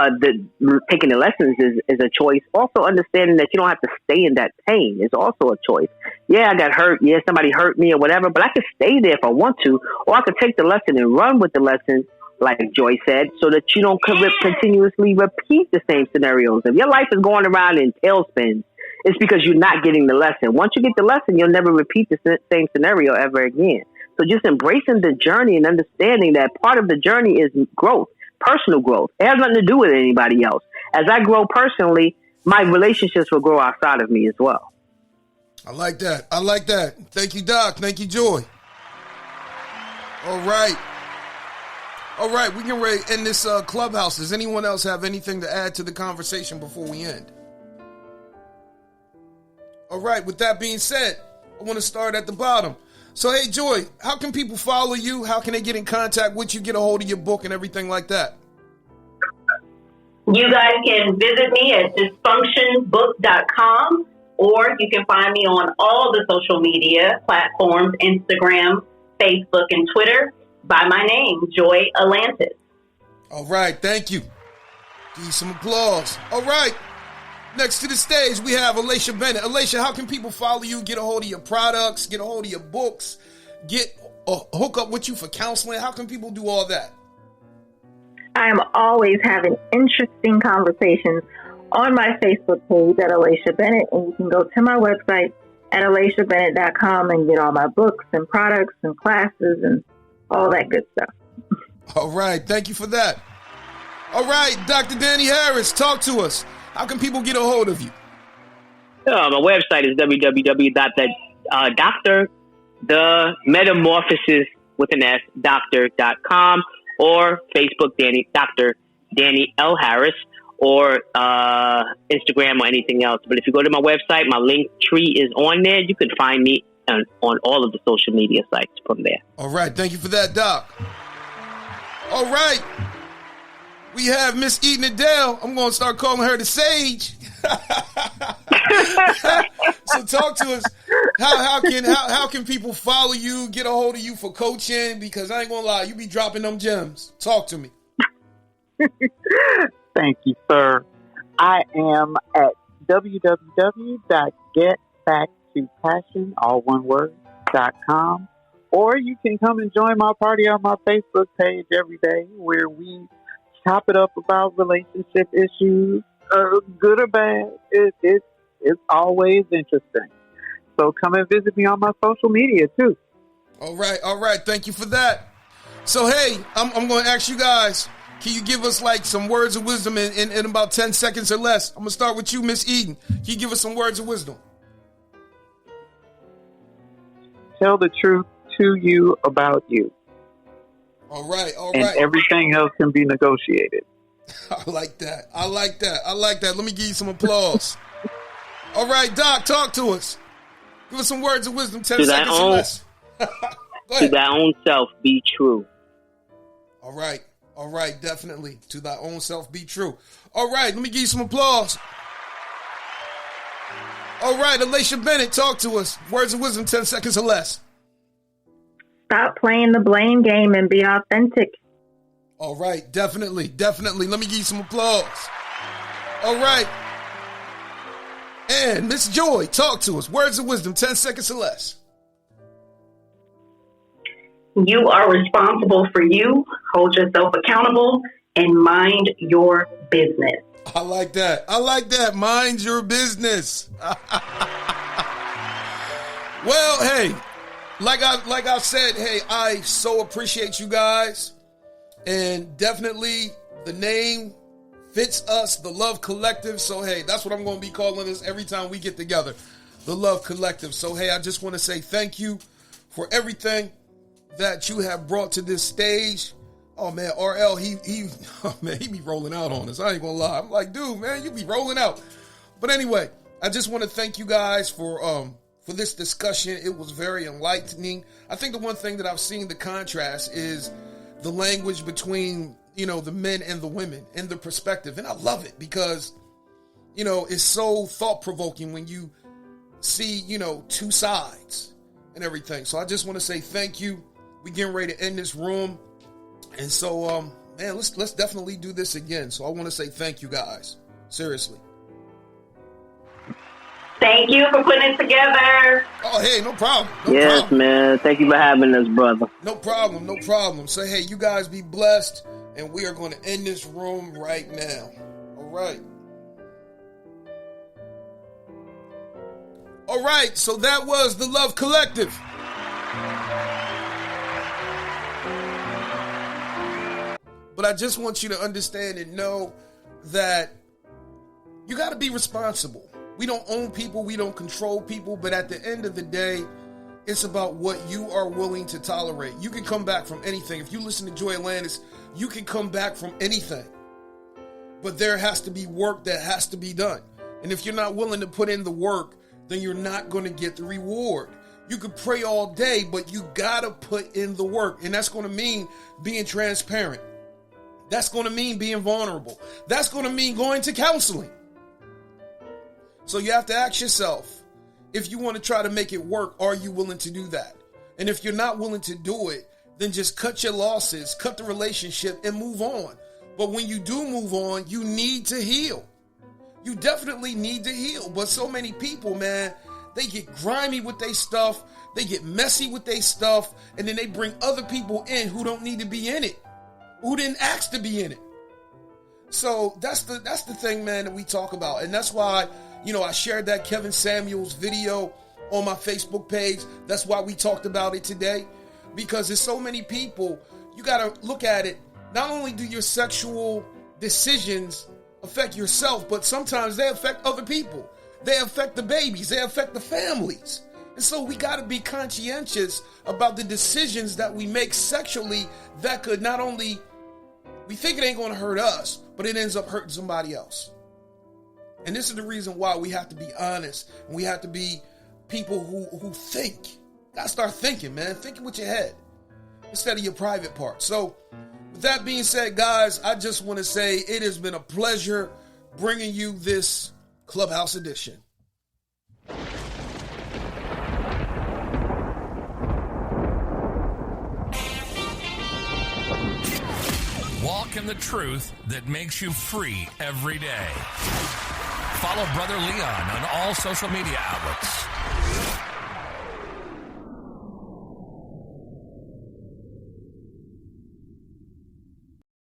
taking the lessons is a choice. Also understanding that you don't have to stay in that pain is also a choice. Yeah, I got hurt. Yeah, somebody hurt me or whatever, but I can stay there if I want to, or I could take the lesson and run with the lesson, like Joy said, so that you don't continuously repeat the same scenarios. If your life is going around in tailspins, it's because you're not getting the lesson. Once you get the lesson, you'll never repeat the same scenario ever again. So just embracing the journey and understanding that part of the journey is growth. Personal growth. It has nothing to do with anybody else. As I grow personally, my relationships will grow outside of me as well. I like that. Thank you, Doc. Thank you, Joy. All right, we can end this Clubhouse. Does anyone else have anything to add to the conversation before we end? All right, with that being said, I want to start at the bottom. So, hey, Joy, how can people follow you? How can they get in contact with you, get a hold of your book and everything like that? You guys can visit me at dysfunctionbook.com, or you can find me on all the social media platforms, Instagram, Facebook, and Twitter, by my name, Joy Atlantis. All right, thank you. Give you some applause. All right. Next to the stage, we have Alicia Bennett. Alicia, how can people follow you, get a hold of your products, get a hold of your books, hook up with you for counseling? How can people do all that? I am always having interesting conversations on my Facebook page at Alicia Bennett, and you can go to my website at aliciabennett.com and get all my books and products and classes and all that good stuff. All right. Thank you for that. All right, Dr. Danny Harris, talk to us. How can people get a hold of you? My website is www.doctor.com or Facebook Dr. Danny L. Harris, or Instagram or anything else. But if you go to my website, my link tree is on there. You can find me on all of the social media sites from there. All right. Thank you for that, Doc. All right. We have Miss Eden Adele. I'm going to start calling her the Sage. So talk to us. How can people follow you, get a hold of you for coaching? Because I ain't going to lie, you be dropping them gems. Talk to me. Thank you, sir. I am at www.getbacktopassion, all one word, .com. Or you can come and join my party on my Facebook page every day where we chop it up about relationship issues, good or bad. It's always interesting. So come and visit me on my social media too. All right. Thank you for that. So, hey, I'm going to ask you guys, can you give us like some words of wisdom in about 10 seconds or less? I'm going to start with you, Miss Eden. Can you give us some words of wisdom? Tell the truth to you about you. All right. And everything else can be negotiated. I like that. Let me give you some applause. All right, Doc, talk to us. Give us some words of wisdom, 10 seconds or less. Go ahead. To thy own self be true. All right, definitely. To thy own self be true. All right, let me give you some applause. All right, Alicia Bennett, talk to us. Words of wisdom, 10 seconds or less. Stop playing the blame game and be authentic. All right, definitely. Let me give you some applause. All right. And Miss Joy, talk to us. Words of wisdom, 10 seconds or less. You are responsible for you. Hold yourself accountable and mind your business. I like that. Mind your business. Well, hey, like I said, hey, I so appreciate you guys. And definitely the name fits us, the Love Collective. So, hey, that's what I'm going to be calling this every time we get together, the Love Collective. So, hey, I just want to say thank you for everything that you have brought to this stage. Oh, man, RL, he be rolling out on us. I ain't going to lie. I'm like, dude, man, you be rolling out. But anyway, I just want to thank you guys for this discussion. It was very enlightening. I think the one thing that I've seen the contrast is the language between, the men and the women and the perspective. And I love it because, it's so thought-provoking when you see, two sides and everything. So I just want to say thank you. We getting ready to end this room. And so, man, let's definitely do this again. So I want to say thank you guys. Seriously. Thank you for putting it together. Oh, hey, no problem. Yes, man. Thank you for having us, brother. No problem. So, hey, you guys be blessed. And we are going to end this room right now. All right. So that was the Love Collective. But I just want you to understand and know that you got to be responsible. We don't own people. We don't control people. But at the end of the day, it's about what you are willing to tolerate. You can come back from anything. If you listen to Joy Atlantis, you can come back from anything. But there has to be work that has to be done. And if you're not willing to put in the work, then you're not going to get the reward. You could pray all day, but you got to put in the work. And that's going to mean being transparent. That's going to mean being vulnerable. That's going to mean going to counseling. So you have to ask yourself, if you want to try to make it work, are you willing to do that? And if you're not willing to do it, then just cut your losses, cut the relationship, and move on. But when you do move on, you need to heal. You definitely need to heal. But so many people, man, they get grimy with their stuff. They get messy with their stuff. And then they bring other people in who don't need to be in it, who didn't ask to be in it. So that's the thing, man, that we talk about. And that's why, I shared that Kevin Samuels video on my Facebook page. That's why we talked about it today. Because there's so many people, you got to look at it. Not only do your sexual decisions affect yourself, but sometimes they affect other people. They affect the babies. They affect the families. And so we got to be conscientious about the decisions that we make sexually that could not only We think it ain't going to hurt us, but it ends up hurting somebody else. And this is the reason why we have to be honest. And we have to be people who think. Gotta start thinking, man. Thinking with your head instead of your private part. So, with that being said, guys, I just want to say it has been a pleasure bringing you this Clubhouse edition. Walk in the truth that makes you free every day. Follow Brother Leon on all social media outlets.